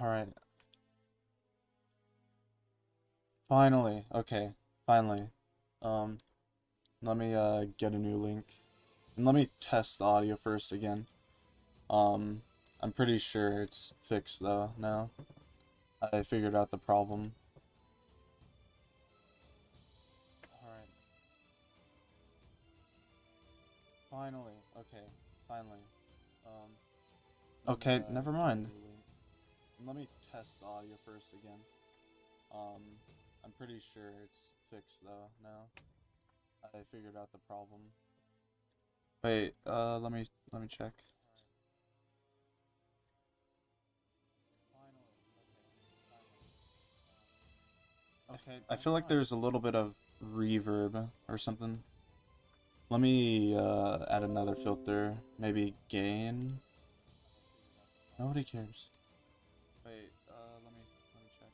Alright. Finally. Okay. Finally. Um, Let me get a new link. And let me test the audio first again. Um, I'm pretty sure it's fixed though now. I figured out the problem. Alright. Finally. Okay. Finally. Okay, never mind. And let me test the audio first again. I'm pretty sure it's fixed though now. I figured out the problem. Wait, let me check. Okay, I feel like there's a little bit of reverb or something. Let me add another filter, maybe gain. Nobody cares. Wait, let me check.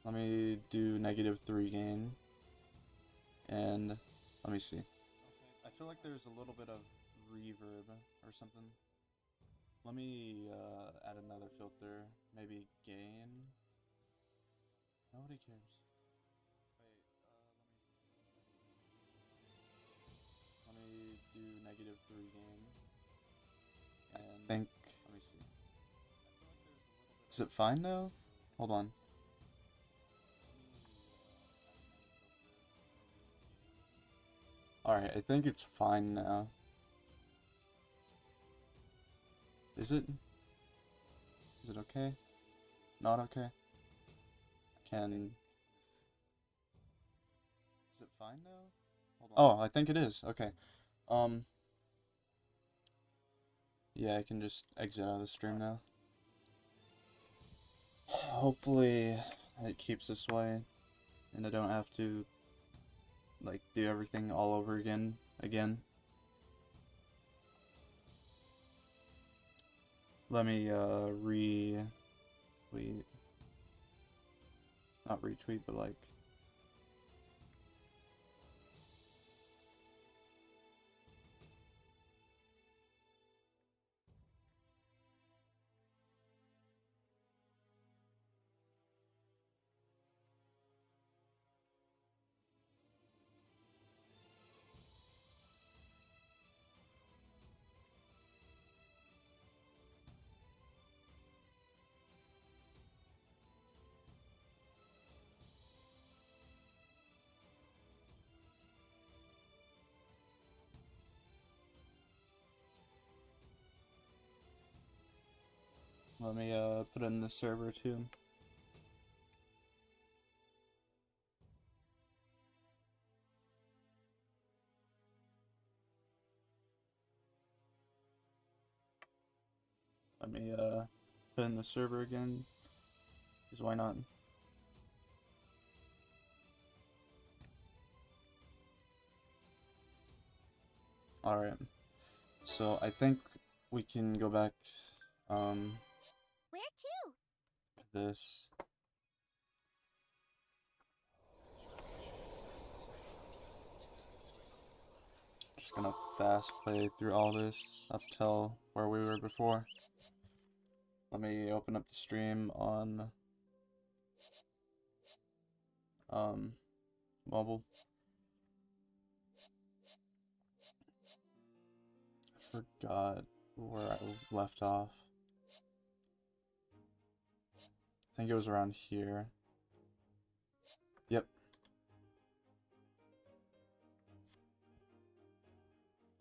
Let me do -3 gain. And let me see. Okay, I feel like there's a little bit of reverb or something. Let me add another filter, maybe gain. Nobody cares. Wait, let me do -3 gain. And I think, let me see. Is it fine now? Hold on. Alright, I think it's fine now. Is it? Is it okay? Not okay? Can... Is it fine now? Hold on. Oh, I think it is. Okay. Yeah, I can just exit out of the stream now. Hopefully it keeps this way and I don't have to like do everything all over again. Let me retweet, not retweet, but like let me put in the server too. Let me put in the server again, because why not? Alright, so I think we can go back Where to? this. Just gonna fast play through all this up till where we were before. Let me open up the stream on mobile. I forgot where I left off. I think it was around here. Yep.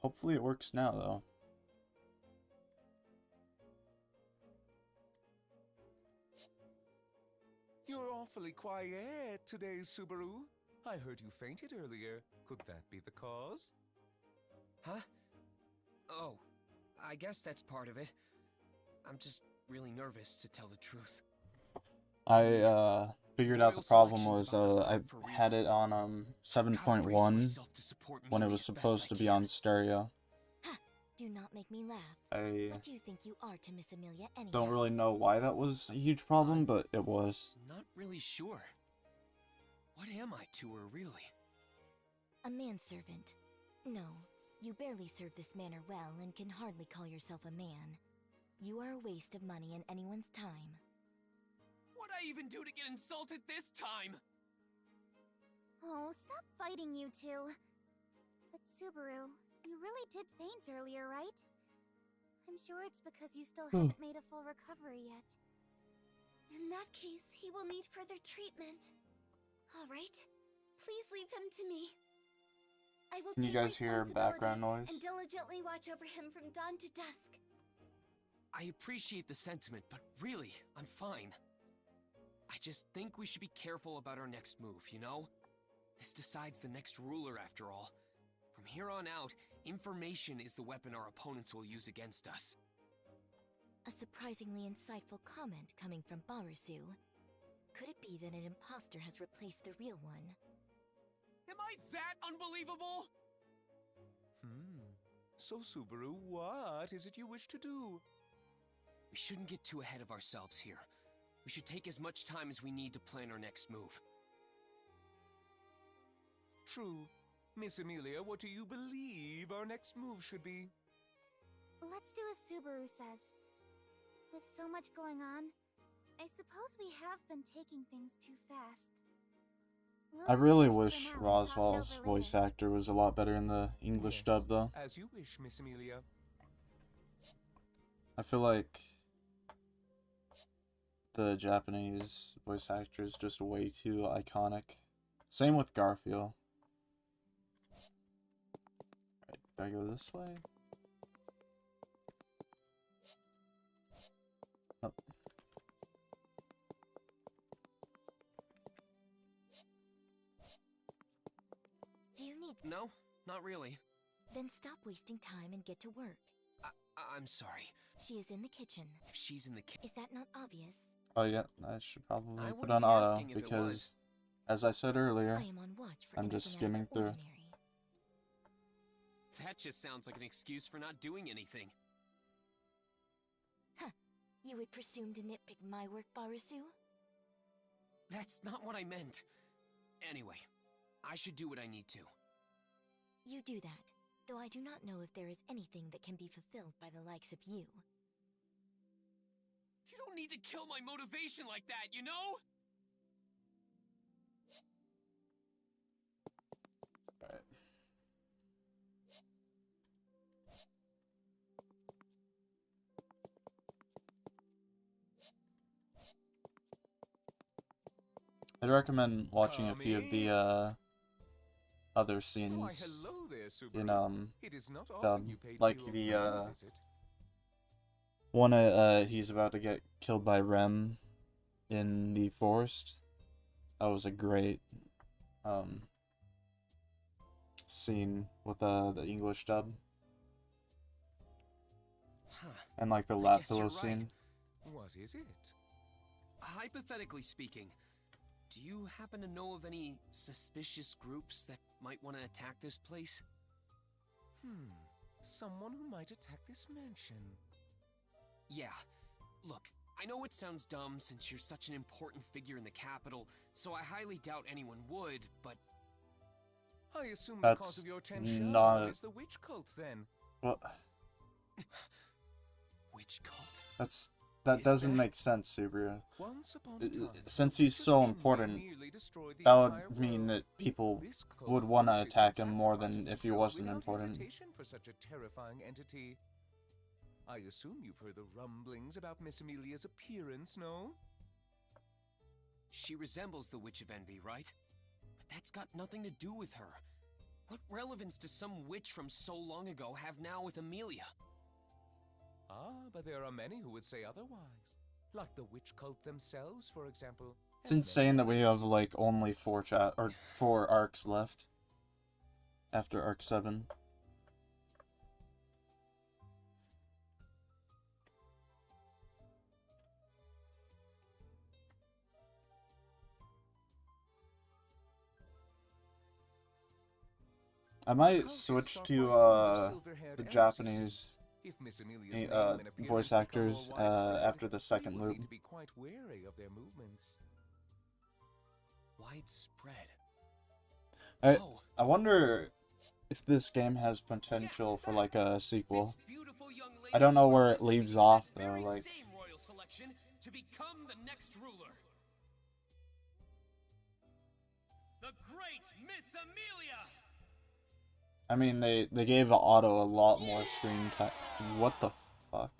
Hopefully it works now, though. You're awfully quiet today, Subaru. I heard you fainted earlier. Could that be the cause? Huh? Oh, I guess that's part of it. I'm just really nervous, to tell the truth. I figured out the problem was I had it on 7.1 when it was supposed to be on stereo. Do not make me laugh. I What do you think you are to Miss Amelia anyhow? don't really know why that was a huge problem, but it was. Not really sure. What am I to her, really? A manservant. No, you barely serve this manor well and can hardly call yourself a man. You are a waste of money and anyone's time. What'd I even do to get insulted this time? Oh, stop fighting, you two. But Subaru, you really did faint earlier, right? I'm sure it's because you still haven't made a full recovery yet. In that case, he will need further treatment. All right, please leave him to me. I will Can you take guys hear background responsibility noise? and diligently watch over him from dawn to dusk. I appreciate the sentiment, but really, I'm fine. I just think we should be careful about our next move, you know? This decides the next ruler, after all. From here on out, information is the weapon our opponents will use against us. A surprisingly insightful comment coming from Barasu. Could it be that an imposter has replaced the real one? Am I that unbelievable? So, Subaru, what is it you wish to do? We shouldn't get too ahead of ourselves here. We should take as much time as we need to plan our next move. True. Miss Amelia, what do you believe our next move should be? Let's do as Subaru says. With so much going on, I suppose we have been taking things too fast. We'll I just really push wish them out and talk it Roswell's over voice later. actor was a lot better in the English Yes, dub, though. As you wish, Miss Amelia. I feel like the Japanese voice actor is just way too iconic. Same with Garfield. Right, do I go this way? Nope. Do you need... No, not really. Then stop wasting time and get to work. I'm sorry. She is in the kitchen. If she's in the kitchen... Is that not obvious? Oh yeah, I should probably I put wouldn't on be auto asking if it because, was. as I said earlier, I am on watch for I'm just anything out skimming of the through. ordinary. That just sounds like an excuse for not doing anything. You would presume to nitpick my work, Barasu? That's not what I meant. Anyway, I should do what I need to. You do that, though I do not know if there is anything that can be fulfilled by the likes of you. You don't need to kill my motivation like that, you know? Right. I'd recommend watching a few of the other Why, scenes hello there, Subaru. in It is not dub, often you pay like to the your friend a visit. one he's about to get killed by Rem in the forest. That was a great scene with the English dub, Huh. and like the I lap guess you're pillow right. scene. What is it? Hypothetically speaking, do you happen to know of any suspicious groups that might want to attack this place? Someone who might attack this mansion. Yeah. Look, I know it sounds dumb since you're such an important figure in the capital, so I highly doubt anyone would, but I assume the That's cause of your tension not- is the witch cult, then. Well, witch cult? that Is doesn't that- make sense, Subaru. Once upon a time, Since he's the so Enemy important, nearly destroyed the that entire would mean world. that people This cult would want to worships attack and him more than sacrifices if he themselves wasn't without important. hesitation for such a terrifying entity. I assume you've heard the rumblings about Miss Amelia's appearance, no? She resembles the Witch of Envy, right? But that's got nothing to do with her. What relevance does some witch from so long ago have now with Amelia? Ah, but there are many who would say otherwise. Like the witch cult themselves, for example. It's and insane that many we others. have like only 4 arcs left after arc 7. I might Cultists switch are to quite fond of silver-haired the elves, you Japanese see. If Miss Amelia's name and appearance voice become more actors widespread, after the we second would loop. need to be quite wary of their movements. Widespread. I Oh, I wonder if this game has potential for like a sequel. this beautiful young lady I don't know where it leaves off though, Very like same royal selection to become the next ruler. The great Miss Amelia. I mean they gave Otto a lot more screen time. What the fuck?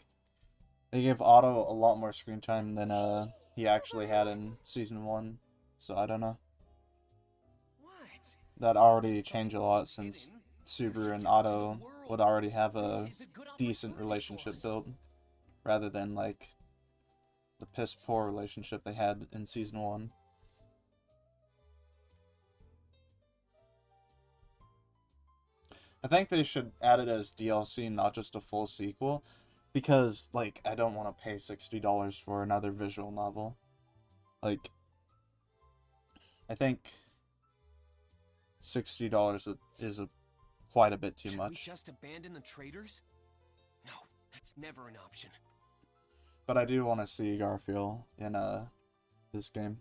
They gave Otto a lot more screen time than he actually had in season 1. So I don't know. What? That already changed a lot since Subaru and Otto would already have a decent relationship built, rather than like the piss poor relationship they had in season 1. I think they should add it as DLC, not just a full sequel, because like I don't want to pay $60 for another visual novel. Like I think $60 is quite a bit too Should much. we just abandon the traitors? No, that's never an option. But I do want to see Garfield in this game.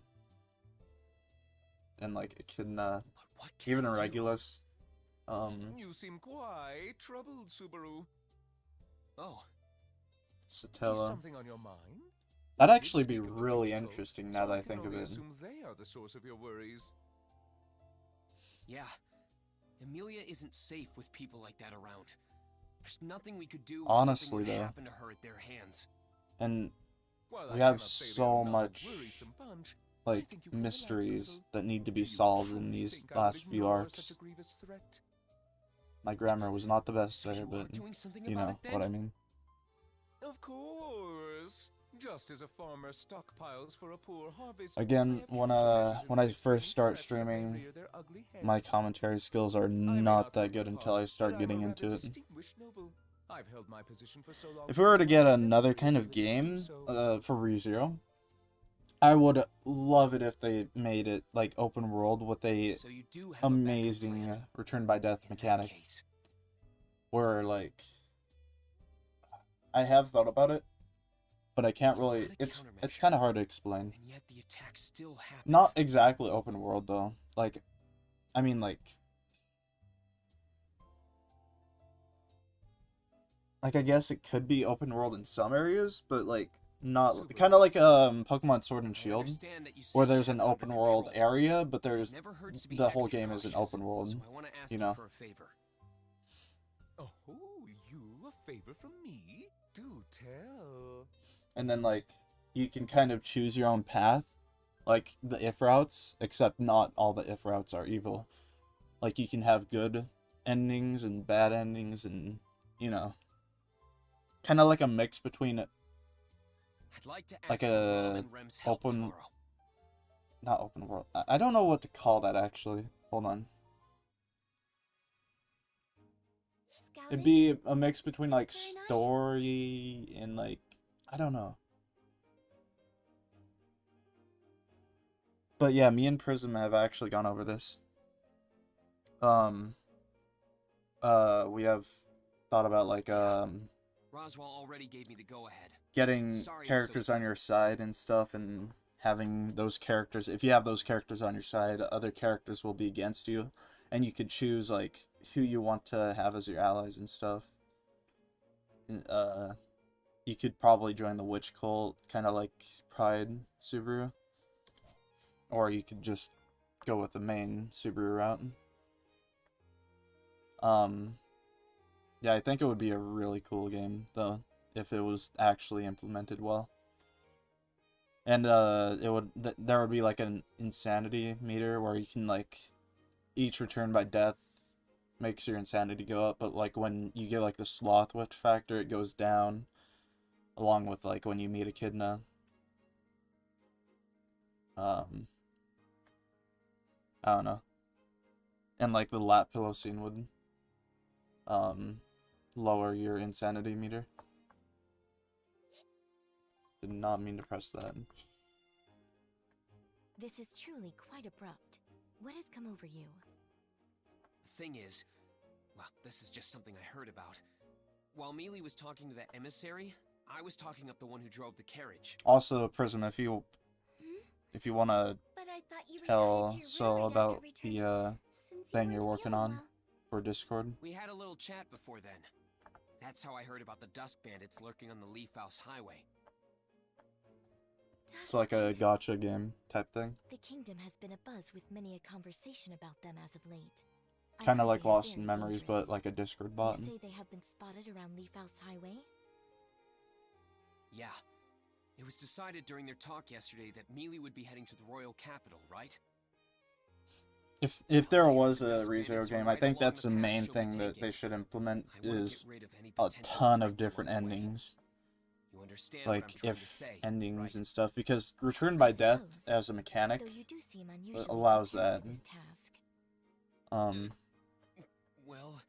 And like it can But what can even we do? Regulus. You seem quite troubled, Subaru. Oh, Is Satella. something on your mind? That'd You did actually be speak of the really Witch Cult, interesting so now that I can think of only it. assume they are the source of your worries. yeah. Amelia isn't safe with people like that around. There's nothing we could do if Honestly, something would though. happen to her at their hands. And While we I have cannot say they so are not a much worrisome bunch, like I think you can relax a mysteries little. that need to Do be you solved in truly these think I would last few ignore arcs. such a grievous threat? My grammar was not the best So there, you are but doing something you about know it, then? what I mean. Of course. Just as a farmer stockpiles for a poor harvest. Again, I have when kept measures in I place for first any start threats that may streaming, rear their ugly my heads. commentary skills are I may not that look good the until I part, start but I'm getting a into rather it. distinguished noble. I've held my position for so long If we were to that get it's another necessary kind for of the to do game so. for ReZero, I would love it if they made it like open world with a So you do have a backup amazing plan. return by death In that mechanic, case, where like I have thought about it, but I can't It's not really. a It's countermeasure. kind of hard to explain. and yet the attack still happened. Not exactly open world though. Like, I mean like I guess it could be open world in some areas, but like not kind of like Pokemon Sword and I Shield, understand that you say where you there's have an it under open world control. area, but It there's never hurts to be the whole extra game isn't cautious, open world. So I want to ask you you know. for a favor. Oh, you a favor from me? Do tell. And then like you can kind of choose your own path, like the if routes, except not all the if routes are evil. Like you can have good endings and bad endings, and you know, kind of like a mix between I'd like to ask like for Rom a and Rem's help open, tomorrow. not open world. I don't know what to call that actually. Hold on. It'd Scouting? be a mix between like Very nice. story and like I don't know. But yeah, me and Prism have actually gone over this. We have thought about like Roswell already gave me the go-ahead. getting Sorry I'm so characters on your side and stuff, and having those characters. If you have those characters on your side, other characters will be against you, and you could choose like who you want to have as your allies and stuff. You could probably join the witch cult, kind of like Pride Subaru, or you could just go with the main Subaru route. Yeah, I think it would be a really cool game though if it was actually implemented well. And there would be like an insanity meter where you can like each return by death makes your insanity go up, but like when you get like the sloth witch factor, it goes down, along with like when you meet Echidna. I don't know. And like the lap pillow scene would lower your insanity meter. Did not mean to press that. This is truly quite abrupt. What has come over you? The thing is, well, this is just something I heard about. While Mealy was talking to that emissary, I was talking up the one who drove the carriage. Also, Prism, if you Hmm? wanna But I thought you tell retired to your Sol room right about after the returning, since you thing you're weren't working feeling on well. for Discord. We had a little chat before then. That's how I heard about the Dusk Bandits lurking on the Leaf House Highway. It's like a gotcha game type thing. The kingdom has been abuzz with many a conversation about them as of late. I Kind of heard like they are Lost in very Memories, dangerous. but like a Discord bot. You say they have been spotted around Leaf House Highway? Yeah. It was decided during their talk yesterday that Mealy would be heading to the royal capital, right? If there was a ReZero game, I think that's the main thing that they should implement is a ton of different endings. You understand Like, what I'm trying to if say, endings right? and stuff, because Return by Death as a mechanic Though you do seem unusually allows prepared that. for this task. Well,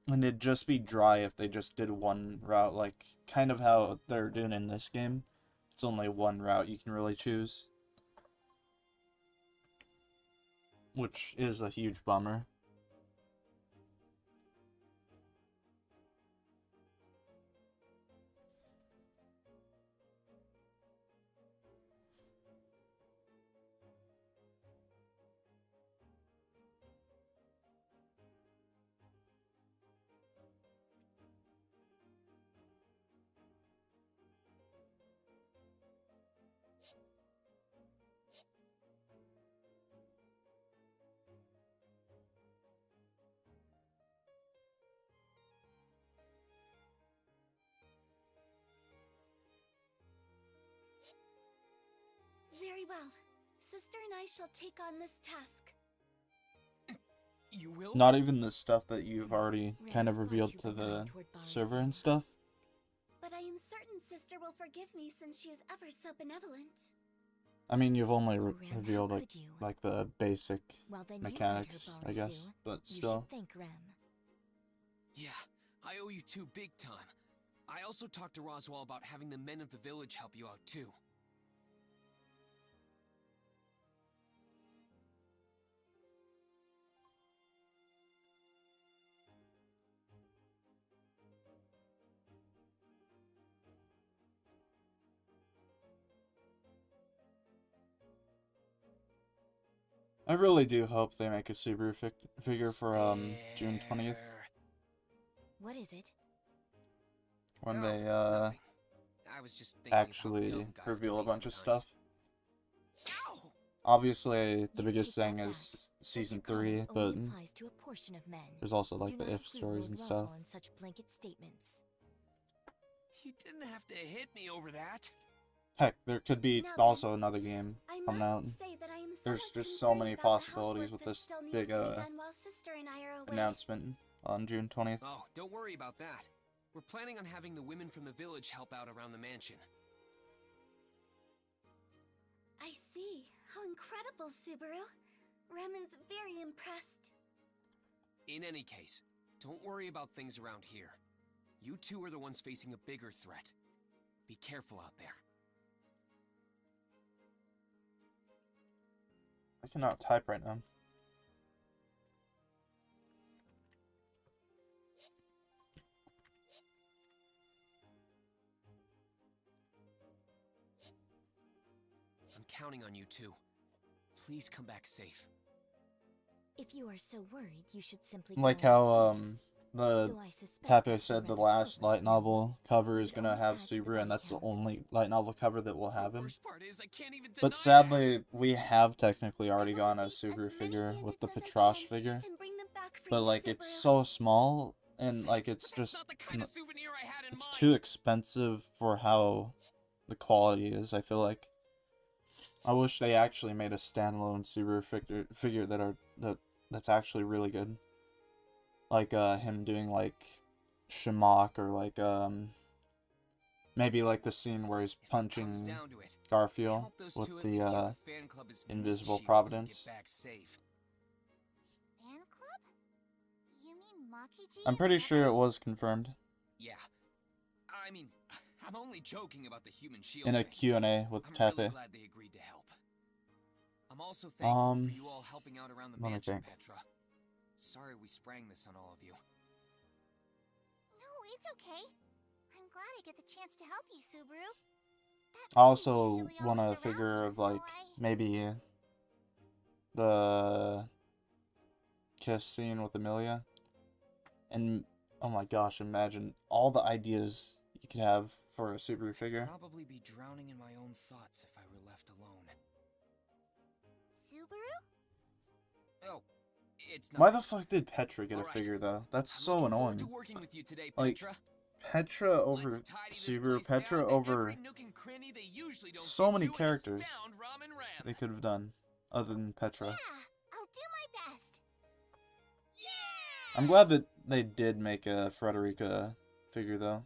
And it'd just be dry if they just did one route, like kind of how they're doing in this game. It's only one route you can really choose, which is a huge bummer. Very well. Sister and I shall take on this task. you will? Not even the stuff that you've already Ren kind of is far revealed too to the benign toward Bara's server and soul. stuff. But I am certain Sister will forgive me since she is ever so benevolent. I mean, you've only Oh, Ren, how revealed could you? like the basic Well, then mechanics, you made her I guess, Barasu. but You still. should thank Rem. Yeah, I owe you two big time. I also talked to Roswell about having the men of the village help you out too. I really do hope they make a Subaru figure for June 20th, What is it? when Oh, they nothing. I was just thinking of how actually dumb guys reveal can a be bunch of sometimes. stuff. Ow! Obviously, the You biggest take thing that is back. season Such a comment 3, but only applies to a portion of men. there's also Do like the not if include stories Lord and stuff. Roswell in such blanket statements. You didn't have to hit me over that. Heck, there could be Now also then, another game I coming must out. say that I am There's somewhat just so concerned many about the possibilities housework with that this still needs big to be done while Sister and I are away. announcement on June 20th. Oh, don't worry about that. We're planning on having the women from the village help out around the mansion. I see. How incredible, Subaru. Rem is very impressed. In any case, don't worry about things around here. You two are the ones facing a bigger threat. Be careful out there. I cannot type right now. I'm counting on you two. Please come back safe. If you are so worried, you should simply Like go how in peace. the Though I suspect Pape that said the rather last hopeless light now. novel cover is Would gonna only have add to the Subaru, and body that's the count. only light novel cover that will have The him. worst part is I can't even But deny sadly, we have technically already I will gotten a defeat as Subaru many figure with the bandits as I Petrosh can figure, and bring them back for but you, like it's Subaru. so small and like Thanks, it's but that's just not the kind of souvenir I had in it's mind. too expensive for how the quality is. I feel like I wish they actually made a standalone Subaru figure that's actually really good. Like him doing like Shimok, or like maybe like the scene where he's If it comes punching down to it, I Garfield hope those with two at the least use the fan club as meat invisible shields and Providence. get back safe. Fan club? You mean Makiji? I'm pretty and sure it others? was confirmed Yeah. I mean, I'm only joking about the human shield in a thing. Q&A with I'm Tepe. really glad they agreed to help. I'm also thankful for you all helping out around the let me mansion, think. Petra. Sorry we sprang this on all of you. No, it's okay. I'm glad I get the chance to help you, Subaru. That I man's also usually want always a figure around of here, like so maybe the kiss scene with Amelia, and Oh my gosh, imagine all the ideas you could have for a Subaru figure. Probably be drowning in my own thoughts if I were left alone. Subaru? Oh, it's not. Why the fuck did Petra get a Alright. figure though? That's I'm so looking forward annoying. to working with you today, Like, Petra. Petra over Let's tidy this Subaru, place Petra down to over every nook and cranny they usually don't so get many to and characters astound Ram and Ram. they could have done other than Petra. Yeah, I'll do my best. I'm glad that they did make a Frederica figure though.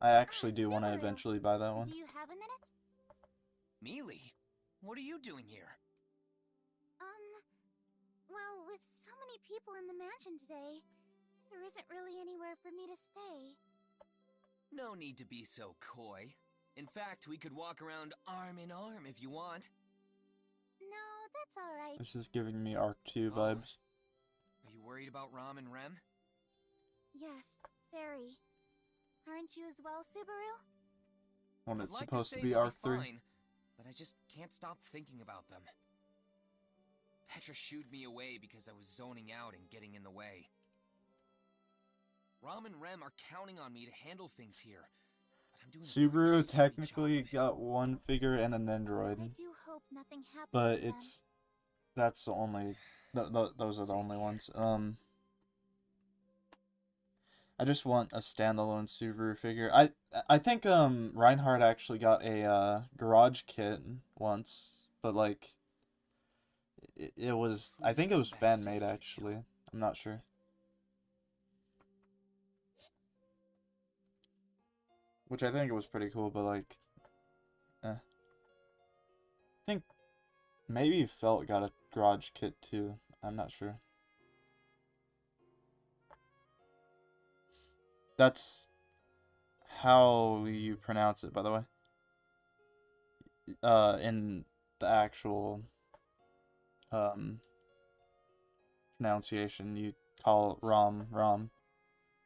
I actually do want to Subaru, eventually buy that one. Do you have a minute? Mealy, what are you doing here? Well, with so many people in the mansion today, there isn't really anywhere for me to stay. No need to be so coy. In fact, we could walk around arm in arm if you want. No, that's alright. This is giving me Arc 2 Oh. vibes. Are you worried about Ram and Rem? Yes, very. Aren't you as well, Subaru? When I'd it's like supposed to, to say be they'll Arc 3. fine, but I just can't stop thinking about them. Petra shooed me away because I was zoning out and getting in the way. Ram and Rem are counting on me to handle things here, but I'm doing a pretty Subaru sloppy technically job of it. got one figure and an I android, do hope nothing happens but to them. that's the only those are the only ones. I just want a standalone Subaru figure. I think Reinhardt actually got a garage kit once, but like it was, I think it was fan made actually. I'm not sure. Which I think it was pretty cool, but like I think maybe Felt got a garage kit too. I'm not sure. That's how you pronounce it, by the way. In the actual pronunciation, you call it Rom.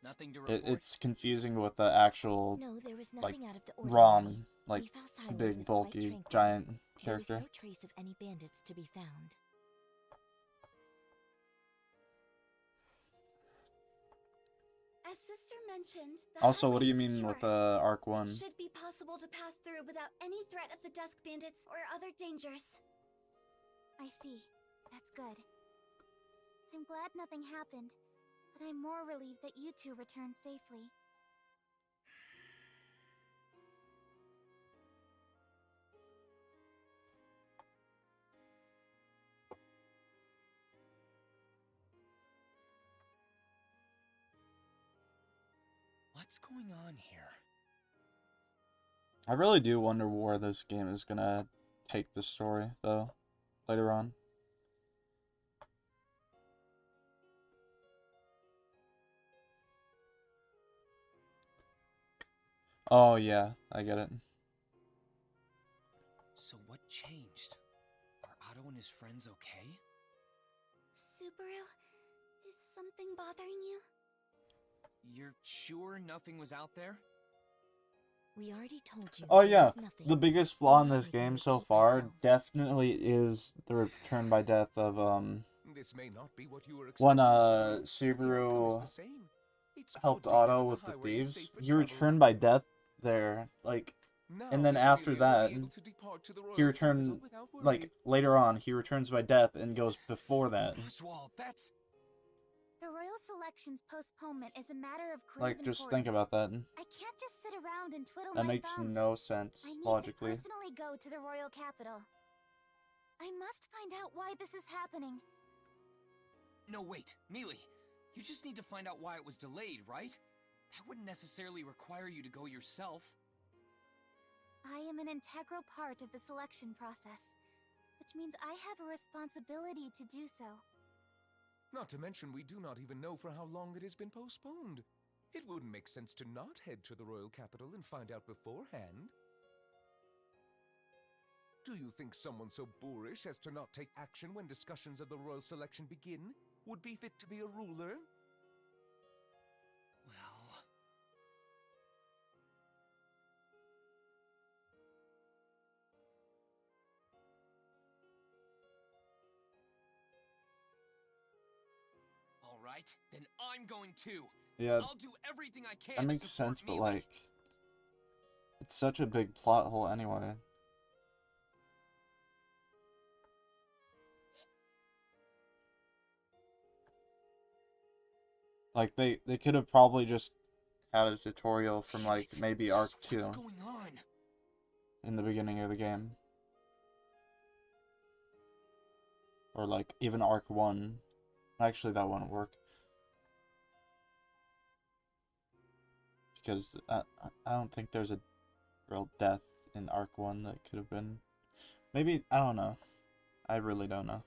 Nothing to report. It's confusing with the actual No, there was like nothing out of the ordinary. Rom, like Leaf House Highway was big quite bulky tranquil. giant There was character. no trace of any bandits to be found. As Sister mentioned, the Also, what do highway you is mean with secure. Arc 1? It should be possible to pass through without any threat of the Dusk Bandits or other dangers. I see. That's good. I'm glad nothing happened, but I'm more relieved that you two returned safely. What's going on here? I really do wonder where this game is gonna take the story, though, later on. Oh, yeah, I get it. So what changed? Are Otto and his friends okay? Subaru, is something bothering you? You're sure nothing was out there? We already told you. Oh there yeah, was nothing. the biggest flaw in Do not this make me game so repeat far myself. definitely is the return by death of This may not be what you were when expecting, Subaru, but the outcome Subaru is the same. It's helped good to hear Otto that with the highway is thieves. safe for He travel. returned by death there, like, Now and then the after civilian will that, be able to depart to the royal he returned, capital without worry. like, later on, he returns by death and goes before that. Oswald, that's... The royal selection's postponement is a matter of grave Like, just think importance. about that. I can't just sit around and twiddle That my makes thumbs. no sense, I need logically. to personally go to the royal capital. I must find out why this is happening. No, wait, Mealy. You just need to find out why it was delayed, right? That wouldn't necessarily require you to go yourself. I am an integral part of the selection process, which means I have a responsibility to do so. Not to mention, we do not even know for how long it has been postponed. It wouldn't make sense to not head to the royal capital and find out beforehand. Do you think someone so boorish as to not take action when discussions of the royal selection begin would be fit to be a ruler? Well... Alright, then I'm going too. Yeah, I'll do everything I can that to makes support sense, but Mealy. like, it's such a big plot hole anyway. Like, they could have probably just had a tutorial from, like, maybe Arc 2 What's going on? in the beginning of the game. Or, like, even Arc 1. Actually, that wouldn't work. Because I don't think there's a real death in Arc 1 that could have been... Maybe, I don't know. I really don't know.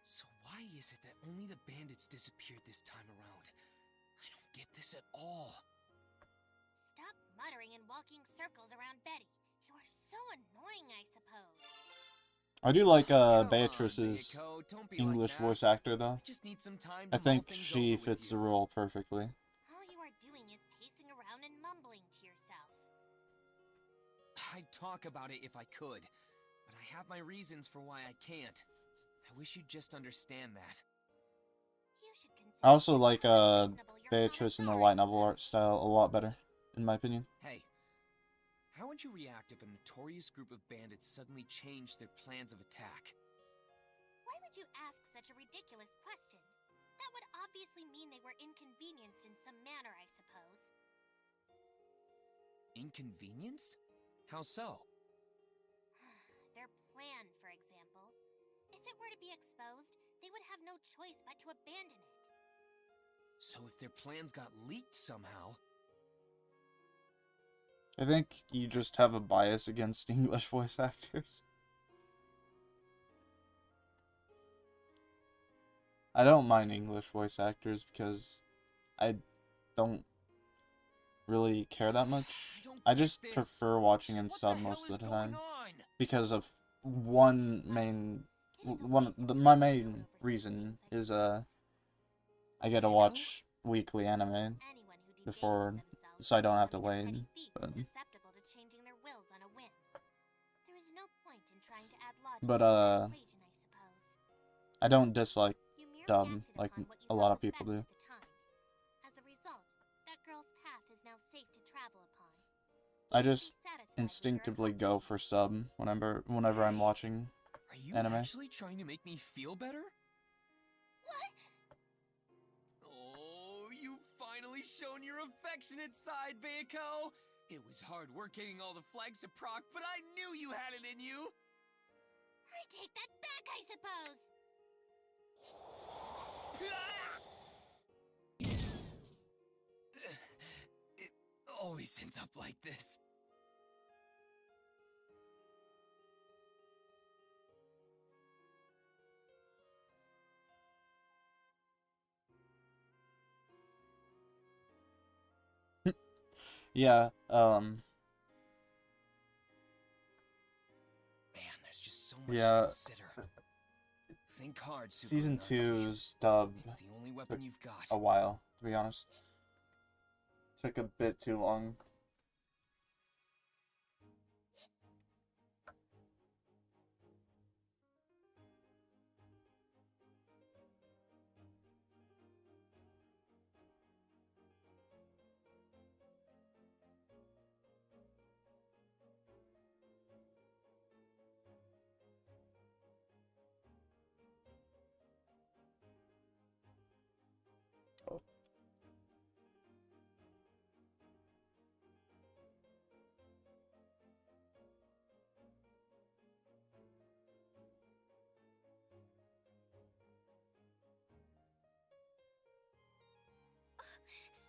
So why is it that only the bandits disappeared this time around? I don't get this at all. Stop muttering and walking circles around Betty. You are so annoying, I suppose. I do like Come on, Beatrice's Behiko, don't be English like that. voice actor, though. I just need some time I to mull think things she over with fits the you. role perfectly. All you are doing is pacing around and mumbling to yourself. I'd talk about it if I could, but I have my reasons for why I can't. I wish you'd just understand that. You should consider I also just like how unreasonable your Beatrice in the comments light are, novel art style a lot better, in my opinion. Hey, how would you react if a notorious group of bandits suddenly changed their plans of attack? Why would you ask such a ridiculous question? That would obviously mean they were inconvenienced in some manner, I suppose. Inconvenienced? How so? Their plan, for example. If it were to be exposed, they would have no choice but to abandon it. So if their plans got leaked somehow... I think you just have a bias against English voice actors. I don't mind English voice actors because I don't really care that much. I just prefer watching in sub most of the time because of my main reason is I get to watch weekly anime Anyone who before, debases themselves so I don't have to becomes a wait. petty thief But, susceptible to changing their wills on a whim. There is no point in trying to add logic But, to that equation, I suppose. I don't dislike You merely dub acted like upon what you a thought lot of was people best do. at the time. As a result, that girl's path is now safe to travel upon. I You should just be satisfied with your instinctively go for accomplishment. sub whenever I'm watching Are you anime. actually trying to make me feel better? What? Oh, you've finally shown your affectionate side, Behiko! It was hard work getting all the flags to proc, but I knew you had it in you! I take that back, I suppose. It always ends up like this. Yeah, Man, there's just so much Yeah. to consider. Think hard, Season Subaru Natsuki. 2's dub It's the only weapon took you've got. a while, to be honest. Took a bit too long.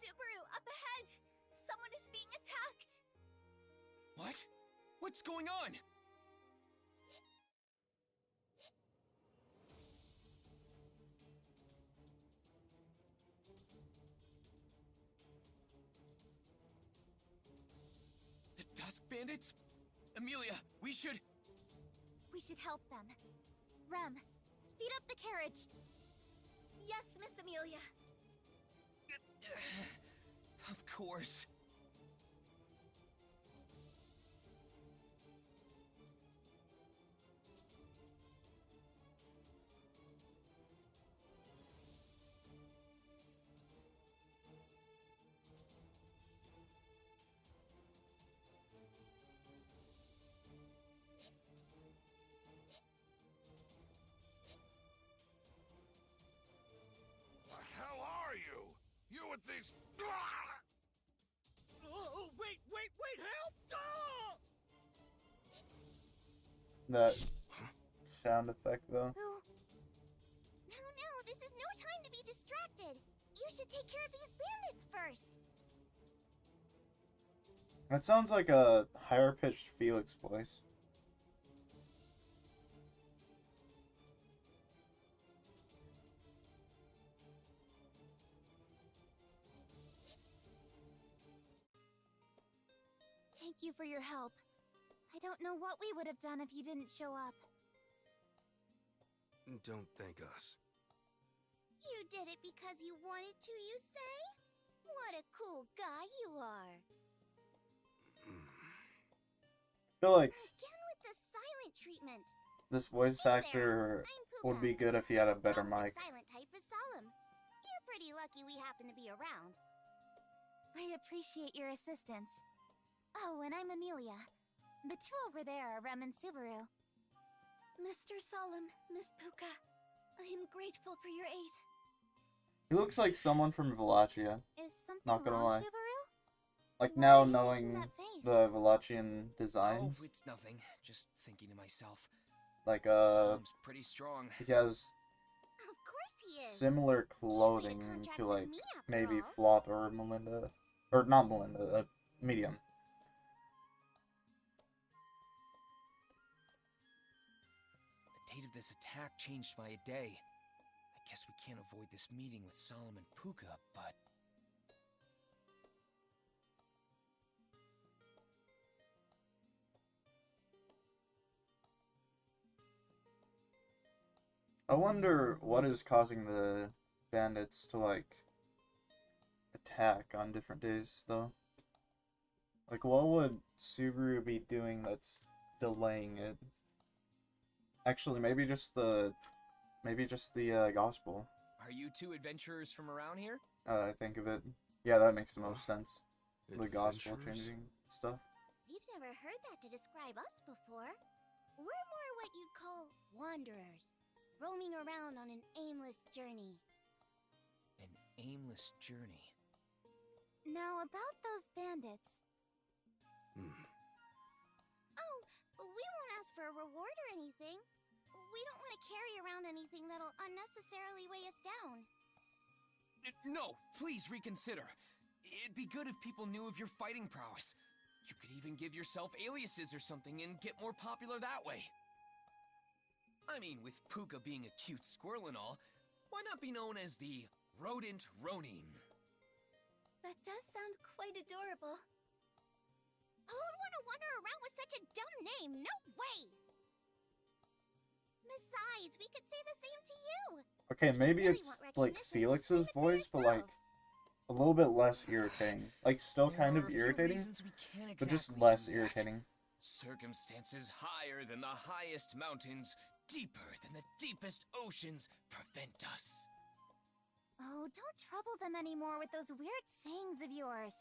Subaru, up ahead! Someone is being attacked! What? What's going on? The Dusk Bandits? Amelia, we should... We should help them. Rem, speed up the carriage. Yes, Miss Amelia. Of course. this. Oh, wait, help! Ah! That sound effect, though. Oh. No, this is no time to be distracted. You should take care of these bandits first. That sounds like a higher pitched Felix voice. Thank you for your help. I don't know what we would have done if you didn't show up. Don't thank us. You did it because you wanted to, you say? What a cool guy you are. I feel like Again with the silent treatment. this voice Hey actor there, I'm would be Puka. good if he had a The better strong but mic. silent type is Solemn. You're pretty lucky we happen to be around. I appreciate your assistance. Oh, and I'm Amelia. The two over there are Rem and Subaru. Mr. Solemn, Miss Puka, I am grateful for your aid. He looks like someone from Wallachia. Is something Not gonna wrong, lie. Subaru? Like Why now are you making knowing that face? the Wallachian Oh, designs, it's nothing. Just thinking to myself. like Solemn's pretty strong. he has Of course he is. similar clothing contract to with like me, after maybe all. Flot or Melinda, or not Melinda, Medium. The date of this attack changed by a day. I guess we can't avoid this meeting with Solomon Puka, but... I wonder what is causing the bandits to like attack on different days though. Like what would Subaru be doing that's delaying it? Actually, maybe just the gospel. Are you two adventurers from around here? I think of it. Yeah, that makes the most sense. The gospel Adventurers? changing stuff. We've never heard that to describe us before. We're more what you'd call wanderers, roaming around on an aimless journey. An aimless journey. Now, about those bandits. Hmm. Oh, we won't ask for a reward or anything. We don't want to carry around anything that'll unnecessarily weigh us down. No, please reconsider. It'd be good if people knew of your fighting prowess. You could even give yourself aliases or something and get more popular that way. I mean, with Puka being a cute squirrel and all, why not be known as the Rodent Ronin? That does sound quite adorable. Who would want to wander around with such a dumb name? No way! Besides, we could say the same to you. Okay, maybe Really it's want like recognition, just Felix's say it for voice, but like yourselves. a little bit less irritating. Like still kind There of are a few irritating, reasons we can't but just exactly less do that. irritating. Circumstances higher than the highest mountains, deeper than the deepest oceans, prevent us. Oh, don't trouble them anymore with those weird sayings of yours.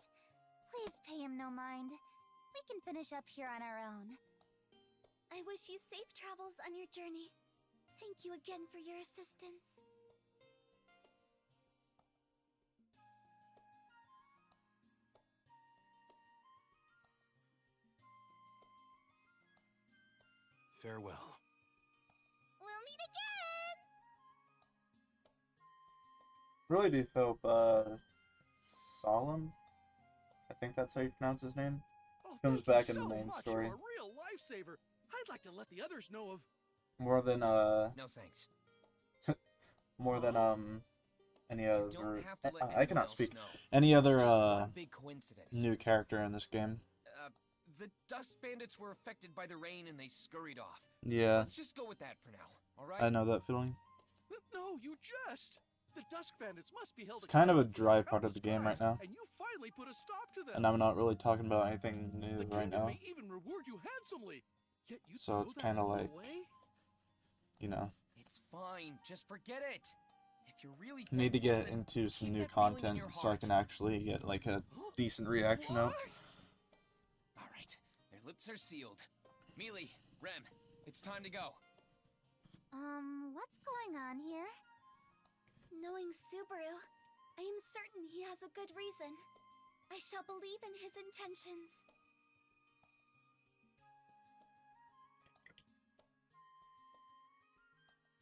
Please pay him no mind. We can finish up here on our own. I wish you safe travels on your journey. Thank you again for your assistance. Farewell. We'll meet again! Really do hope Solemn, I think that's how you pronounce his name, Oh, comes thank you back in the so main much. story. You're a real lifesaver. I'd like to let the others know of. more than No thanks. any You other don't have to let I anyone cannot else speak know. any It's other just one big coincidence. new character in this game. The dust bandits were affected by the rain and they scurried off. Yeah, Let's just go with that for now, alright? I know that feeling. No, you jest. The Dusk Bandits must be held It's kind of a accountable for dry part of countless the game right crimes, now, and you finally put a stop to them. and I'm not really talking about anything The new right kingdom now. may even reward you handsomely. Yet you So throw it's that kinda all like- away? You know, It's fine, just forget it. If you're really I need to thankful, get then into some keep new that feeling in content your so I heart. can actually get like a decent reaction out. What? Alright, their lips are sealed. Mealy, Rem, it's time to go. What's going on here? Knowing Subaru, I am certain he has a good reason. I shall believe in his intentions.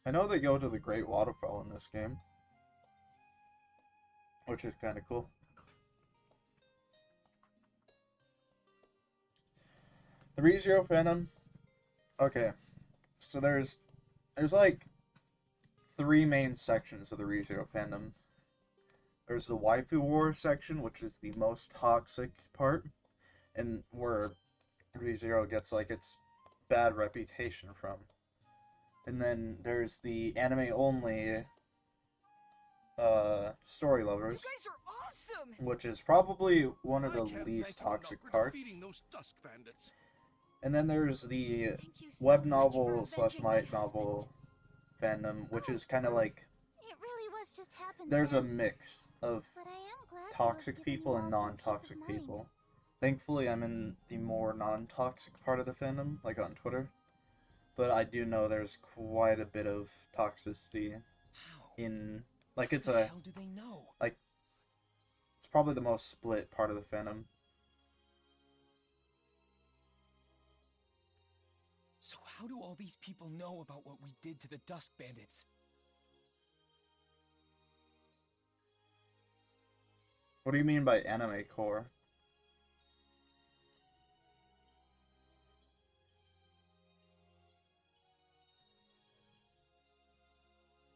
I know they go to the Great Waterfall in this game, which is kind of cool. The ReZero fandom. Okay, so there's like 3 main sections of the ReZero fandom. There's the waifu war section, which is the most toxic part, and where ReZero gets like its bad reputation from. And then there's the anime only story lovers, You guys are awesome! which is probably one of I the can't least thank you enough toxic for parts. defeating those Dusk Bandits. And then there's the Thank you so web much for novel / avenging my light novel fandom, which is kind of like, It really was just happenstance. there's a mix of But I am glad to have toxic given people you and all some peace of non-toxic mind. people. Thankfully, I'm in the more non-toxic part of the fandom, like on Twitter. But I do know there's quite a bit of toxicity How? in, like, it's How the a, hell do they know? like, it's probably the most split part of the fandom. So how do all these people know about what we did to the Dusk Bandits? What do you mean by anime core?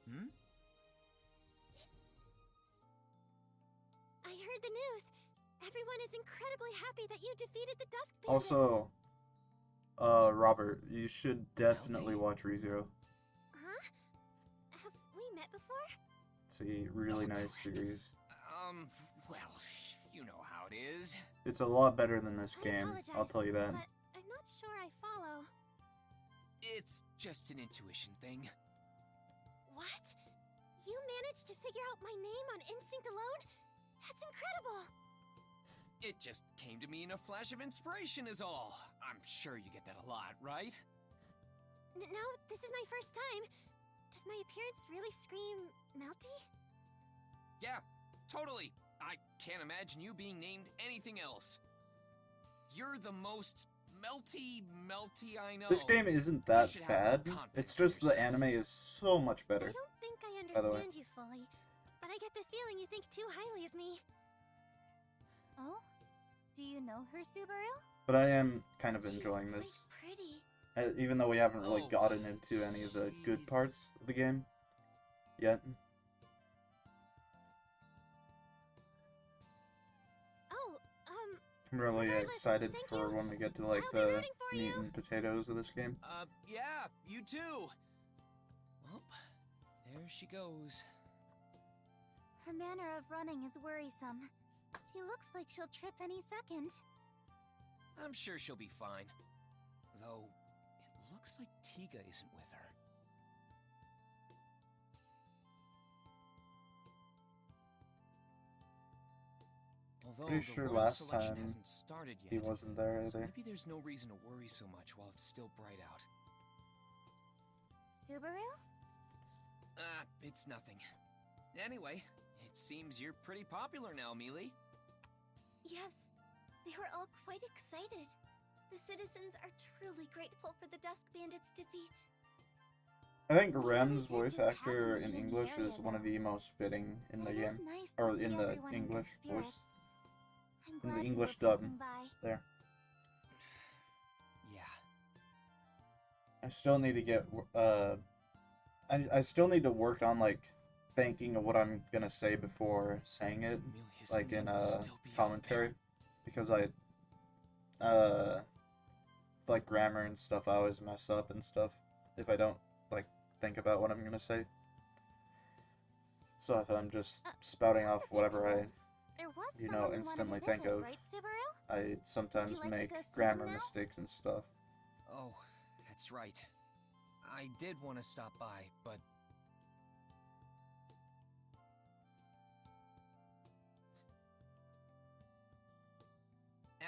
Hmm? I heard the news. Everyone is incredibly happy that you defeated the Dusk Bandits. Also, Robert, you should definitely watch ReZero. Huh? Have we met before? It's a really Oh, nice crap. series. Well, you know how it is. It's a lot better than this I game, apologize, I'll tell you that. But I'm not sure I follow. It's just an intuition thing. What? You managed to figure out my name on instinct alone? That's incredible! It just came to me in a flash of inspiration is all. I'm sure you get that a lot, right? No, this is my first time. Does my appearance really scream melty? Yeah, totally. I can't imagine you being named anything else. You're the most melty I know. This game isn't You that should have bad. more confidence It's in just the yourself. anime is so much better. I don't think I by the way. understand you fully, but I get the feeling you think too highly of me. Oh? Do you know her, Subaru? But I am kind of She's enjoying quite this. pretty. Even though we haven't really Oh, gotten into any of the good jeez. parts of the game yet. Oh, I'm really Regardless, excited thank for you. when we get to like I'll be the rooting for meat you. and potatoes of this game. Yeah, you too. Well, there she goes. her manner of running is worrisome. She looks like she'll trip any second. I'm sure she'll be fine. Though, it looks like Tiga isn't with her. Although Pretty the sure royal last selection time hasn't started yet, He wasn't there so either. maybe there's no reason to worry so much while it's still bright out. Subaru? It's nothing. Anyway, it seems you're pretty popular now, Mealy. Yes, they were all quite excited. The citizens are truly grateful for the Dusk Bandits' defeat. I think Maybe Rem's we voice just happen actor to in be in the English area, is one of though. the most fitting in the It game. is nice Or to in see the everyone in good English voice. spirits. I'm In glad the you English were dub. passing by. There. Yeah. I still need to get I still need to work on like thinking of what I'm gonna say before saying it, Milius like in will still be out commentary, there. because like grammar and stuff I always mess up and stuff if I don't like think about what I'm gonna say. So if I'm just spouting off whatever There was you someone know, wanted instantly to think visit, of, right, Subaru? I sometimes like to make go see grammar them now? mistakes and stuff. Oh, that's right. I did want to stop by, but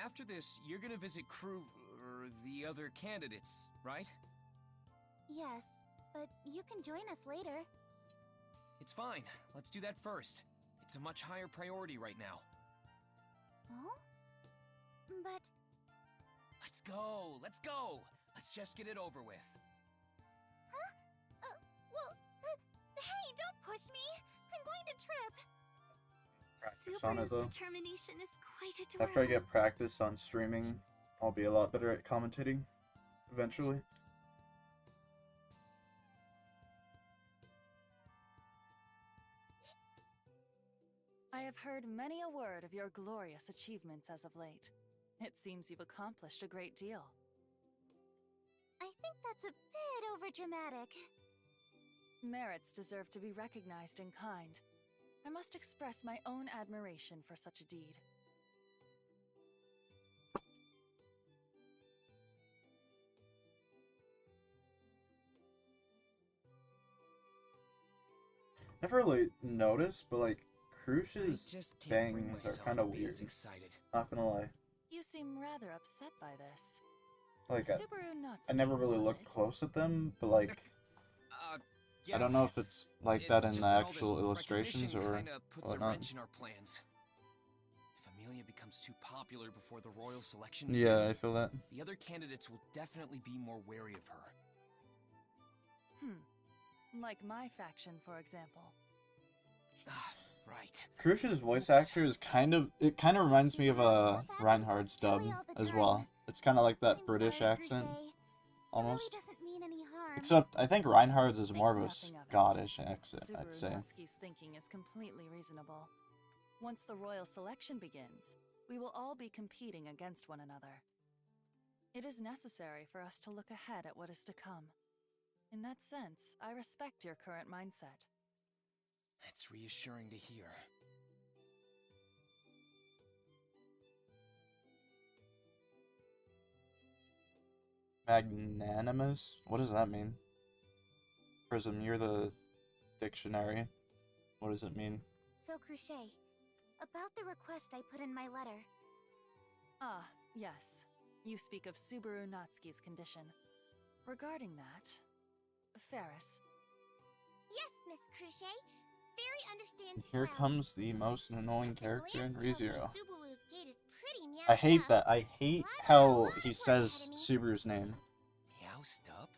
after this, you're gonna visit crew or the other candidates, right? Yes, but you can join us later. It's fine. Let's do that first. It's a much higher priority right now. Oh? But Let's go! Let's go! Let's just get it over with. hey, don't push me! I'm going to trip! Practice on it, though. Determination is quite adorable. After I get practice on streaming, I'll be a lot better at commentating eventually. I have heard many a word of your glorious achievements as of late. It seems you've accomplished a great deal. I think that's a bit overdramatic. Merits deserve to be recognized in kind. I must express my own admiration for such a deed. Never really noticed, but like I Crush's just can't bring bangs are myself kind to of be weird. as excited. Not gonna lie. You seem rather upset by this. Like Subaru I never really was looked it? close at them, but like Yeah, I don't know if it's like it's that in just the that all this actual illustrations recognition or kinda puts a whatnot. wrench in our plans. If Amelia becomes too popular before the royal selection Yeah, I begins, feel that. the other candidates will definitely be more wary of her. Like my faction, for example. Ah, right. Crush's voice actor is kind of reminds me of Reinhardt's dub as well. It's kind of like that I'm British sorry, accent Crochet. almost. It really doesn't mean any harm. Except I think Reinhardt's is Think more of a nothing of it. Scottish accent, I'd Subaru say. Natsuki's thinking is completely reasonable. Once the royal selection begins, we will all be competing against one another. It is necessary for us to look ahead at what is to come. In that sense, I respect your current mindset. It's reassuring to hear. Magnanimous? What does that mean? Prism, you're the dictionary. What does it mean? So, Crochet, about the request I put in my letter. Ah, yes. You speak of Subaru Natsuki's condition. Regarding that, Ferris, Yes, Miss Crochet. Fairy understands Here well. comes the most annoying Just at character in glance tells me ReZero. Subaru's gate is pretty I meowed hate up. that. I hate Well, I've got a how lot he of work says ahead of me. Subaru's name. Meowsed up?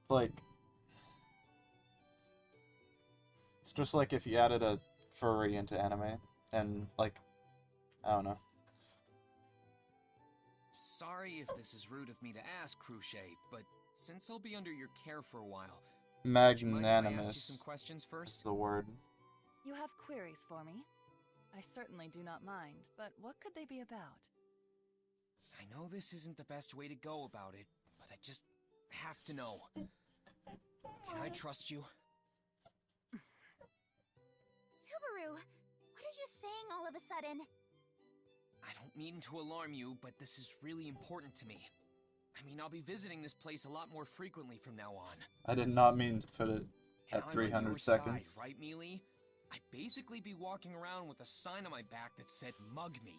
It's like... It's just like if you added a furry into anime. And, like... I don't know. Sorry if this is rude of me to ask, Crochet, but since I'll be under your care for a while, would you mind if I ask you Magnanimous some questions is first? the word. you have queries for me? I certainly do not mind, but what could they be about? I know this isn't the best way to go about it, but I just have to know. Can I trust you? Subaru, what are you saying all of a sudden? I don't mean to alarm you, but this is really important to me. I mean, I'll be visiting this place a lot more frequently from now on. I did not mean to put it And at I'm on 300 your seconds. side, right, Mealy? I'd basically be walking around with a sign on my back that said, "Mug me."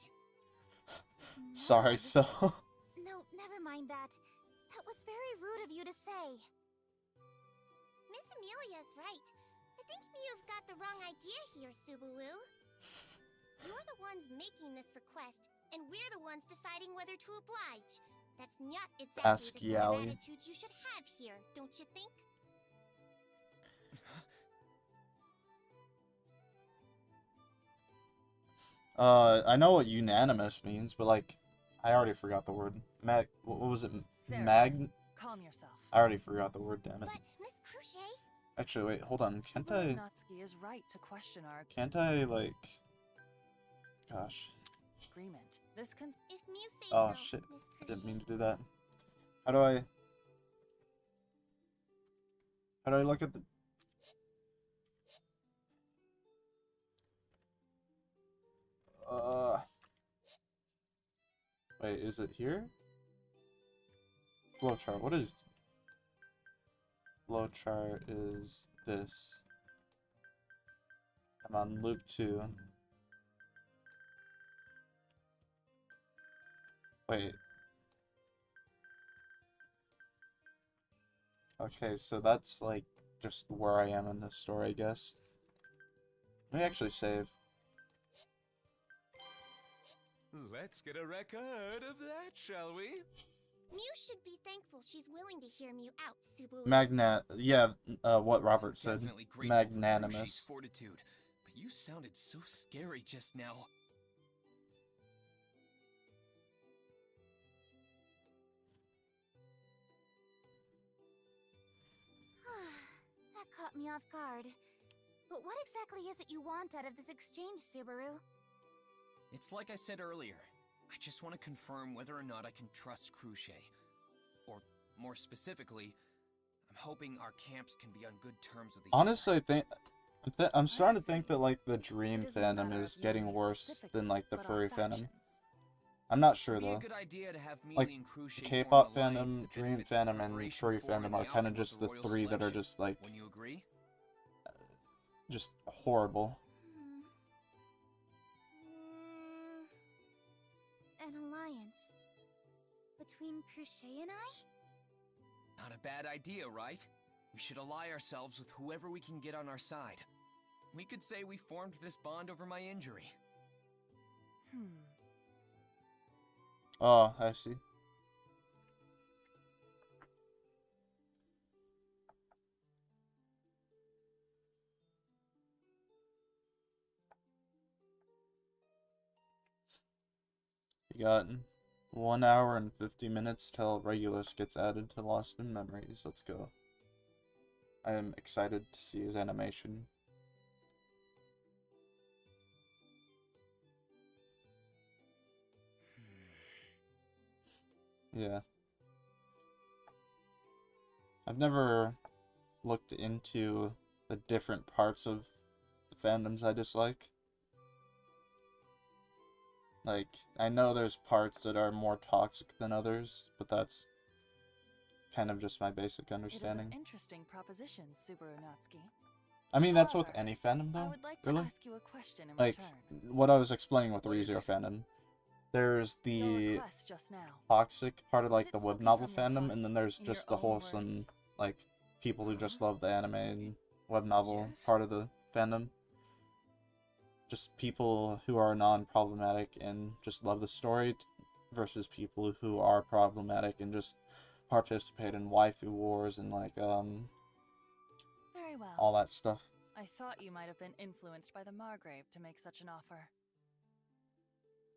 Sorry, Mud? so... No, never mind that. That was very rude of you to say. Miss Amelia's right. I think you've got the wrong idea here, Subaru. You're the ones making this request, and we're the ones deciding whether to oblige. That's not exactly the sort of Asciali. attitude you should have here, don't you think? I know what unanimous means, but like, I already forgot the word. What was it? Ferris, calm yourself. I already forgot the word, damn it. But, Miss Crochet, Actually, wait, hold on. Can't Subaru I, Natsuki is right to question our like... Gosh. agreement. This can if Mew say Oh, so, shit. Miss I didn't Crochet. mean to do that. How do I look at the... Wait, is it here? Flowchart. What is... Flowchart is this. I'm on loop 2. Wait. Okay, so that's like just where I am in this story, I guess. Let me actually save. Let's get a record of that, shall we? Mew should be thankful she's willing to hear Mew out, Subaru. Yeah, what Robert said. Definitely grateful for Crucci's Magnanimous. fortitude, but you sounded so scary just now. That caught me off guard. But what exactly is it you want out of this exchange, Subaru? It's like I said earlier. I just want to confirm whether or not I can trust Crucci. Or, more specifically, I'm hoping our camps can be on good terms with each Honestly, other. I'm starting to think that like the Dream It isn't a fandom matter is of getting unity worse specifically, than like the but our furry fandom. factions. I'm not sure It'd be a though. good idea to have Like, Mealy and Crucci the form an K-pop alliance fandom, that Dream benefits the fandom, and Corporation furry forming fandom are the kind of outcome just the Royal three that are Selection. just like Wouldn't you agree? just horrible. An alliance between Cruchet and I? Not a bad idea, right? We should ally ourselves with whoever we can get on our side. We could say we formed this bond over my injury. Oh, I see. You got 1 hour and 50 minutes till Regulus gets added to Lost in Memories. Let's go. I am excited to see his animation. Yeah. I've never looked into the different parts of the fandoms I dislike. Like, I know there's parts that are more toxic than others, but that's kind of just my basic understanding. It is an interesting proposition, Subaru Natsuki. I mean, that's with However, any fandom, I though. would like to Really? ask you a question in Like, return. what I was explaining with the What is ReZero it? fandom. There's Your the request just now. toxic part of, Was like, it the web spoken novel from your fandom, heart, and then there's in your just the own wholesome, words? like, people who just Huh? love the anime and web novel Yes? part of the fandom. Just people who are non-problematic and just love the story versus people who are problematic and just participate in waifu wars and, like, Very well. all that stuff. I thought you might have been influenced by the Margrave to make such an offer.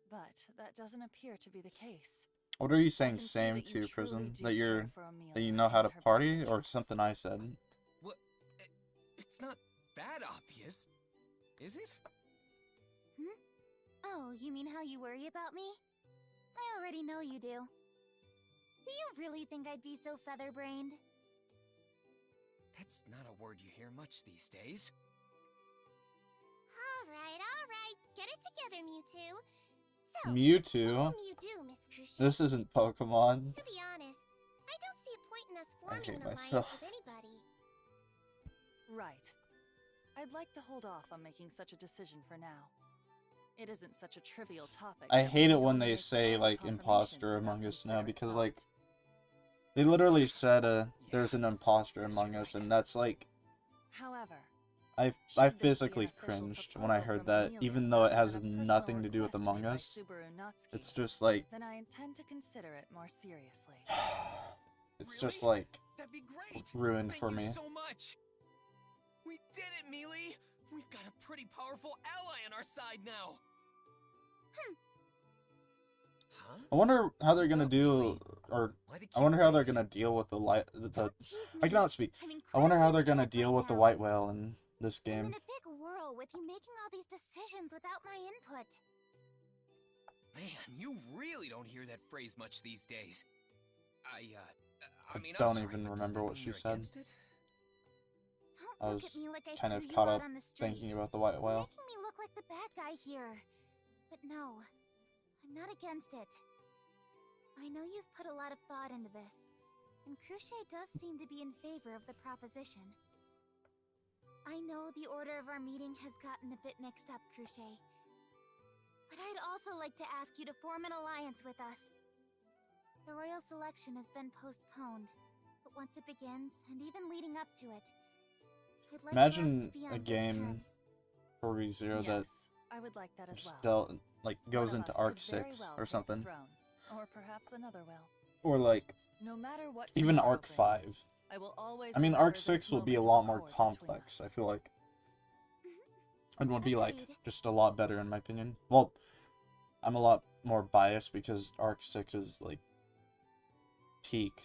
But that doesn't appear to be the case. What are you I saying, can see same that you to truly Prism? do That care for Amelia you know how and to her best party, or interests. something I said? What? It's not that obvious, is it? Oh, you mean how you worry about me? I already know you do. Do you really think I'd be so feather-brained? That's not a word you hear much these days. Alright. Get it together, Mewtwo. So, Mewtwo? what will Mew do, Miss Crucial? This isn't Pokemon. To be honest, I don't see a point in us I forming hate an alliance myself. with anybody. Right. I'd like to hold off on making such a decision for now. It isn't such a trivial topic. I that we hate it need when only they make say, verbal like, confirmations imposter without among us now, considered because, thought. like, they literally said, there's Yeah, an imposter guess among you're us, right. and that's, like, However, I should this be an physically official cringed when I proposal heard from that, Amelia even though it rather has than a personal nothing to do with request Among made by Us. Subaru Natsuki, It's just, like, then I intend to consider it more seriously. it's Really? just, like, That'd be great. ruined Thank for you me. so much. We did it, Mealy. We've got a pretty powerful ally on our side now. Huh? I wonder how they're What's gonna up, do, Mealy? or Why the I wonder how they're cute gonna face? deal with the Don't tease I me. cannot speak. I'm I wonder how incredibly they're gonna upset deal right with the now. white whale in this I'm game. in a big whirl with you making all these decisions without my input. Man, you really don't hear that phrase much these days. I mean, don't I'm sorry, even but does remember that what mean she you're said. against it? Don't I look was at me like I kind threw of you caught out up on the street. thinking about the white You're whale. making me look like the bad guy here. But no, I'm not against it. I know you've put a lot of thought into this, and Cruchet does seem to be in favor of the proposition. I know the order of our meeting has gotten a bit mixed up, Cruchet. But I'd also like to ask you to form an alliance with us. The royal selection has been postponed, but But once it begins, and even leading up to it, I'd like Imagine for us to be a on good game terms. for ReZero that Yes, I would like that as well. still like goes One of into us Arc could very 6 well or take the something, throne, or perhaps another will. or like No matter what even tomorrow Arc brings, 5. I will always I mean, remember Arc this 6 will be a moment of lot more accord between complex, us. I feel like. And would be like Agreed. just a lot better in my opinion. Well, I'm a lot more biased because Arc 6 is like peak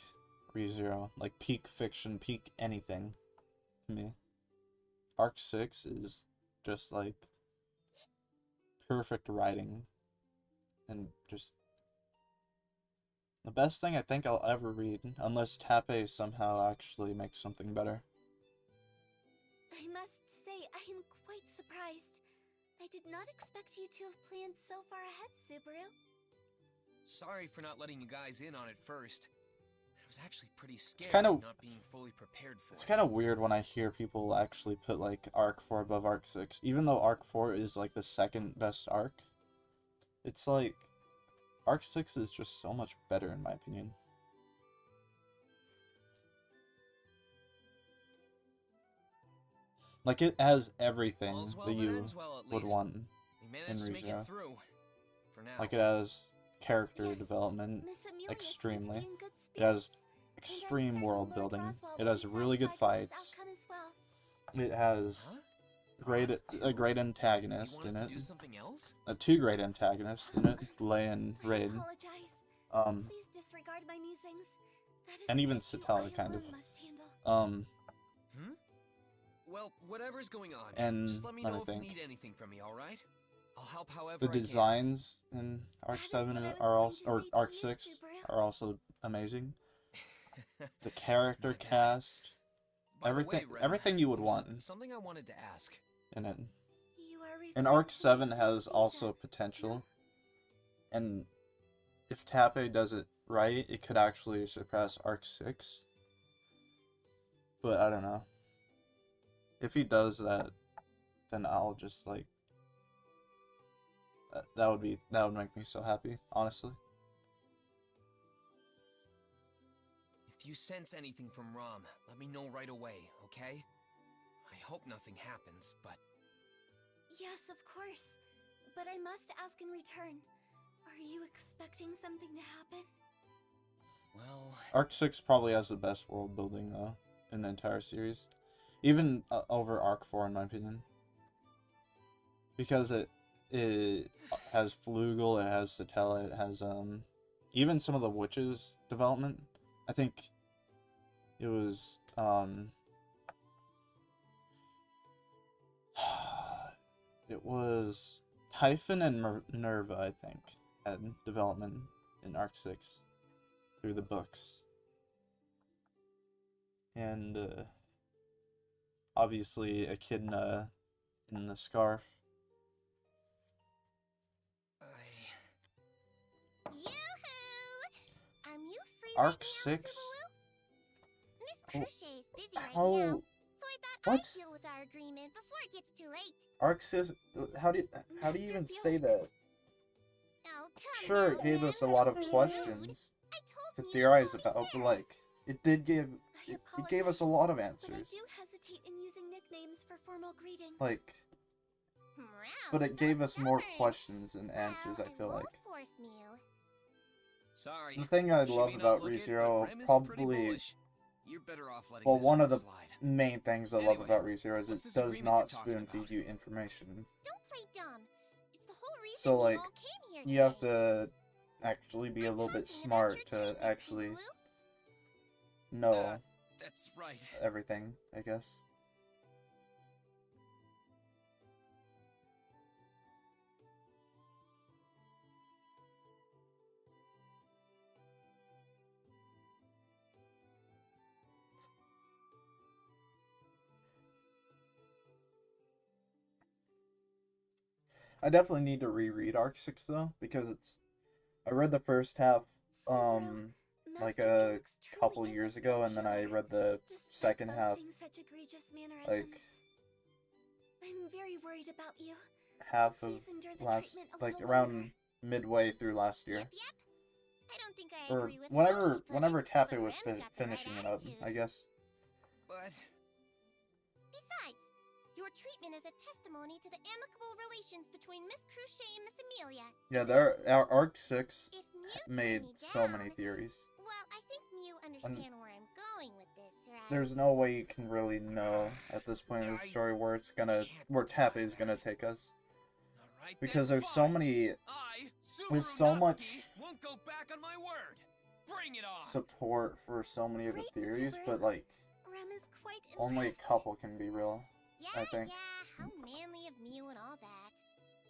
ReZero, like peak fiction, peak anything to me. Arc 6 is just like perfect writing and just the best thing I think I'll ever read, unless Tappe somehow actually makes something better. I must say, I am quite surprised. I did not expect you to have planned so far ahead, Subaru. Sorry for not letting you guys in on it first. I was actually pretty scared kinda- not being fully prepared for It's it. kind of weird when I hear people actually put like Arc 4 above Arc 6, even though Arc 4 is like the second best arc. It's like Arc 6 is just so much better in my opinion. Like it has everything All's well that that you ends well, at would least. want. We managed to make ReZero. it through. For now. Like it has character Yes, development Miss Amelia seemed to extremely. be in good It has spirits, and I'm extreme certain world Lord building. Roswell It will has be really good satisfied with this fights. outcome as well. It has Huh? great Us a too? great Do you antagonist want us in to it. do something else? Two great antagonists in it, Lei and I Raid. apologize. Please disregard my musings. That is And an even issue Satella, I kind of. alone must handle. Hmm? Well, whatever's going on, And just let me let me know if you think. need anything from me, alright? I'll help however The I can. designs in Arc That is 7 what I was are going also, to or say to Arc you, 6 Subaru. are also amazing. The character My bad. cast, By the everything, way, Ren, everything you would there's want Something I wanted to ask. in it. You are And referring Arc to 7 Miss has also Anastasia. potential. And if Tappe does it right, it could actually surpass Arc 6. But I don't know. If he does that, then I'll just like that would make me so happy, honestly. If you sense anything from Rom, let me know right away, okay? I hope nothing happens, but Yes, of course. But I must ask in return. Are you expecting something to happen? well, Arc 6 probably has the best world building though in the entire series. Even over Arc 4 in my opinion. Because it has Flugel, it has Satella, it has even some of the witches development. I think it was it was Typhon and Minerva, I think, had development in Arc 6 through the books. And obviously Echidna in the scarf. Yoo-hoo! Are you free Arc right now, 6? Subaru? Miss Crochet's busy right How? now, so I thought What? I'd deal with our agreement before it gets too late. Arc 6? How do you even say that? Oh, come Sure, now, it gave Ren, us a lot of don't be rude. questions I to told you theorize to be about, but fair. like, it did give I it gave us a apologize, lot of but I answers. do hesitate in using nicknames for formal greetings. Like, Wow, but it so gave us more stubborn. questions than answers, Well, I feel won't like. force me. sorry. The thing I She love may not about look it, but ReZero, Rem is pretty probably, bullish. You're better off letting well, this one one of the slide. main things I love Anyway, about ReZero is it what's this does agreement not you're talking spoon feed about? you information. Don't play dumb. It's the whole reason So, you like, all came here you have today. to actually be a I'm little bit talking about smart your to treatment, actually Subaru. know That's right. everything, I guess. I definitely need to reread Arc 6 though, because I read the first half Subaru, like Master a Felix truly couple is a years ago, and then I hero, read the despite second half boasting such egregious mannerisms. like I'm very worried about you. half of Please endure the last, treatment a like little around longer. midway through last year. Yep, yep. I don't think I Or agree with how she put it, whenever Tappe but was Rem's got the right finishing it up, attitude. I guess. But Besides, your treatment is a testimony to the amicable relations between Miss Cruchet and Miss Amelia. Yeah, our Arc 6 If Mew made turned me so many down, theories. well, I think Mew understand where I'm going with this, right? There's no way you can really know at this point in the story where Tappe is gonna take us. alright, Because then there's so fine. many there's Subaru so Natsuki, much won't go back on my word. Bring it on. support for so many of the Great, theories, Subaru. but like Rem is quite only a impressed. couple can be real. Yeah, I think. yeah, how manly of Mew and all that.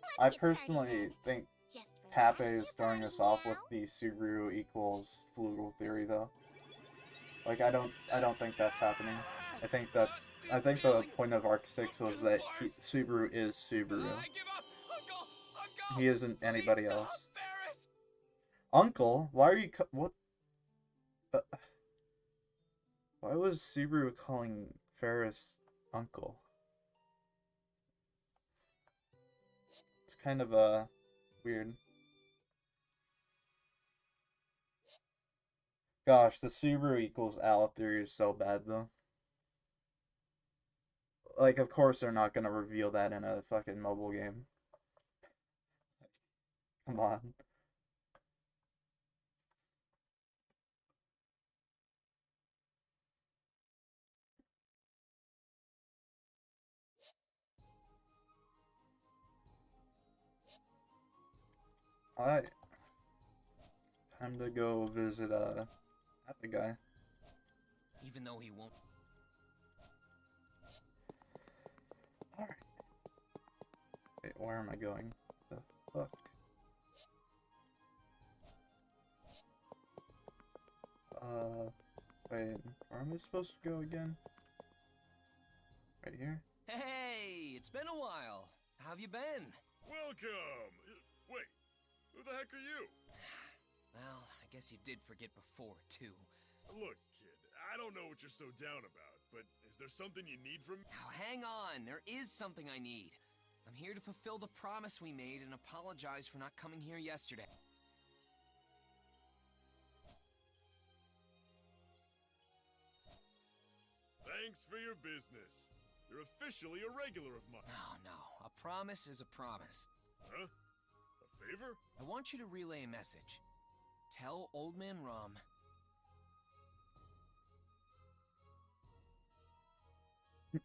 Let's I get started personally then. think Just Tappe relax is your throwing body us off with now. the Subaru equals Flugel theory though. Like I don't think that's happening. I think the point of Arc 6 was that Subaru is Subaru. I give up. Uncle, He isn't please anybody stop, else. Ferris. Uncle? Why are you what? Why was Subaru calling Ferris Uncle? It's kind of weird. Gosh, the Subaru equals Al theory is so bad though. Like, of course they're not gonna reveal that in a fucking mobile game. Come on. Alright. Time to go visit that guy. Even though he won't. Alright. Wait, where am I going? The fuck? Wait, where am I supposed to go again? Right here? Hey, it's been a while. How have you been? Welcome! Wait, who the heck are you? Well, I guess you did forget before, too. Look, kid, I don't know what you're so down about, but is there something you need from me? Now, hang on. There is something I need. I'm here to fulfill the promise we made and apologize for not coming here yesterday. Thanks for your business. You're officially a regular of mine. No. A promise is a promise. Huh? A favor? I want you to relay a message. Tell Old Man Rum.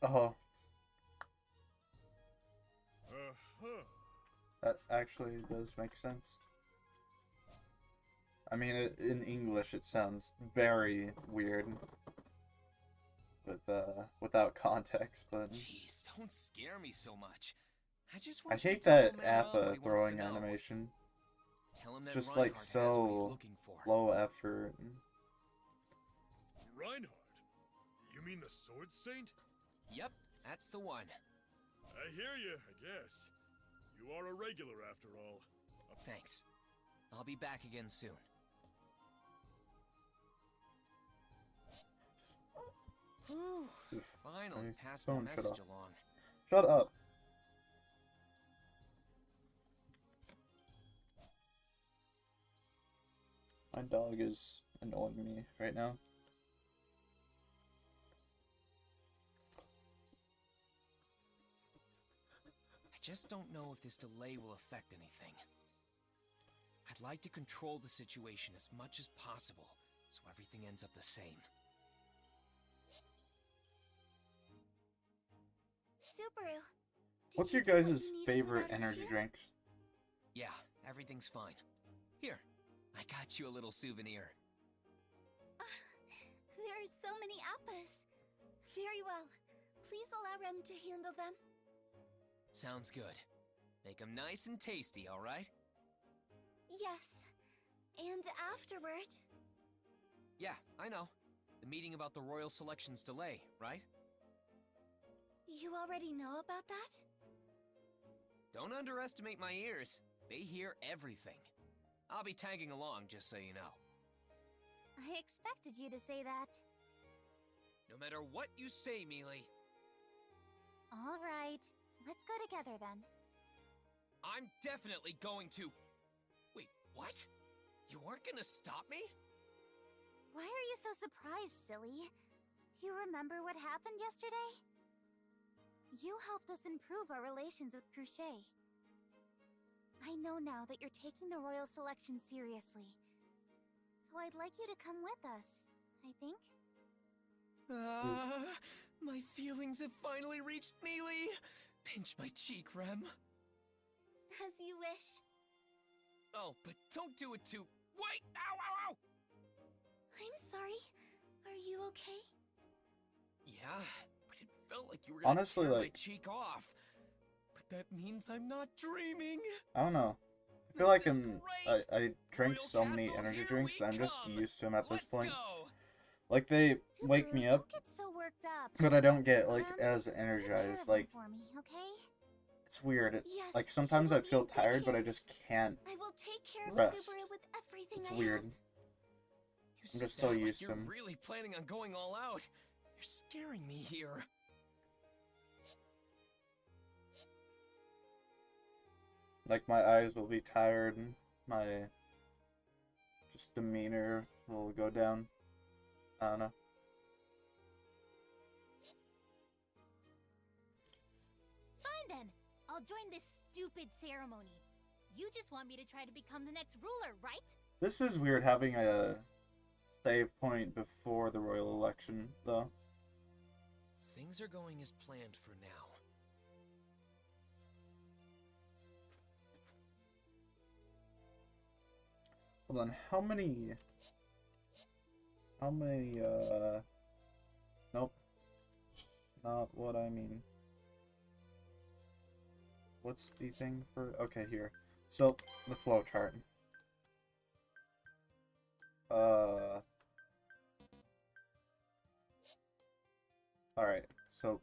Oh, Uh-huh. that actually does make sense. I mean, in English it sounds very weird. Without context, but Jeez, don't scare me so much. I just I want you hate to tell that Old Man Rum what Appa he wants throwing to know. animation. Tell him It's that just Reinhardt like has what he's so looking for. low effort. Reinhardt? You mean the Sword Saint? Yep, that's the one. I hear you, I guess. You are a regular after all. Thanks. I'll be back again soon. Whew. Oof, Finally my passed my phone shut message off. along. Shut up. My dog is annoying me right now. I just don't know if this delay will affect anything. I'd like to control the situation as much as possible, so everything ends up the same. Subaru. What's did your you get what guys' you needed favorite without a energy shoe? drinks? Yeah, everything's fine. Here, I got you a little souvenir. There are so many appas. Very well. Please allow Rem to handle them. Sounds good. Make them nice and tasty, alright? Yes. And afterward... Yeah, I know. The meeting about the Royal Selection's delay, right? You already know about that? Don't underestimate my ears. They hear everything. I'll be tagging along, just so you know. I expected you to say that. No matter what you say, Mealy, All right. Let's go together then. I'm definitely going to... Wait, what? You aren't gonna stop me? Why are you so surprised, silly? Do you remember what happened yesterday? You helped us improve our relations with Cruchet. I know now that you're taking the royal selection seriously. So I'd like you to come with us, I think. My feelings have finally reached Mealy. Pinch my cheek, Rem. As you wish. Oh, but don't do it too... Wait! Ow, ow, ow! I'm sorry. Are you okay? Yeah, but it felt like you were gonna Honestly, tear my like, cheek off. But that means I'm not dreaming. I don't know. I feel This like is great! I drink Royal so many Castle, energy here drinks, we I'm just come! used to them at this Let's point. go! Like, they wake Subaru, me up, don't get so worked up. but I don't get, like, Rem, as take care energized. of them Like, for me, okay? it's weird. Yes, Like, sometimes he I will feel need good tired, but I hands. just can't. I will take care of Rest. Subaru with everything It's I weird. have. You I'm just sit so there like used to you're 'em. really planning on going all out. You're scaring me here. Like, my eyes will be tired, and my just demeanor will go down. I don't know. Fine then. I'll join this stupid ceremony. You just want me to try to become the next ruler, right? This is weird having a save point before the royal election, though. Things are going as planned for now. Hold on, how many, nope. Not what I mean. What's the thing for, okay, here. So, the flow chart. Alright, so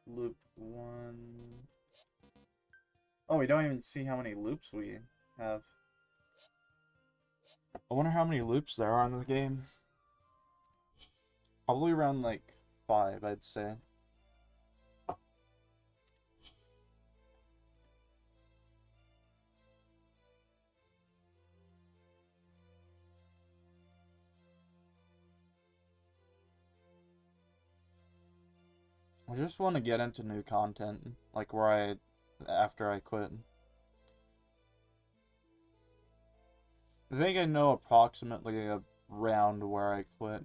loop 1. Oh, we don't even see how many loops we have. I wonder how many loops there are in the game. Probably around like 5, I'd say. I just want to get into new content, like after I quit. I think I know approximately around where I quit.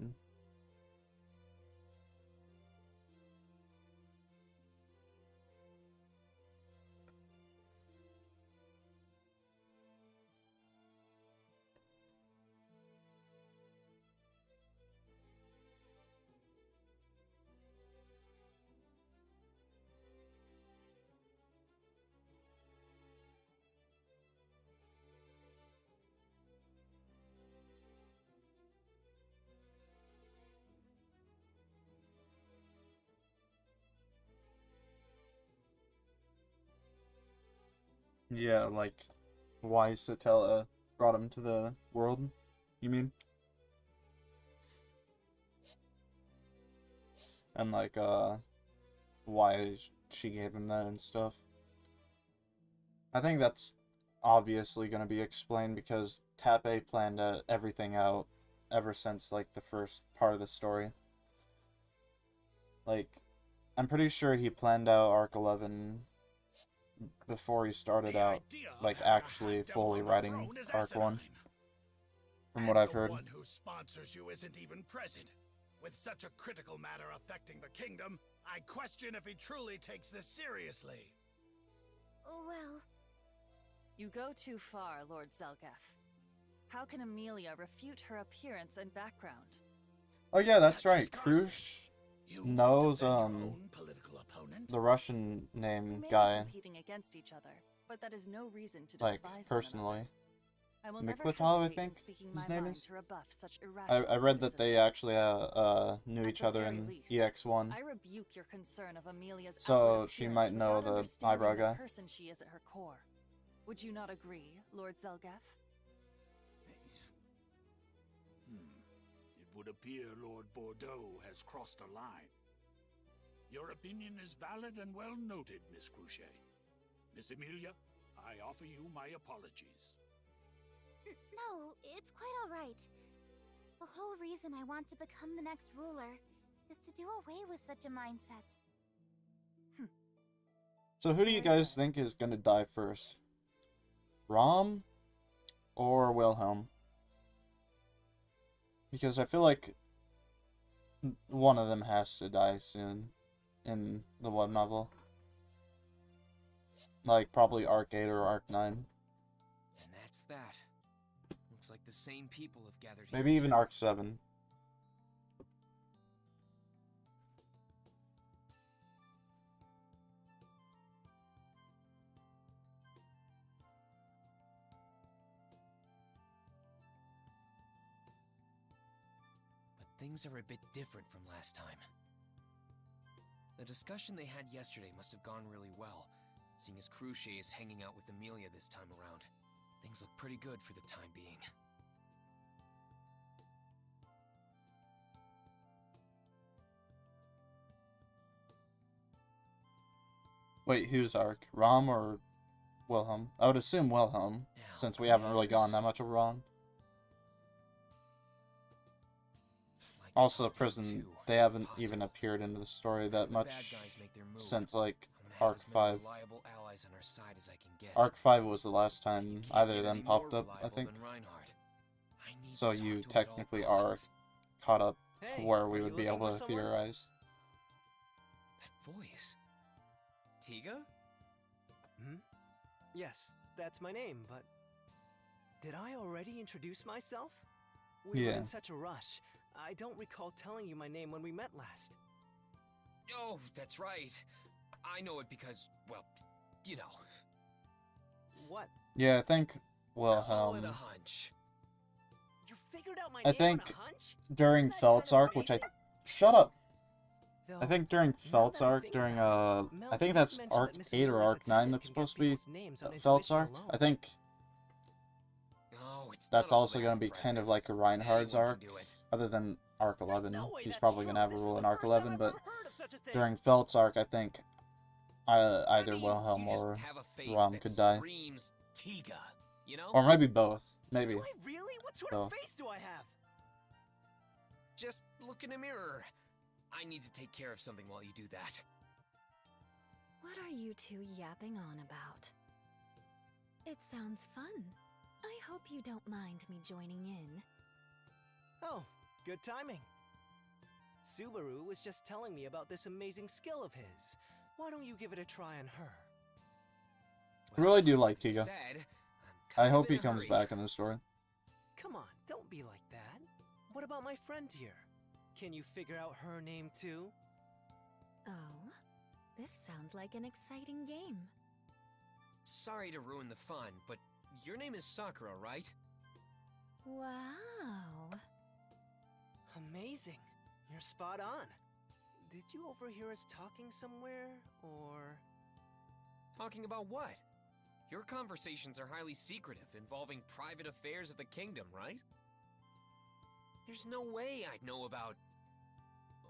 Yeah, like, why Satella brought him to the world, you mean? And, like, why she gave him that and stuff. I think that's obviously going to be explained because Tappe planned everything out ever since, like, the first part of the story. Like, I'm pretty sure he planned out Arc 11 before he started out, like, actually fully writing Arc 1. From what I've heard. The one who sponsors you isn't even present. With such a critical matter affecting the kingdom, I question if he truly takes this seriously. Well... You go too far, Lord Zelgaf. How can Amelia refute her appearance and background? Oh yeah, that's right. Duchess Krush You knows, defend your own political opponent? the Russian We name may guy, be competing against each other, but that is no reason to like, despise one personally. another. I will never Miklitov, I hesitate in think speaking his my name mind is? to rebuff such irrational I read that they criticism. actually knew At each the other very in least, EX1. I rebuke your concern of Amelia's So outward she appearance might know without the understanding eyebrow guy. the person she is at her core. Would you not agree, Lord Zelgaf? It would appear Lord Bordeaux has crossed a line. Your opinion is valid and well noted, Miss Cruchet. Miss Amelia, I offer you my apologies. No, it's quite alright. The whole reason I want to become the next ruler is to do away with such a mindset. So who do you guys think is gonna die first? Rom or Wilhelm? Because I feel like one of them has to die soon in the web novel. Like, probably Arc 8 or Arc 9. And that's that. Looks like the same people have gathered here. Maybe even too. Arc 7. But things are a bit different from last time. The discussion they had yesterday must have gone really well, seeing as Crucier is hanging out with Amelia this time around. Things look pretty good for the time being. Wait, who's Arc? Rom or Wilhelm? I would assume Wilhelm, since we haven't really gone that much of Rom. Also, Prison, they haven't even appeared into the story that much since, like, Arc 5. Arc 5 was the last time either of them popped up, I think. So you technically are caught up to where we would be able to theorize. That voice. Tiga? Yes, that's my name, but... Did I already introduce myself? We were in such a rush. I don't recall telling you my name when we met last. Oh, that's right. I know it because, well, you know. What? Yeah, I think Call it Wilhelm. a hunch. You figured out my I name think on a hunch? during Isn't that Felt's kinda arc, which I... basic? Shut up! Though, I think during now Felt's that I arc, think during, about it, I Mel think did that's mention Arc that Miss 8 or Miller's Arc 9 attendant that's can supposed guess to be people's names on Felt's intuition arc. alone. I think Oh, it's that's not all also that going to be impressive. kind of like a Reinhard's Anyone arc, can do it. other than Arc 11. No way He's that's probably true. going to have a This is rule the in Arc first time 11, I've but ever heard of such a thing. during Felt's arc, I think either I mean, Wilhelm you just or have a face Rom that could die. screams Tiga, you know? Or maybe both. Maybe. Do I really? What sort So. of face do I have? Just look in a mirror. I need to take care of something while you do that. What are you two yapping on about? It sounds fun. I hope you don't mind me joining in. Oh, good timing. Subaru was just telling me about this amazing skill of his. Why don't you give it a try on her? I really do like Like Tiga. said, I'm I kind of hope in he a comes hurry. back in the story. Come on, don't be like that. What about my friend here? Can you figure out her name too? Oh, this sounds like an exciting game. Sorry to ruin the fun, but your name is Sakura, right? Wow. Amazing. You're spot on. Did you overhear us talking somewhere, or... Talking about what? Your conversations are highly secretive, involving private affairs of the kingdom, right? There's no way I'd know about...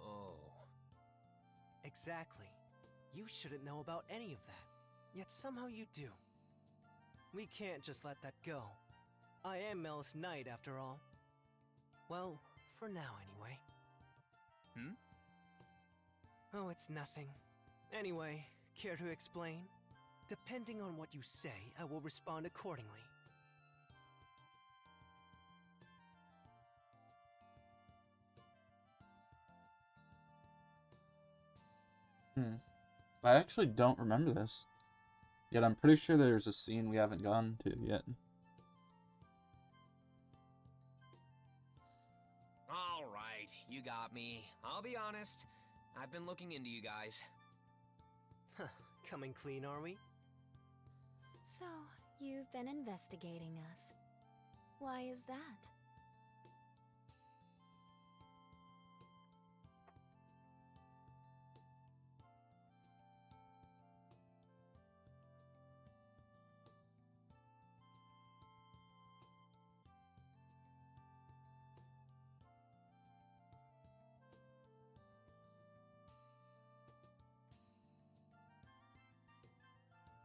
Oh... Exactly. You shouldn't know about any of that. Yet somehow you do. We can't just let that go. I am Mel's knight, after all. Well, for now anyway. Oh, it's nothing. Anyway, care to explain? Depending on what you say, I will respond accordingly. I actually don't remember this. Yet I'm pretty sure there's a scene we haven't gone to yet. Alright, you got me. I'll be honest. I've been looking into you guys. Huh, coming clean, are we? So, you've been investigating us. Why is that?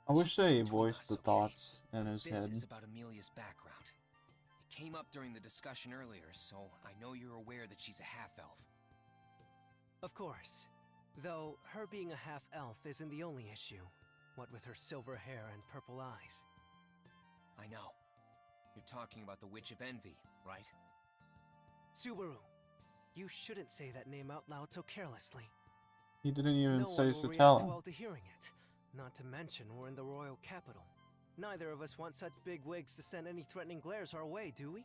I wish they Listen between voiced us, the okay? thoughts in his This head. is about Amelia's background. It came up during the discussion earlier, so I know you're aware that she's a half-elf. Of course. Though her being a half-elf isn't the only issue. What with her silver hair and purple eyes. I know. You're talking about the Witch of Envy, right? Subaru, you shouldn't say that name out loud so carelessly. He didn't even No say one so will tell react him. well to hearing it. Not to mention, we're in the royal capital. Neither of us want such big wigs to send any threatening glares our way, do we?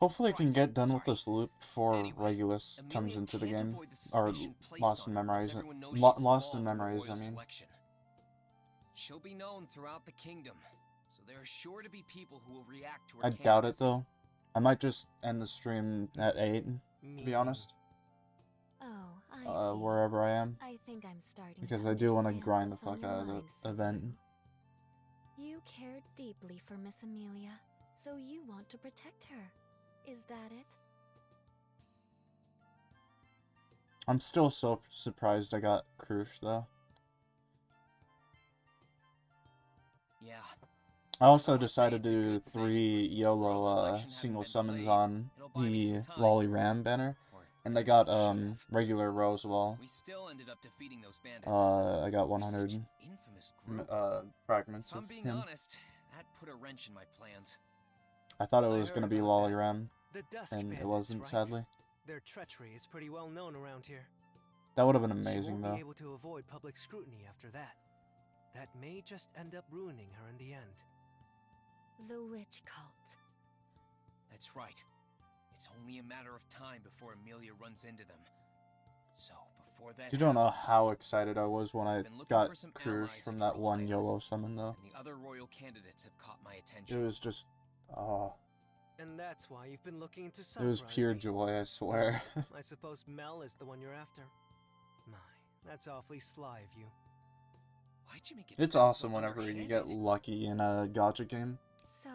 Hopefully I can Right, get done with sorry. this loop before Anyway, Regulus comes Amelia into the can't game. avoid the Or suspicion placed Lost on in her, as Memories. everyone knows she's Lost in involved the Memories, I royal mean. selection. She'll be known throughout the kingdom, so there are sure to be people who will react to her I doubt it candidacy. though. I might just end the stream at 8, to be honest. Oh, I see. Wherever I am. I think I'm starting Because to I do want to understand grind the what's on fuck your out of mind, the event. Subaru. You care deeply for Miss Amelia, so you want to protect her. Is that it? I'm still so surprised I got Krush though. Yeah. I also I would say decided it's a to do good thing. 3 YOLO Royal selection hasn't single been summons delayed. on It'll buy me the some time. Lolly Ram banner. Or And I at got least it should have. regular Roswell. We still ended up defeating those bandits. I got They're such 100 an infamous group. fragments If I'm of being him. honest, that put a wrench in my plans. I thought it I was gonna heard be about Lolly that. Ram, The Dusk and Bandits, it wasn't, right? sadly. Their treachery is pretty well known around here. That would have been She amazing won't though. be able to avoid public scrutiny after that. That may just end up ruining her in the end. The witch cult. That's right. It's only a matter of time before Amelia runs into them. So, before that You don't know happens, how excited I was when I I've been looking got for some Krush allies I from can that one rely on. YOLO summon though. and the other royal candidates have caught my It attention. was just, oh, And that's why you've been looking into it was Sakura, pure eh? joy, I swear. I suppose Mel is the one you're after. My, that's awfully sly of you. Why'd you make it It's sound awesome so whenever you underhanded? get lucky in a gacha game. So,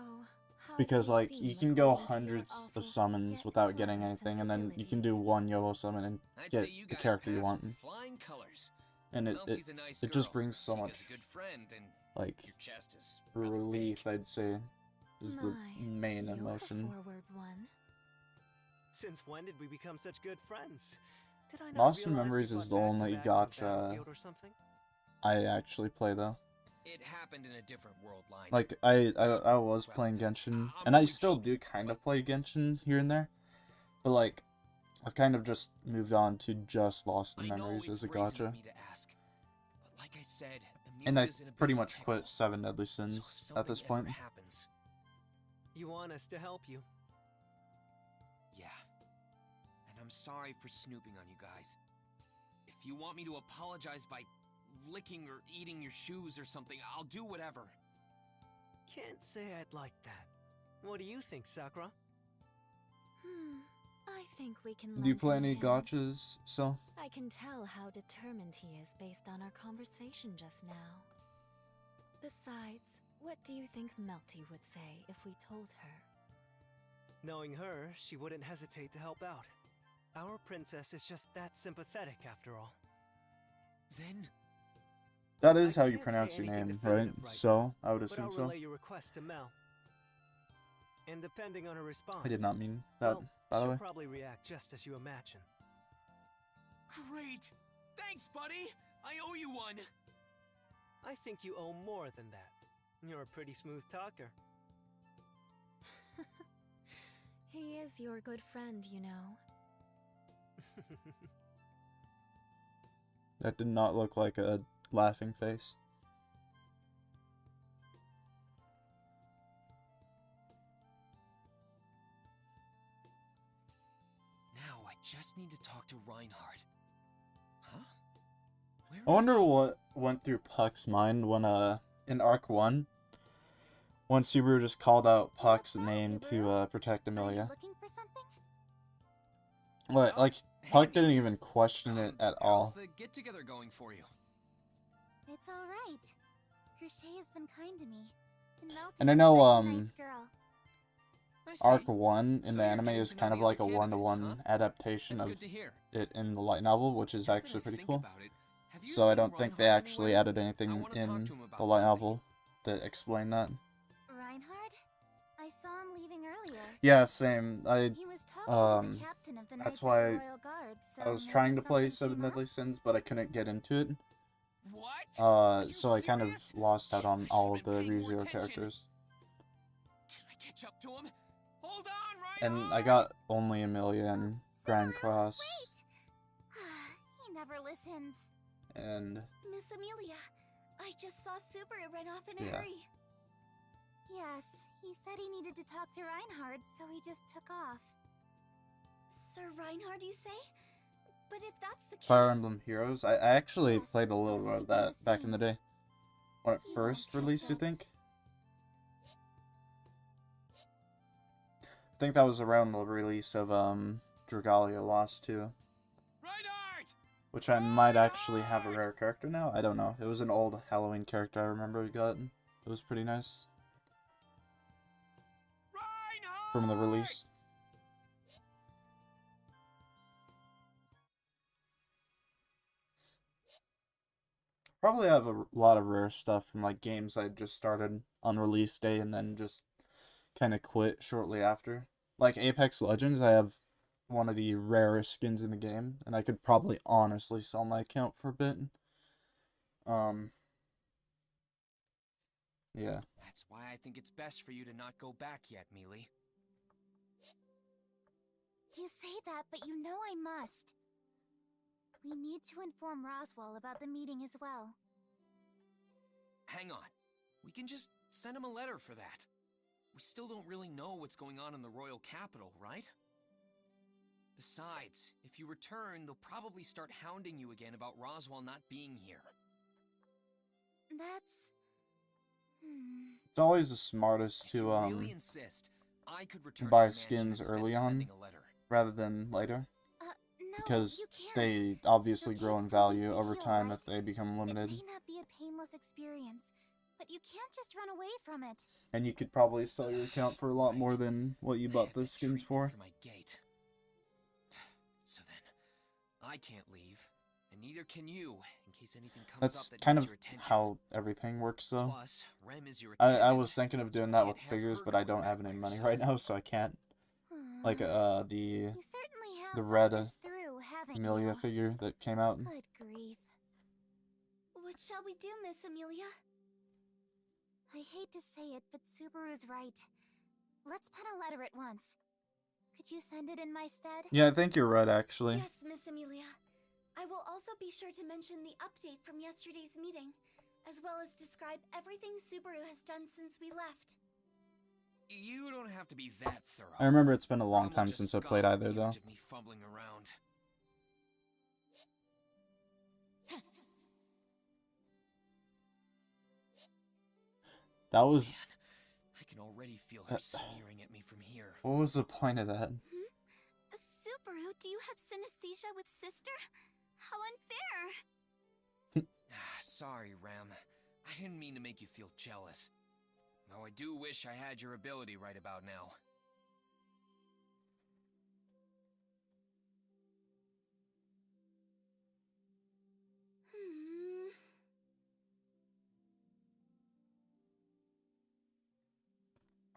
how Because, they like, seem you can go according to your hundreds awful, of summons yet without getting clever anything, and then you can do sensibilities. one YOLO summon and I'd get say you the guys character you pass want. with flying colors. And Melty's a nice it just girl. brings so Tika's much, a good friend, and like, your chest is rather relief, big. I'd say, is the My, main you're emotion. the forward one. Since when did we become such good friends? Did I not Lost in realize we Memories fought is the back to only back on the gacha battlefield or something? I actually play though. It happened in a different world line. Like, I was playing Genshin, and I still do kind of play Genshin here and there, but like, I've kind of just moved on to just Lost in I know Memories it's as a brazen of gacha. me to ask, but like I said, And I Amelia's in a bit pretty of a much pickle. quit 7 Deadly So if Sins at this something ever point. happens, You want us to help you? yeah. And I'm sorry for snooping on you guys. If you want me to apologize by licking or eating your shoes or something, I'll do whatever. Can't say I'd like that. What do you think, Sakura? I think we can. Do you lend play him a any hand. gachas, so? I can tell how determined he is based on our conversation just now. Besides, what do you think Melty would say if we told her? Knowing her, she wouldn't hesitate to help out. Our princess is just that sympathetic, after all. Then That is I how you can't pronounce say your anything name, right? definitive right So, I would But assume I'll so. relay your request to Mel. And depending on her response, I did not mean that, well, by the she'll way. probably react just as you imagine. great. Thanks, buddy. I owe you one. I think you owe more than that. You're a pretty smooth talker. He is your good friend, you know. That did not look like a laughing face. Now I just need to talk to Reinhardt. Huh? Where I wonder is he? what went through Puck's mind when, in Arc 1, when Subaru just called out Puck's name to, protect Are you Amelia. looking for something? Like, Hey, Puck Amelia. didn't even question it at How's all. the get-together going for you? It's alright. Crochet has been kind to me. And I know, Nice girl. I see. Arc 1 in So the you're anime getting is to know kind of the like a other candidates, one-to-one huh? adaptation That's of good to hear. it in the light novel, which is Now that actually I pretty think cool. about it, Have you So I seen don't think they Reinhardt actually anywhere? added I anything want to talk in to him about the light something. novel that explained that. Reinhard? I saw him leaving earlier. Yeah, same. He was talking to the captain of the That's Knights of the why Royal Guard, so I was maybe trying to play something Seven came up? Deadly Sins, but I couldn't get into it. What? Are you So I kind of serious? lost out on I all should've of the been paying more ReZero attention. characters. Can I catch up to him? Hold on, And Reinhardt! I got only Amelia and Grand Subaru, Cross. He never listens. And Miss Amelia, I just saw Subaru run off in a Yeah. hurry. Yes, he said he needed to talk to Reinhard, so he just took off. Sir Reinhard, you say? But if that's the case... Fire Emblem Heroes, I actually Yes, played a little yes, bit of we've done that the back in the same. day. When it He first won't catch released, you up. think? I think that was around the release of Dragalia Lost 2. Reinhardt! Which I might actually have a rare character now. I don't know. It was an old Halloween character I remember we got. It was pretty nice. Reinhardt! From the release. Probably have a lot of rare stuff from like games I just started on release day and then just kind of quit shortly after. Like Apex Legends, I have one of the rarest skins in the game, and I could probably honestly sell my account for a bit. Yeah. That's why I think it's best for you to not go back yet, Mealy. You say that, but you know I must. We need to inform Roswell about the meeting as well. Hang on. We can just send him a letter for that. We still don't really know what's going on in the royal capital, right? Besides, if you return, they'll probably start hounding you again about Roswell not being here. That's... It's always the smartest If you to really insist, I could return to buy the mansion skins instead early of on sending a letter. rather than later. No, Because you can't. they obviously Your grow gates in still needs value to over heal, time right? if they become limited. It may not be a painless experience, but you can't just run away from it. And you could probably sell your account for a lot more than what you I bought have the that skins treatment for. my gate. So then, I can't leave, and neither can you, in case anything comes That's up that kind needs of your attention. how everything works, though. Plus, Rem is your I attendant, was thinking of so doing you that can't with have figures, her but I going don't back have by any money herself. right now, so I can't. Like, You the certainly have red thought this through, haven't Amelia you? figure that came out. Good grief. What shall we do, Miss Amelia? I hate to say it, but Subaru's right. Let's pen a letter at once. Could you send it in my stead? Yeah, I think you're right, actually. Yes, Miss Amelia. I will also be sure to mention the update from yesterday's meeting, as well as describe everything Subaru has done since we left. You don't have to be that thorough. I remember it's been a long Rem will time just since I scoff played at either, the though. image of me fumbling around. That was... Man, I can already feel her sneering at me from here. What was the point of that? Subaru, do you have synesthesia with sister? How unfair! Sorry, Rem. I didn't mean to make you feel jealous. Though I do wish I had your ability right about now.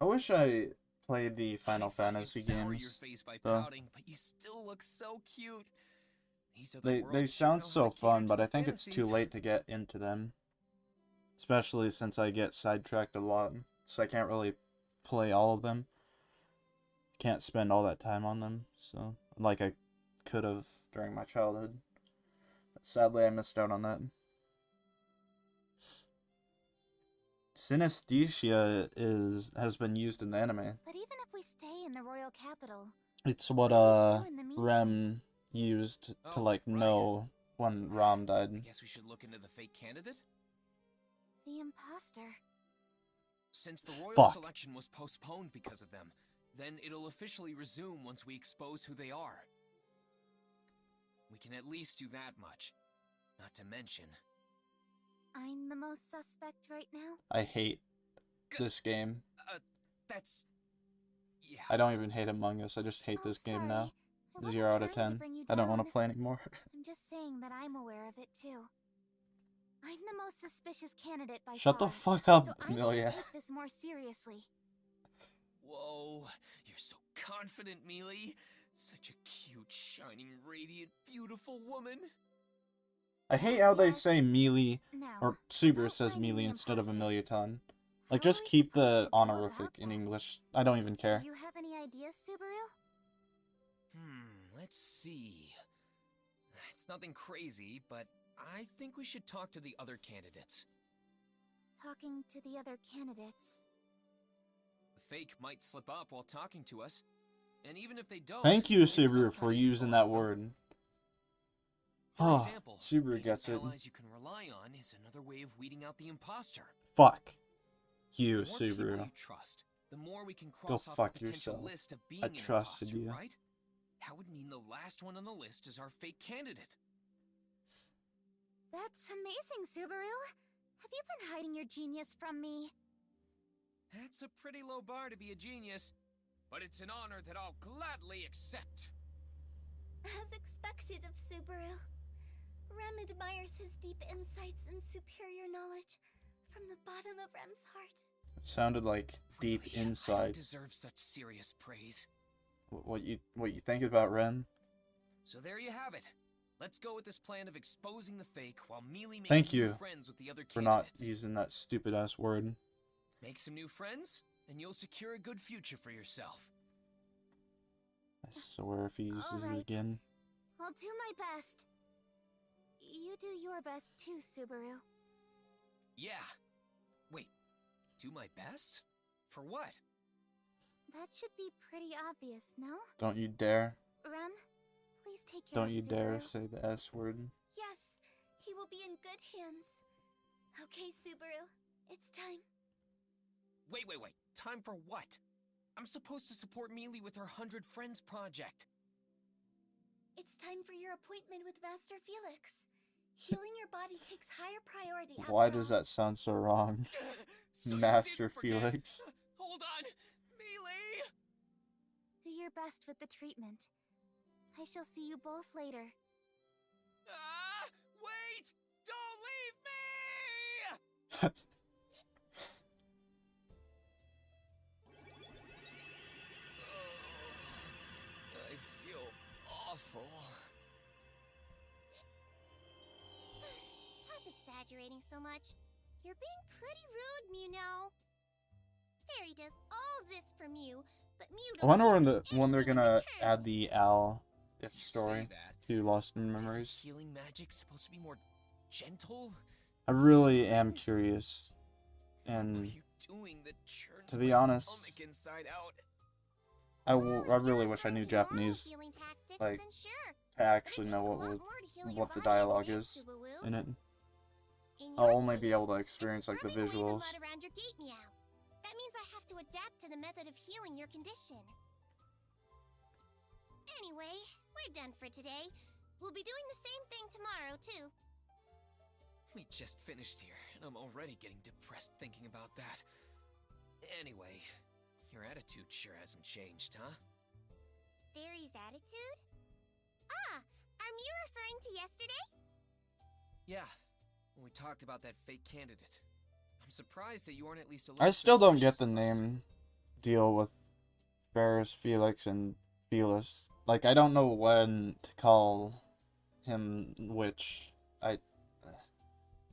I wish I played the Final I thought you'd Fantasy sour your games, face by though. pouting, but you still look so cute. These are the They world's sound show so how to fun, cater but to I think it's too fantasies. late to get into them. Especially since I get sidetracked a lot, so I can't really play all of them. Can't spend all that time on them, so like I could have during my childhood. But sadly, I missed out on that. Synesthesia has been used in the anime. But even if we stay in the royal capital, It's what do in the meantime? Rem used to Oh, like right. know when Rom I died. guess we should look into the fake candidate? The imposter. Since the royal Fuck. selection was postponed because of them, then it'll officially resume once we expose who they are. We can at least do that much. Not to mention... I'm the most suspect right now? I hate this game. That's... Yeah. I don't even hate Among Us. I just hate this game now. I wasn't 0 out of trying to 10. bring you I don't want to down. play anymore. I'm just saying that I'm aware of it too. most suspicious candidate by Shut the far, fuck up, so I need Amelia. to take this more seriously. Whoa, you're so confident, Mealy. Such a cute, shining, radiant, beautiful woman. I hate how they say melee, Now, or Subaru about says finding melee the instead of imposter. Amelia-ton. How Like, are just we keep supposed to the go about honorific in that? English. I don't even care. Do you have any ideas, Subaru? Let's see. It's nothing crazy, but I think we should talk to the other candidates. Talking to the other candidates. The fake might slip up while talking to us, and even if they don't, Thank you, it's some Subaru, kind for of using info, that you know? word. For Oh, example, Subaru having gets it. allies you can rely on is another way of weeding out the imposter. Fuck you, The more people Subaru. you trust, the more we can Go cross off fuck the potential yourself. list of being I an trusted imposter, you. right? That would mean the last one on the list is our fake candidate. That's amazing, Subaru. Have you been hiding your genius from me? That's a pretty low bar to be a genius, but it's an honor that I'll gladly accept. As expected of Subaru, Rem admires his deep insights and superior knowledge from the bottom of Rem's heart. It sounded like deep Really, I don't insights. deserve such serious praise. What you think about Ren? So there you have it. Let's go with this plan of exposing the fake while Mealy makes Thank new you friends with the other for not candidates. using that stupid ass word. Make some new friends, and you'll secure a good future for yourself. I swear if he uses it Alright. again. I'll do my best. You do your best too, Subaru. Yeah. Wait, do my best? For what? That should be pretty obvious, no? Don't you dare. Rem, please take care Don't of you dare Subaru. say the S word. Yes, he will be in good hands. Okay, Subaru, it's time. Wait. Time for what? I'm supposed to support Mealy with her 100 Friends project. It's time for your appointment with Master Felix. Healing your body takes higher priority. Why after does all. that sound so wrong? So you Master didn't forget. Felix. Hold on, Mealy! Do your best with the treatment. I shall see you both later. Ah! Wait! Don't leave me! I feel awful. Stop exaggerating so much. You're being pretty rude, Mew, now. Fairy does all this for Mew, but Mew I don't wonder give when me they're anything in gonna return. add the Al if You say story that, to Lost in but isn't Memories. healing magic supposed to be more gentle? I really am curious, What are and you doing that churns to be my honest, stomach inside out? I Well, if really you're wish I knew referring to normal Japanese, healing tactics, like, then sure. to But it actually takes know a what lot was more to heal your what the body than dialogue this, is Subaru. in it. In I'll your only be case, able to it's experience like the scrubbing away visuals. mud around your gate, Meow. That means I have to adapt to the method of healing your condition. Anyway, we're done for today. We'll be doing the same thing tomorrow, too. We just finished here, and I'm already getting depressed thinking about that. Anyway, your attitude sure hasn't changed, huh? Fairy's attitude? Ah, are you referring to yesterday? Yeah, when we talked about that fake candidate. I'm surprised that you aren't at least a little I still don't get suspicious the of us. name deal with Ferris, Felix, and Felis. Like, I don't know when to call him which.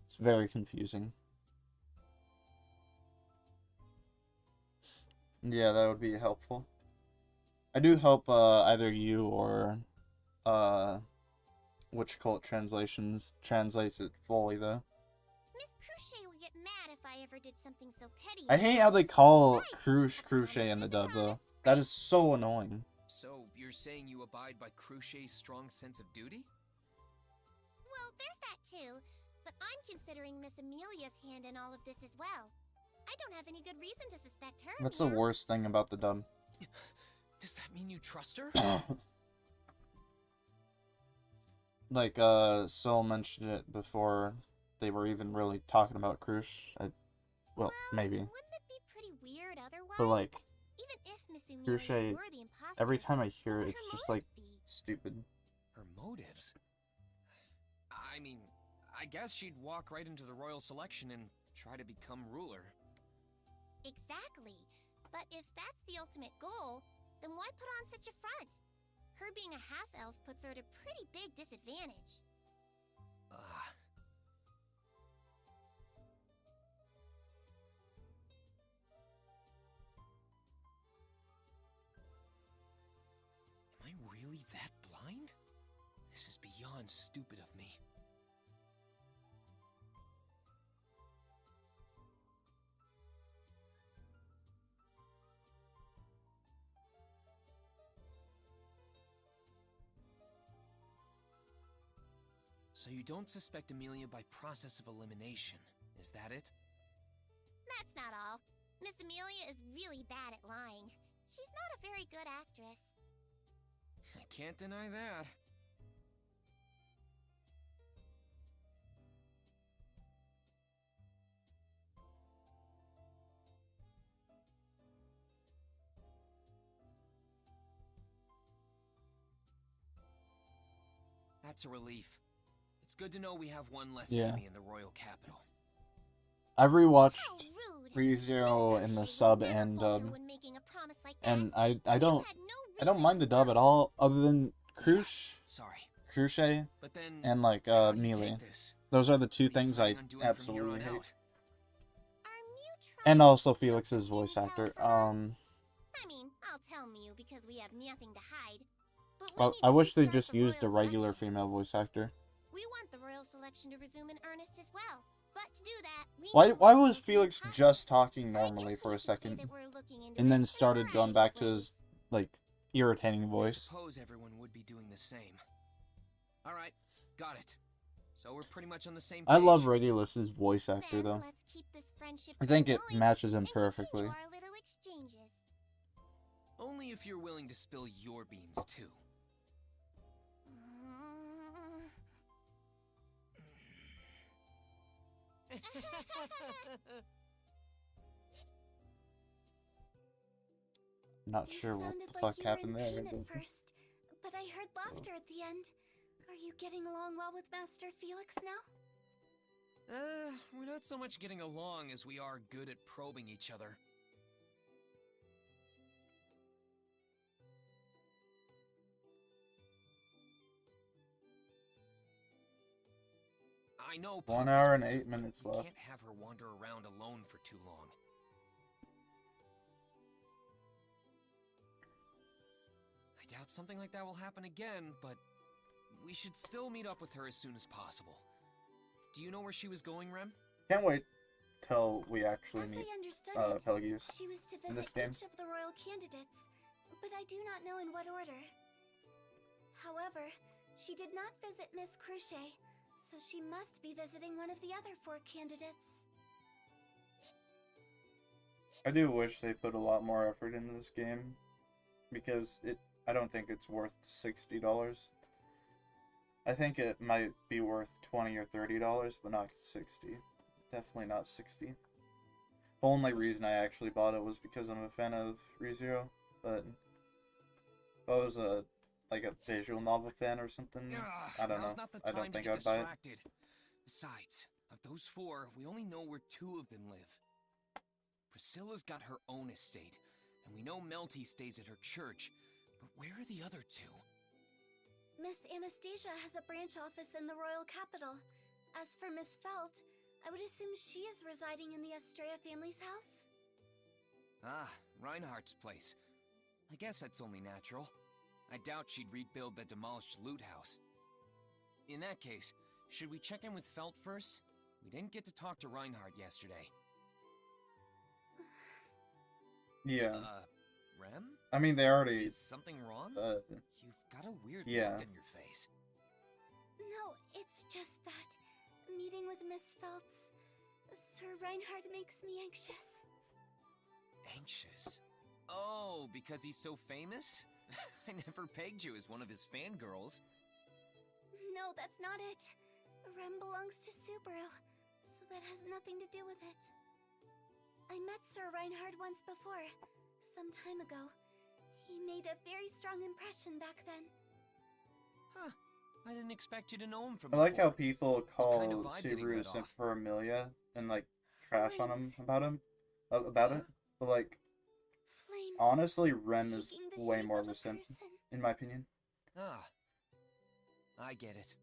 It's very confusing. Yeah, that would be helpful. I do hope either you or Witch Cult Translations translates it fully, though. Miss Crochet would get mad if I ever did something so petty. I hate how they call Crochet in the dub, though. That is so annoying. So, you're saying you abide by Crochet's strong sense of duty? Well, there's that too. But I'm considering Miss Amelia's hand in all of this as well. I don't have any good reason to suspect her. That's the Meow. worst thing about the dub. Does that mean you trust her? Like, Sol mentioned it before they were even really talking about Crush. Well, maybe. Wouldn't it be pretty weird otherwise? But, like, Even if Miss Amelia Crochet, were the imposter, every time I hear what it, would it's her just, like, motives be? stupid. Her motives? I mean, I I guess she'd walk right into the royal selection and try to become ruler. Exactly. But if that's the ultimate goal, then why put on such a front? Her being a half-elf puts her at a pretty big disadvantage. Am I really that blind? This is beyond stupid of me. So you don't suspect Amelia by process of elimination, is that it? That's not all. Miss Amelia is really bad at lying. She's not a very good actress. I can't deny that. That's a relief. It's good to know we have one less enemy in the royal capital. I've rewatched ReZero in the sub and dub, and I don't mind the dub at all, other than Cruche and like Melee. Those are the two things I absolutely hate. And also Felix's voice actor. I mean, I'll tell Mew because we have nothing to hide. Well, I wish they just used a regular female voice actor. We want the royal selection to resume in earnest as well. But to do that, Why was Felix just talking normally for a second, and then started going back to his, like, irritating voice? I suppose everyone would be doing the same. Alright, got it. So we're pretty much on the same page. I love Regulus's voice actor, though. I think it matches him perfectly. Only if you're willing to spill your beans, too. Not sure what the fuck happened there. First, but I heard laughter at the end. Are you getting along well with Master Felix now? We're not so much getting along as we are good at probing each other. I know 1 hour and 8 minutes left. Can't have her wander around alone for too long. I doubt something like that will happen again, but we should still meet up with her as soon as possible. Do you know where she was going, Rem? Can't wait till we actually meet Pelagius she was to visit in this game. each of the royal candidates, but I do not know in what order. However, she did not visit Miss Cruche, so she must be visiting one of the other 4 candidates. I do wish they put a lot more effort into this game, because I don't think it's worth $60. I think it might be worth $20 or $30, but not $60. Definitely not $60. The only reason I actually bought it was because I'm a fan of ReZero, but if I was like a visual novel fan or something, I don't know. I don't think I'd buy it. Besides, of those 4, we only know where 2 of them live. Priscilla's got her own estate, and we know Melty stays at her church, but where are the other 2? Miss Anastasia has a branch office in the royal capital. As for Miss Felt, I would assume she is residing in the Estrella family's house? Ah, Reinhardt's place. I guess that's only natural. I doubt she'd rebuild the demolished loot house. In that case, should we check in with Felt first? We didn't get to talk to Reinhardt yesterday. Yeah. Rem? I mean, they already... Is something wrong? You've got a weird yeah. look on your face. No, it's just that meeting with Miss Feltz, Sir Reinhardt makes me anxious. Anxious? Oh, because he's so famous? I never pegged you as one of his fangirls. No, that's not it. Rem belongs to Subaru, so that has nothing to do with it. I met Sir Reinhardt once before, some time ago. He made a very strong impression back then. Huh. I didn't expect you to know him from I like how before. people What call kind of vibe did he Subaru let simp off? for Amelia and like trash on him about it. But like Flames honestly, Rem is taking the way shape more of of a a simp, person. in my opinion. Ah, I get it.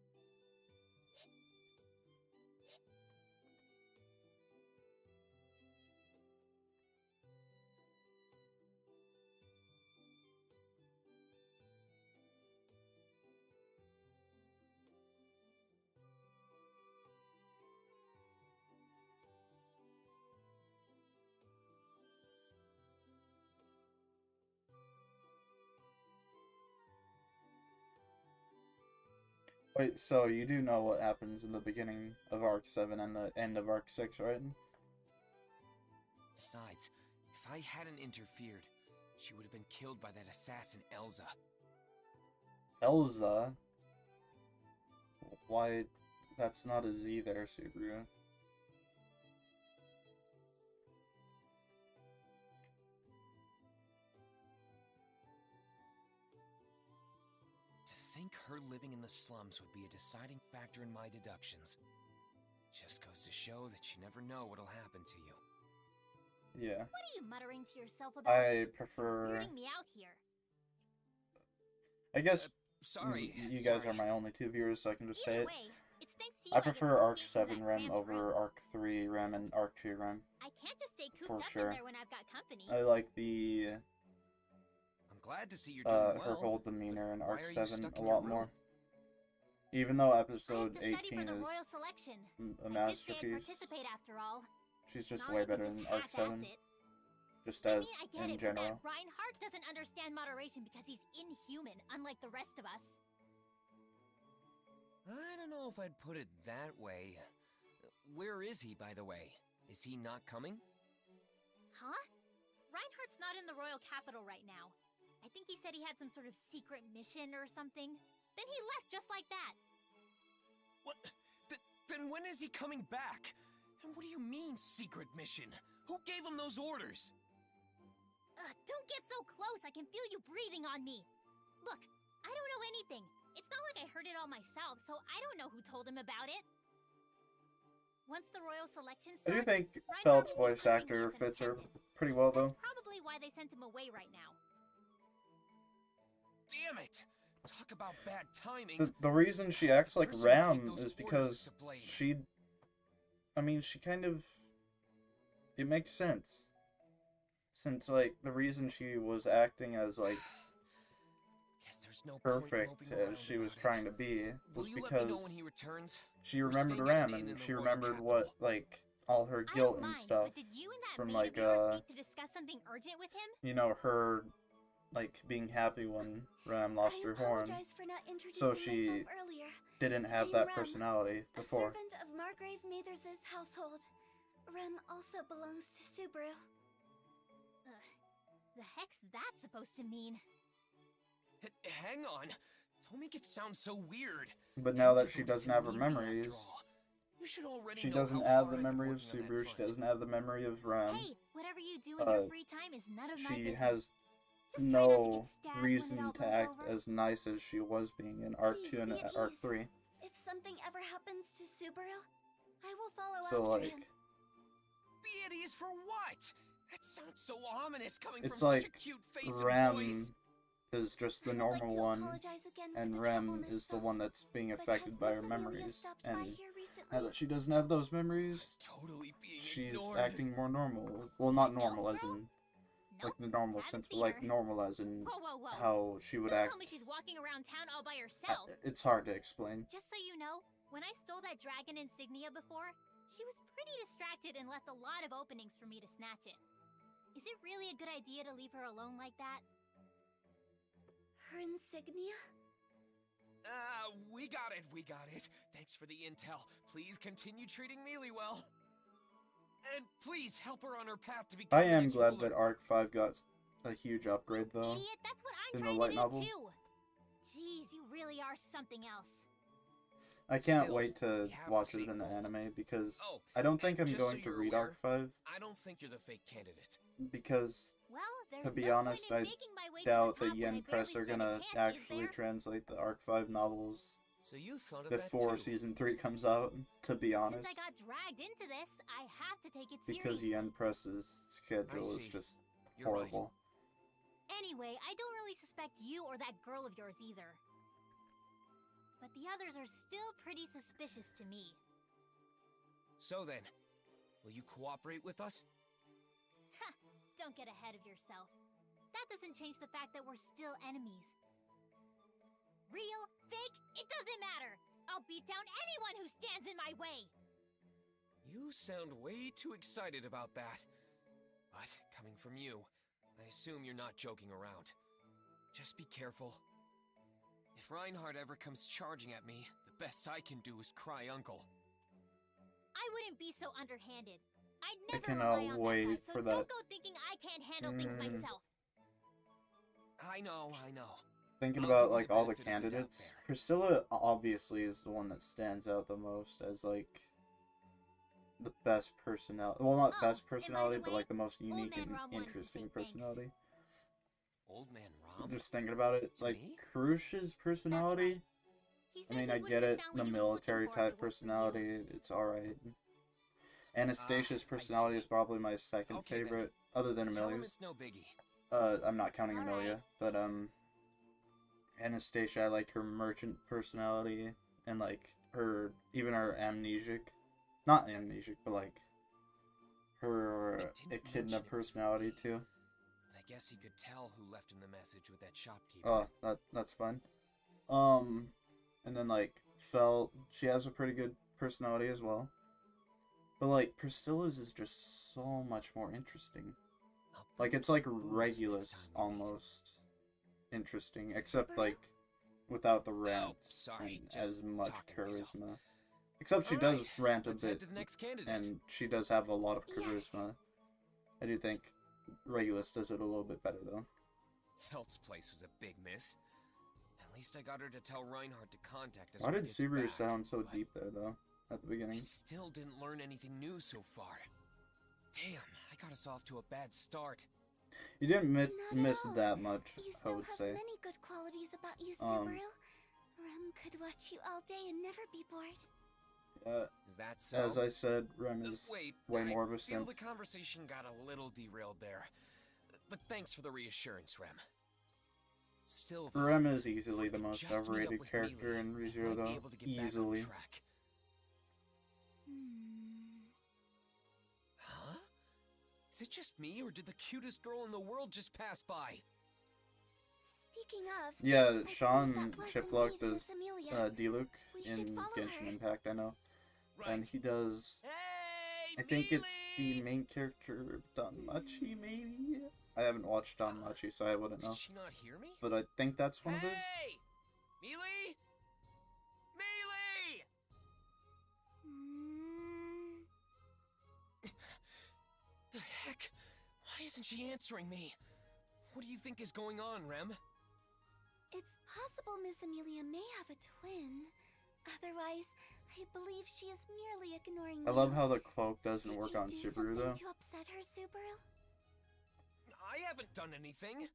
Wait, so you do know what happens in the beginning of Arc 7 and the end of Arc 6, right? Besides, if I hadn't interfered, she would have been killed by that assassin Elza. Elza? Why? That's not a Z there, Subaru. To think her living in the slums would be a deciding factor in my deductions. Just goes to show that you never know what'll happen to you. Yeah. What are you muttering to yourself about? I prefer... Weirding me out here. I guess Sorry. you guys sorry. are my only two viewers, so I can just say Either it. way, it's thanks to you I get prefer to Arc escape from 7 that Rem cramped over room. Arc 3 Rem and Arc 2 Rem. I can't just stay For cooped up sure. in there when I've got company. I like the I'm glad to see you're doing well. her whole demeanor in Why Arc are you 7 stuck a in your lot room? more. Even though I have episode to study 18 for the is royal selection. a I did say I'd masterpiece, participate after all. she's just Not way like I better could than just Arc half-ass 7, it. just I as mean, I get in it, general. but that Reinhardt doesn't understand moderation because he's inhuman, unlike the rest of us. I don't know if I'd put it that way. Where is he, by the way? Is he not coming? Huh? Reinhardt's not in the royal capital right now. I think he said he had some sort of secret mission or something. Then he left just like that. What? Then when is he coming back? And what do you mean, secret mission? Who gave him those orders? Don't get so close. I can feel you breathing on me. Look, I don't know anything. It's not like I heard it all myself, so I don't know who told him about it. Once the royal selection I do starts, think Reinhardt Felt's will be voice something actor he fits her hasn't pretty well, intended. though. That's probably why they sent him away right now. Damn it! Talk about bad timing. The reason she acts like The person who gave Ram those is orders because is to blame. she kind of, it makes sense. Since, like, the reason she was acting as, like, Guess there's no point perfect moping as around she was about it. trying to be was Will you let me know because when he returns? she We're remembered staying at Ram an inn in and the she royal remembered capital. what, like, all her I guilt don't and mind, stuff but did you and that from, maid like, of yours meet to discuss something urgent with him? you know, her, like, being happy when Ram lost her horn. I apologize for not introducing So she myself earlier. didn't have I'm that Rem, personality a before. servant of Margrave Mathers' household. Rem also belongs to Subaru. The heck's that supposed to mean? Hang on. Don't make it sound so weird. But now You that she devoted doesn't to have her me, after memories, all. You should already she know doesn't how have hard the I've been memory of working on that Subaru, she front. doesn't have the memory of Ram. Hey, whatever you do in your free time is none of my She business. has Just try not to get no stabbed when reason it all to blows act over. as nice as she was being in Arc Please 2 and be at Arc ease. 3. If something ever happens to Subaru, I will follow So, after like, him. Be at ease for what? That sounds so ominous coming it's from like such a cute face and Ram voice. is just the I would like normal to one, apologize again for and the Rem trouble is the Miss one Salt, that's being but affected has by her Miss Amelia memories. stopped by And here recently? now that she doesn't have those memories, Totally being she's ignored. acting more normal. Well, not No, normal as bro. in, Nope, like, the normal haven't sense, but seen like her. normal as in Whoa. how she would Don't act. tell me she's walking around town all by herself. It's hard to explain. Just so you know, when I stole that dragon insignia before, she was pretty distracted and left a lot of openings for me to snatch it. Is it really a good idea to leave her alone like that? Her insignia? We got it. Thanks for the intel. Please continue treating Mealy well. And please help her on her path to become I the am next glad ruler. that Arc 5 got a huge upgrade, though. Idiot, that's what I'm in the trying light to do novel. too. Jeez, you really are something else. I can't Still, wait to we have watch the it in the same goal. anime because Oh, I don't think and I'm just so going to you're read aware, Arc 5 I don't think you're the fake candidate. because Well, there's to be no honest, point in I making my way to doubt the the top when I Yen barely Press are stand a gonna chance, is actually there? translate the Arc 5 novels So you thought of that before too. season 3 comes out, to be honest. Since I got dragged into this, I have to take it Because seriously. Yen Press's schedule is see. just You're right. horrible. Anyway, I don't really suspect you or that girl of yours either. But the others are still pretty suspicious to me. So then, will you cooperate with us? Ha! Don't get ahead of yourself. That doesn't change the fact that we're still enemies. Real, fake, it doesn't matter! I'll beat down anyone who stands in my way! You sound way too excited about that. But, coming from you, I assume you're not joking around. Just be careful. If Reinhardt ever comes charging at me, the best I can do is cry uncle. I wouldn't be so underhanded. I'd I never cannot rely on wait that side, so for that. don't go thinking I can't handle things myself. I know. Thinking I'll about give you like the all the benefit of the doubt candidates, there. Priscilla obviously is the one that stands out the most as like the best personality. Well, not Oh, best and by the personality, but way, like the most unique Man and Rom wanted to interesting say thanks. personality. Old man Rom? Just thinking about it, To like me? Krush's personality. He I said mean, he I wouldn't get have it, found the what he was looking military for if type it weren't for you. personality, it's alright. Anastasia's I personality see. is probably my second Okay, then. favorite, other than Tell him Amelia's. it's no biggie. I'm not counting Alright. Amelia, but Anastasia, I like her merchant personality, and like her, even her not amnesic, but like her It didn't echidna mention it was personality me. too. And I guess he could tell who left him the message with that shopkeeper. Oh, that's fun. And then like Felt, she has a pretty good personality as well. But like Priscilla's is just so much more interesting. I'll Like bring it's like some booze next Regulus time we meet. almost interesting, except Subaru? like without the rants sorry, and just as much talking to myself. charisma. Except she does Alright, rant a let's head bit, to the next candidate. and she does have a lot of Yes. charisma. I do think Regulus does it a little bit better though. Felt's place was a big miss. At least I got her to tell Reinhardt to contact us. Why when did he gets Subaru back, sound so but deep there though, at the I beginning? still didn't learn anything new so far. Damn, I got us off to a bad start. You didn't Not at miss all. that much, You I still would have say. many good qualities about you, Um, Subaru. Rem could watch you all day and never be bored. Is that so? As I said, Rem is Wait, way I more of a feel simp. the conversation got a little derailed there. But thanks for the reassurance, Rem. Still, though, Rem is easily if the we could most just meet up overrated with character Mealy, in I ReZero might be though. able to get back on Easily. track. Huh? Is it just me, or did the cutest girl in the world just pass by? Speaking of, Yeah, I believe Sean that was Chiplock indeed does Miss Amelia. Diluc We should in follow Genshin her. Impact, I know. And Right. he does, Hey, I think it's the Mealy! main character of Danmachi, maybe? I haven't watched Danmachi, so I wouldn't know. Did she not hear me? But I think that's one of his. Hey! Mealy! Mealy! Mm, The heck? Why isn't she answering me? What do you think is going on, Rem? it's possible Miss Amelia may have a twin. Otherwise, I believe she is merely ignoring I you. love how the cloak doesn't Did work you on do Subaru something though. to upset her, Subaru? I haven't done anything.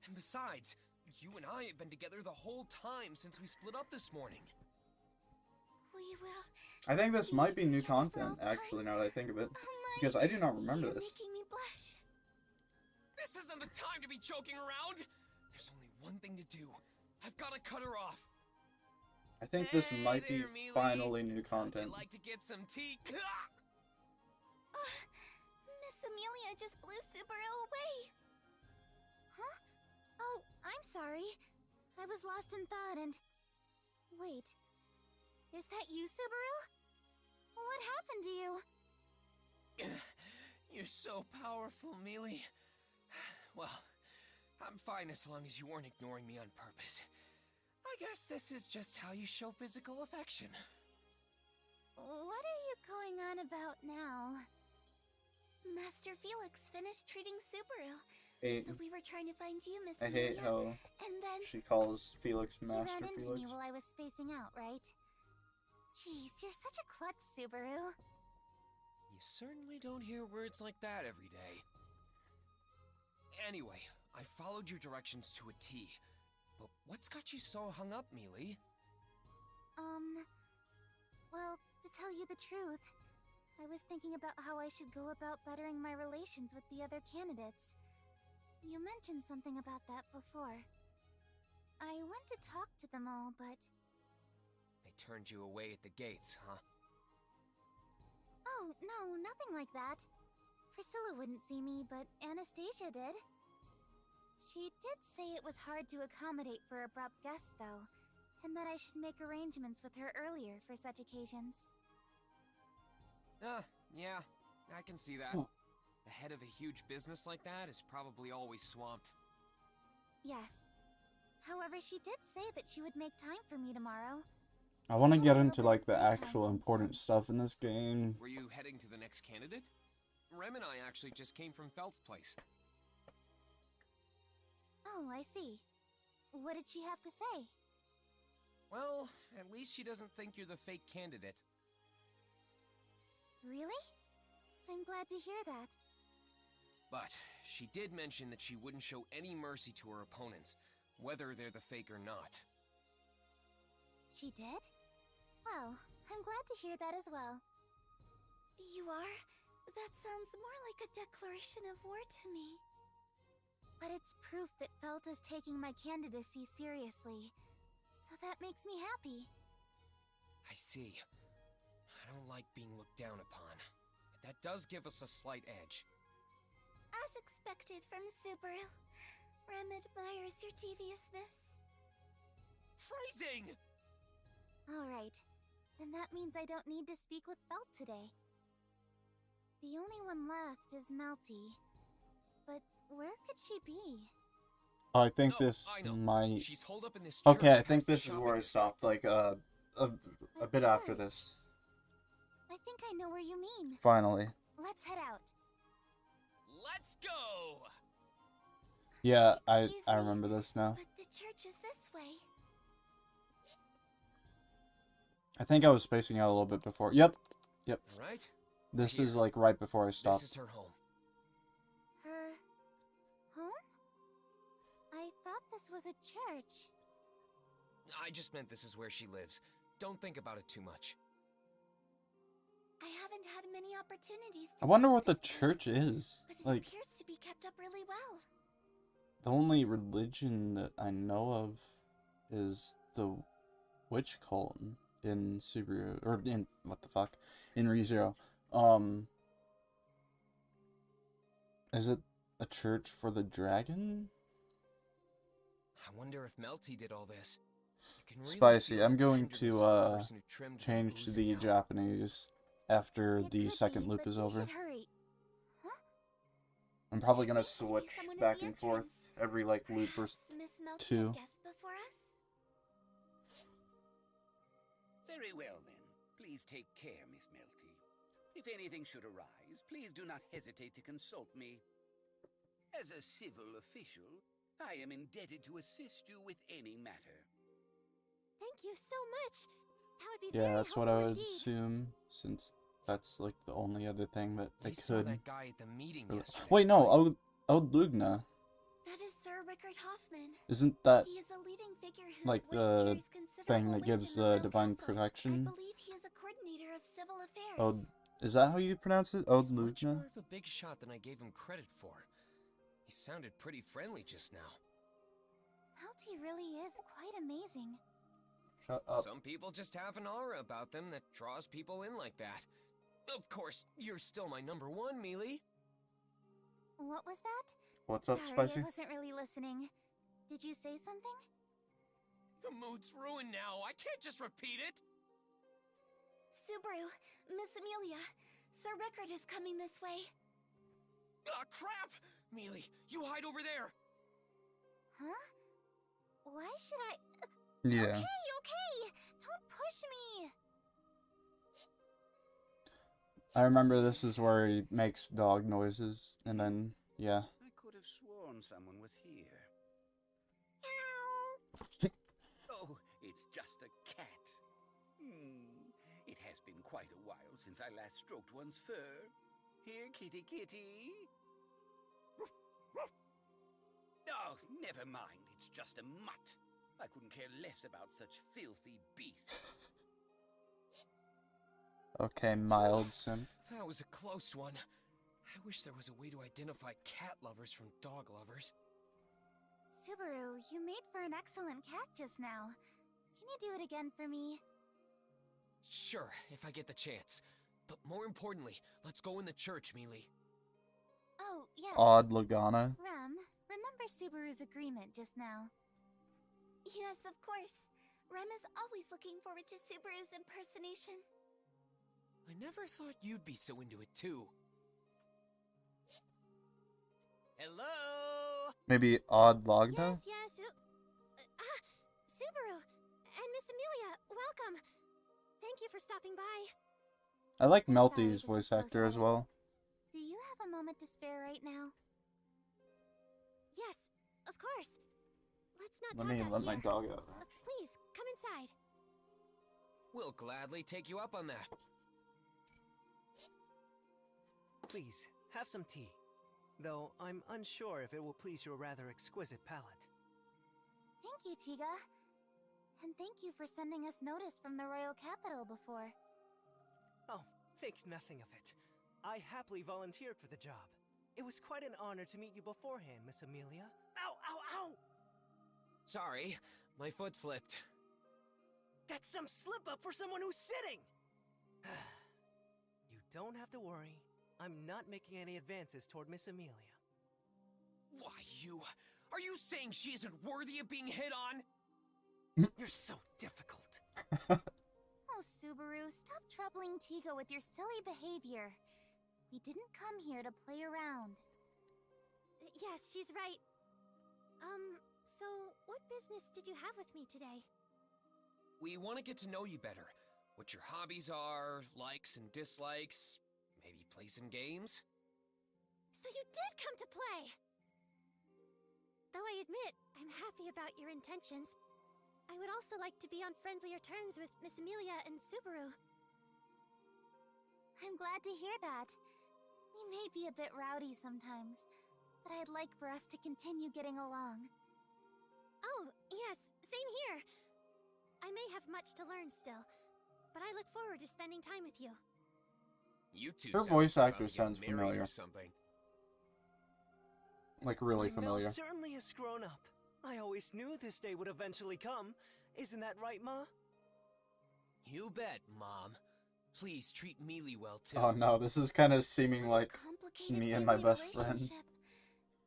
And besides, you and I have been together the whole time since we split up this morning. We will. I think this might be new Together for content, all actually, time. now that I think of it. Oh my! Because I do not remember You're this. making me blush. This isn't the time to be joking around. There's only one thing to do. I've got to cut her off. I think this Hey might be there, Mealy. finally new Would content. you like to get some tea? Miss Amelia just blew Subaru away. Huh? Oh, I'm sorry. I was lost in thought and... Wait. Is that you, Subaru? What happened to you? You're so powerful, Mealy. Well, I'm fine as long as you weren't ignoring me on purpose. I guess this is just how you show physical affection. What are you going on about now? Master Felix finished treating Subaru. Hate, So we were trying to find you, Miss I hate Amelia. how And then she calls Felix You Master ran into Felix. me while I was spacing out, right? Jeez, you're such a klutz, Subaru. You certainly don't hear words like that every day. Anyway, I followed your directions to a T. But what's got you so hung up, Mealy? Well, to tell you the truth, I was thinking about how I should go about bettering my relations with the other candidates. You mentioned something about that before. I went to talk to them all, but... They turned you away at the gates, huh? Oh, no, nothing like that. Priscilla wouldn't see me, but Anastasia did. She did say it was hard to accommodate for abrupt guests, though, and that I should make arrangements with her earlier for such occasions. Yeah, I can see that. Oh. The head of a huge business like that is probably always swamped. Yes. However, she did say that she would make time for me tomorrow. I want to get into like the actual important stuff in this game. Were you heading to the next candidate? Rem and I actually just came from Felt's place. Oh, I see. What did she have to say? Well, at least she doesn't think you're the fake candidate. Really? I'm glad to hear that. But she did mention that she wouldn't show any mercy to her opponents, whether they're the fake or not. She did? Well, I'm glad to hear that as well. You are? That sounds more like a declaration of war to me. But it's proof that Felt is taking my candidacy seriously. So that makes me happy. I see. I don't like being looked down upon. But that does give us a slight edge. As expected from Subaru. Rem admires your deviousness. Phrasing! Alright. Then that means I don't need to speak with Felt today. The only one left is Melty. But where could she be? Oh, I think this might... Okay, I think this is where I stopped, like, a bit after this. I think I know where you mean. Finally. Let's head out. Let's go! Yeah, I remember this now. But the church is this way. I think I was spacing out a little bit before. Yep. Right? This is like right before I stopped. This is her home. Her... home? I thought this was a church. I just meant this is where she lives. Don't think about it too much. I haven't had many opportunities to I wonder visit what the this place, church is. but it Like, appears to be kept up really well. the only religion that I know of is the witch cult in Subaru, or in, what the fuck, in ReZero. Is it a church for the dragon? I wonder if Melty did all this. Really Spicy. I'm going to change to the Japanese after the second loop is over. Huh? I'm probably gonna switch back and forth every like loop or two. Very well then. Please take care, Miss Melty. If anything should arise, please do not hesitate to consult me. As a civil official, I am indebted to assist you with any matter. Thank you so much. That would be very Yeah, that's what I helpful would indeed. assume, since that's like the only other thing that they saw could. that guy at the meeting yesterday. Wait, no, Old Lugna. That is Sir Rickard Hoffman. Isn't that He is a leading figure whose like voice the carries thing considerable that weight gives in the royal divine castle. protection? I believe he is a coordinator of civil affairs. Old, is that how you pronounce it? Old He's much Lugna? more of a big shot than I gave him credit for. He sounded pretty friendly just now. Melty really is quite amazing. Shut up. Some people just have an aura about them that draws people in like that. Of course, you're still my number one, Mealy. What was that? What's up, Sorry, Spicy? I wasn't really listening. Did you say something? The mood's ruined now. I can't just repeat it. Subaru, Miss Amelia, Sir Rickard is coming this way. Ah, crap! Mealy, you hide over there. Huh? Why should I... Yeah. Okay! Don't push me! I remember this is where he makes dog noises, and then, yeah. I could have sworn someone was here. Oh, it's just a cat. It has been quite a while since I last stroked one's fur. Here, kitty kitty. Oh, never mind. It's just a mutt. I couldn't care less about such filthy beasts. Okay, mild simp. That was a close one. I wish there was a way to identify cat lovers from dog lovers. Subaru, you made for an excellent cat just now. Can you do it again for me? Sure, if I get the chance. But more importantly, let's go in the church, Mealy. Oh, yes. Odd Lagana. Rem, remember Subaru's agreement just now. Yes, of course. Rem is always looking forward to Subaru's impersonation. I never thought you'd be so into it, too. Hello? Maybe Odd Lagna? Yes. Subaru and Miss Amelia, welcome. Thank you for stopping by. I like I'm sorry Melty's this voice is so actor as sudden. well. Do you have a moment to spare right now? Yes, of course. Let's not Let talk me out let my here. dog out. Please, come inside. We'll gladly take you up on that. Please, have some tea. Though I'm unsure if it will please your rather exquisite palate. Thank you, Tiga. And thank you for sending us notice from the royal capital before. Oh, think nothing of it. I happily volunteered for the job. It was quite an honor to meet you beforehand, Miss Amelia. Ow, ow, ow! Sorry, my foot slipped. That's some slip-up for someone who's sitting! You don't have to worry. I'm not making any advances toward Miss Amelia. Why, are you saying she isn't worthy of being hit on? You're so difficult. Oh, Subaru, stop troubling Tiga with your silly behavior. We didn't come here to play around. Yes, she's right. So what business did you have with me today? We want to get to know you better. What your hobbies are, likes and dislikes. Maybe play some games? So you did come to play! Though I admit, I'm happy about your intentions. I would also like to be on friendlier terms with Miss Amelia and Subaru. I'm glad to hear that. We may be a bit rowdy sometimes, but I'd like for us to continue getting along. Oh, yes, same here. I may have much to learn still, but I look forward to spending time with you. You two Her sound voice about actor to get sounds married familiar. or something. Like really My Mel familiar. certainly has grown up. I always knew this day would eventually come. Isn't that right, Ma? You bet, Mom. Please treat Mealy well, too. Oh no, this is kind of seeming What a like complicated me and my family best friend. relationship.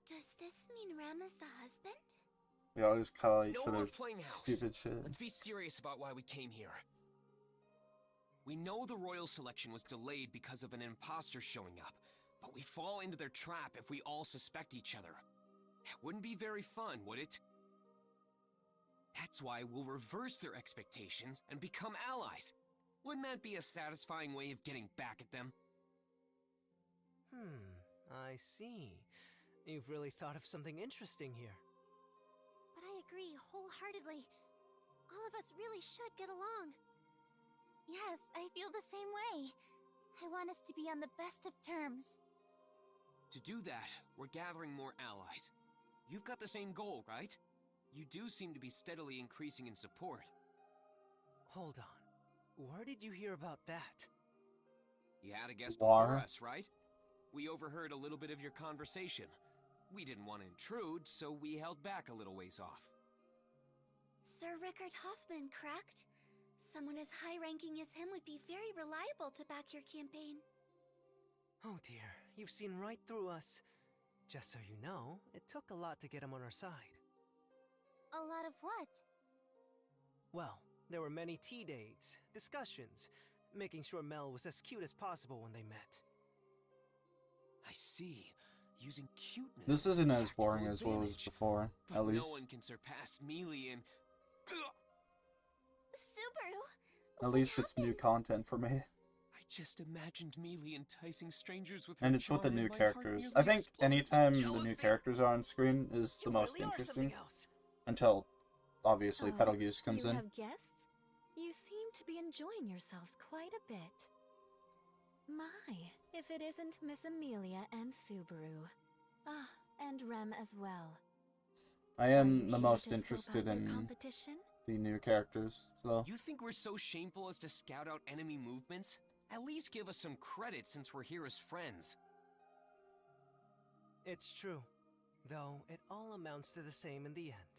Does this mean Rem is the husband? We always call each No more other playing house. stupid shit. Let's be serious about why we came here. We know the royal selection was delayed because of an imposter showing up, but we fall into their trap if we all suspect each other. It wouldn't be very fun, would it? That's why we'll reverse their expectations and become allies. Wouldn't that be a satisfying way of getting back at them? I see. You've really thought of something interesting here. But I agree wholeheartedly. All of us really should get along. Yes, I feel the same way. I want us to be on the best of terms. To do that, we're gathering more allies. You've got the same goal, right? You do seem to be steadily increasing in support. Hold on. Where did you hear about that? You had a guest War. before us, right? We overheard a little bit of your conversation. We didn't want to intrude, so we held back a little ways off. Sir Rickard Hoffman, correct? Someone as high-ranking as him would be very reliable to back your campaign. Oh dear, you've seen right through us. Just so you know, it took a lot to get him on our side. A lot of what? Well, there were many tea dates, discussions, making sure Mel was as cute as possible when they met. I see. Using cuteness. This as a isn't as tactical boring as what was advantage. before, But at least. no one can surpass Mealy and... Subaru! At least it's new content for me. I just imagined Mealy enticing strangers with her And it's with the charm, new and my characters. heart I nearly think exploded with anytime the jealousy. new characters are on screen is the You most really are interesting. something else. Until, obviously, Oh, Petal Goose comes you in. have guests? You seem to be enjoying yourselves quite a bit. My, if it isn't Miss Amelia and Subaru. Ah, and Rem as well. I Are you am the here most to scope interested out your in competition? the new characters, so You think we're so shameful as to scout out enemy movements? At least give us some credit since we're here as friends. It's true, though it all amounts to the same in the end.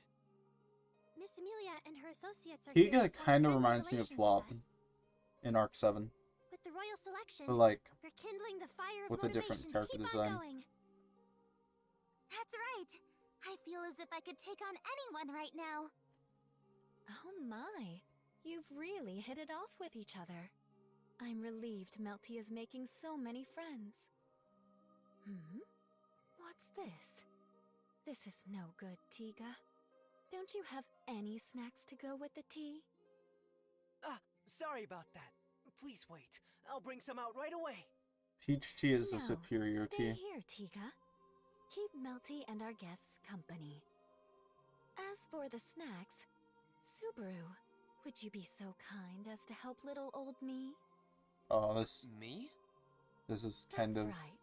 Miss Amelia and her associates are Tiga here to form kind of friendly reminds me of relations with Flop us. in Arc 7, With the royal selection, but like we're kindling the fire of with a different motivation to character keep design. on going. That's right. I feel as if I could take on anyone right now. Oh my, you've really hit it off with each other. I'm relieved Melty is making so many friends. What's this? This is no good, Tiga. Don't you have any snacks to go with the tea? Ah, sorry about that. Please wait. I'll bring some out right away. Peach tea is No, the superior stay tea. here, Tiga. Keep Melty and our guests company. As for the snacks, Subaru, would you be so kind as to help little old me? Oh, this Me? is kind That's of right.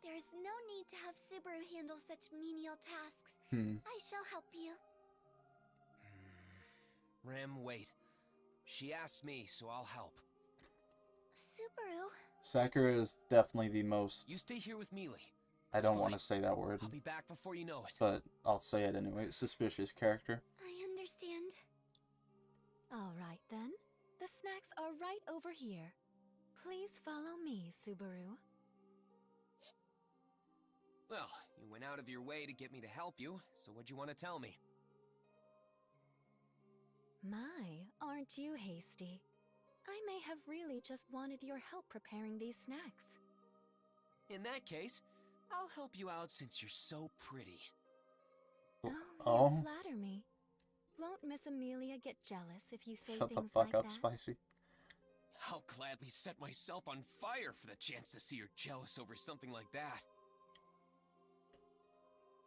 There's no need to have Subaru handle such menial tasks. hmm. I shall help you. Rem, wait. She asked me, so I'll help. Subaru? Sakura is definitely the most. You stay here with Mealy. I don't want to say that word, I'll be back before you know it. but I'll say it anyway. Suspicious character. I understand. All right then. The snacks are right over here. Please follow me, Subaru. Well, you went out of your way to get me to help you, so what'd you want to tell me? My, aren't you hasty? I may have really just wanted your help preparing these snacks. In that case, I'll help you out since you're so pretty. Oh, you flatter me. Won't Miss Amelia get jealous if you say Shut the things fuck like up, that? Spicy. I'll gladly set myself on fire for the chance to see her jealous over something like that.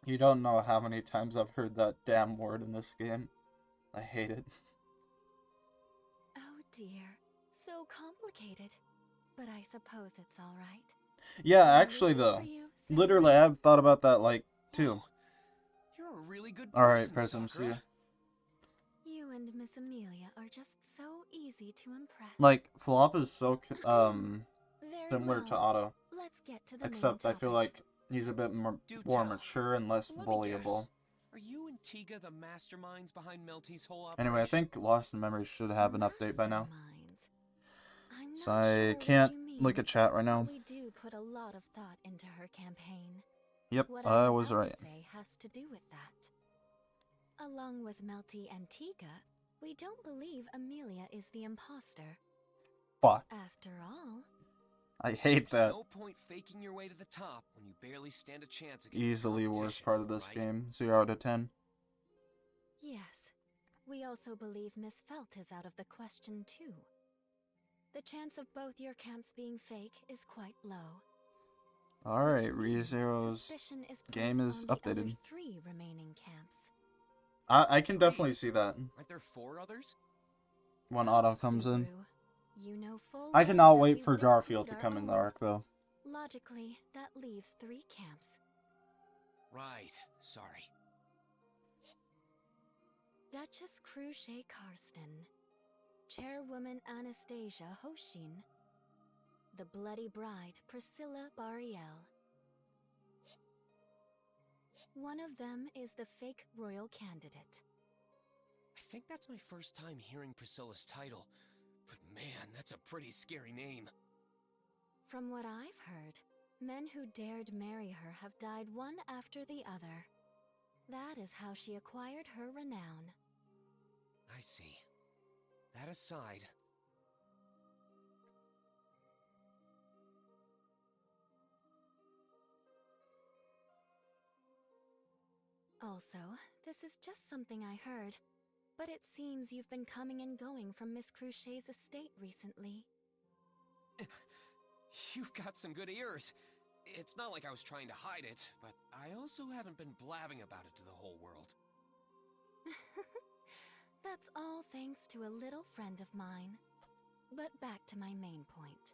You don't know how many times I've heard that damn word in this game. I hate it. Oh dear, so complicated. But I suppose it's all right. Yeah, I'm actually rooting though. for you, Literally, I've thought about that like too. You're a really good person, Alright, Prism, see ya. Sakura. You and Miss Amelia are just so easy to impress. Like, Flop is so Very similar to well. Otto. Let's get to the Except main I feel topic. like he's a bit more Do more tell. mature and less Let me bullyable. guess. Are you and Tiga the masterminds behind Melty's whole operation? Anyway, I think Lost in Memory should have an update by now. I'm So not I sure what can't you mean, look at chat right but now. we do put a lot of thought into her campaign. Yep, What I I'm was about right. to say has to do with that. Along with Melty and Tiga, we don't believe Amelia is the imposter. Fuck. After all, I hate that. No point faking your way to the top when you barely stand a chance against Easily worst part of this game. 0 out of 10. yes, we also believe Miss Felt is out of the question too. The chance of both your camps being fake is quite low. Alright, ReZero's Suspicion is game placed is on the other updated. 3 remaining camps. I can definitely see that Aren't there 4 others? when Otto comes in. You know full I well cannot that wait we for would Garfield to exclude come our in the own. arc, though. Logically, that leaves 3 camps. Right, sorry. Duchess Cruchet Karsten, Chairwoman Anastasia Hoshin, the Bloody Bride Priscilla Bariel. One of them is the fake royal candidate. I think that's my first time hearing Priscilla's title, but man, that's a pretty scary name. From what I've heard, men who dared marry her have died one after the other. That is how she acquired her renown. I see. That aside... Also, this is just something I heard, but it seems you've been coming and going from Miss Cruchet's estate recently. You've got some good ears. It's not like I was trying to hide it, but I also haven't been blabbing about it to the whole world. That's all thanks to a little friend of mine. But back to my main point.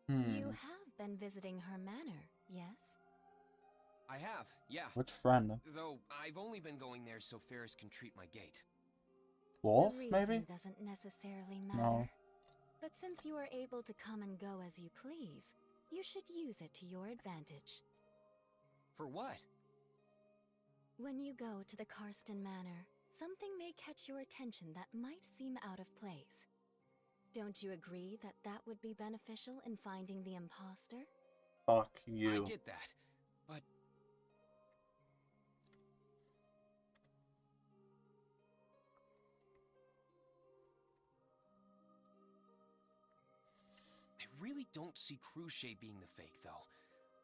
You have been visiting her manor, yes? I have, yeah. Which friend? Though I've only been going there so Ferris can treat my gate. Wolf, the maybe? reason doesn't necessarily matter. No. But since you are able to come and go as you please, you should use it to your advantage. For what? When you go to the Karsten Manor, something may catch your attention that might seem out of place. Don't you agree that that would be beneficial in finding the imposter? Fuck you. I get that, but... I really don't see Cruciate being the fake, though.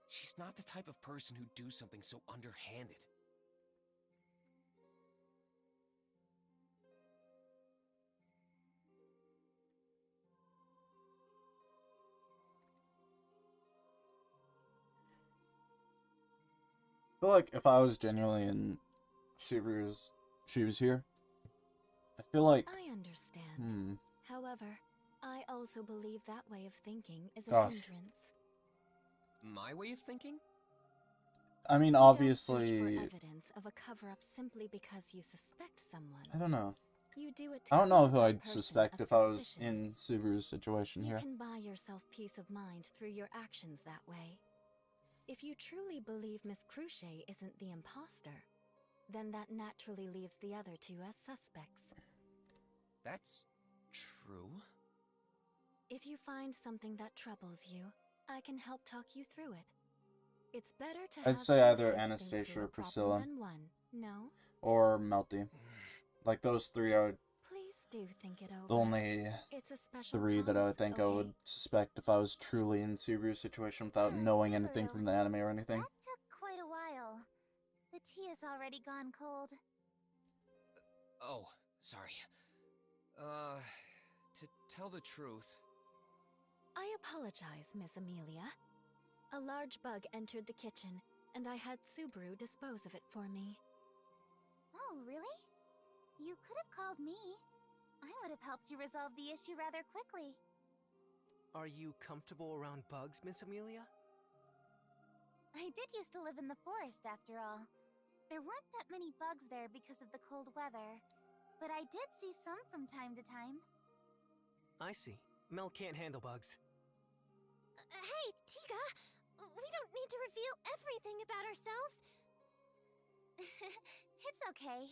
She's not the type of person who'd do something so underhanded. I feel like if I was genuinely in Subaru's shoes here, I feel like... I understand. However, I also believe that way of thinking is an Gosh. hindrance. My way of thinking? I mean, You don't obviously... search for evidence of a cover-up simply because you suspect someone. I don't know. You do it to I don't know free who that I'd person suspect of if I was suspicion. in Subaru's situation You here. can buy yourself peace of mind through your actions that way. If you truly believe Miss Cruciate isn't the imposter, then that naturally leaves the other two as suspects. That's true. If you find something that troubles you, I can help talk you through it. It's better to I'd have say two either heads think Anastasia through or a problem Priscilla. than one, no? Or Melty. Like, those three are Please do think it over. the only It's a special three that I would cause, think I okay? would suspect if I was truly in Subaru's situation without knowing anything from the anime or anything. That took quite a while. The tea has already gone cold. Oh, sorry. To tell the truth... I apologize, Miss Amelia. A large bug entered the kitchen, and I had Subaru dispose of it for me. Oh, really? You could have called me. I would have helped you resolve the issue rather quickly. Are you comfortable around bugs, Miss Amelia? I did used to live in the forest, after all. There weren't that many bugs there because of the cold weather, but I did see some from time to time. I see. Mel can't handle bugs. Hey, Tiga! We don't need to reveal everything about ourselves. It's okay.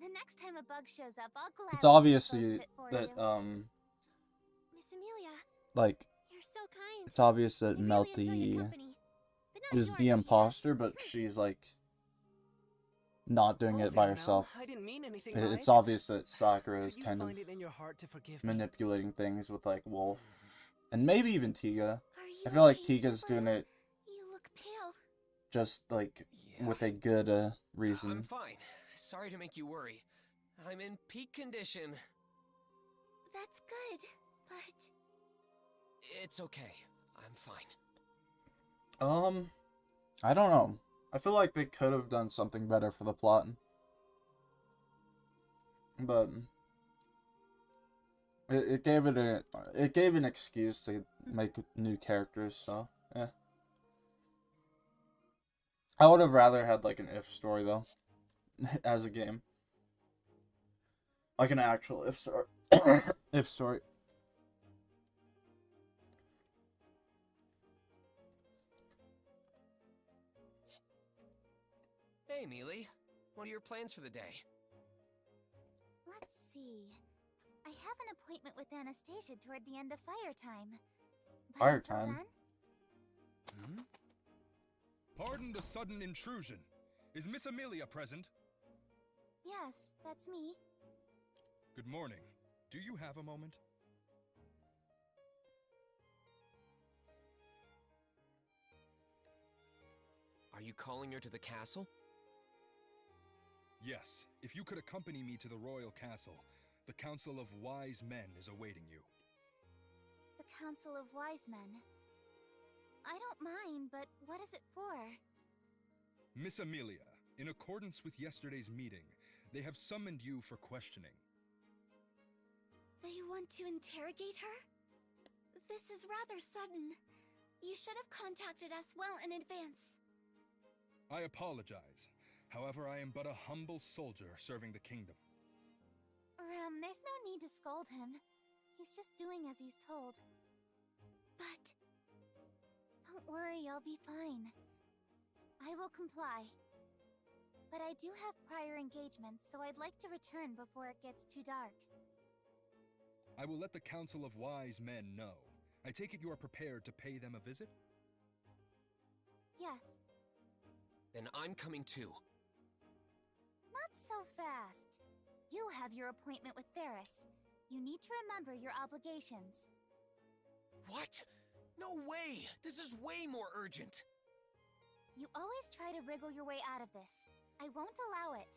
The next time a bug shows up, I'll gladly It's obvious dispose of it for that, you. Miss Amelia, like, you're so kind. it's obvious that I really enjoy your Melty company, but not is yours, the Tiga. imposter, but she's, like, not doing it by Mel, herself. I didn't mean anything by It's it. obvious that Sakura is Could you kind of find it in your heart to forgive me? manipulating things with, like, Wolf. And maybe even Tiga. Are I you feel like okay, Tiga's doing Subaru? it You look pale. just, like, Yeah. with a good I'm reason. fine. Sorry to make you worry. I'm in peak condition. That's good, but... It's okay. I'm fine. I don't know. I feel like they could have done something better for the plot. But it gave an excuse to make new characters, so yeah. I would have rather had like an if story though, as a game. Like an actual if story. If story. Hey, Mealy. What are your plans for the day? Let's see. I have an appointment with Anastasia toward the end of fire time. But Fire until time? then, Pardon the sudden intrusion. Is Miss Amelia present? yes, that's me. Good morning. Do you have a moment? Are you calling her to the castle? Yes. If you could accompany me to the royal castle, the Council of Wise Men is awaiting you. The Council of Wise Men. I don't mind, but what is it for? Miss Amelia, in accordance with yesterday's meeting, they have summoned you for questioning. They want to interrogate her? This is rather sudden. You should have contacted us well in advance. I apologize. However, I am but a humble soldier serving the kingdom. There's no need to scold him. He's just doing as he's told. But Don't worry, I'll be fine. I will comply. But I do have prior engagements, so I'd like to return before it gets too dark. I will let the Council of Wise Men know. I take it you are prepared to pay them a visit? Yes. Then I'm coming too. Not so fast. You have your appointment with Ferris. You need to remember your obligations. What? No way! This is way more urgent! You always try to wriggle your way out of this. I won't allow it.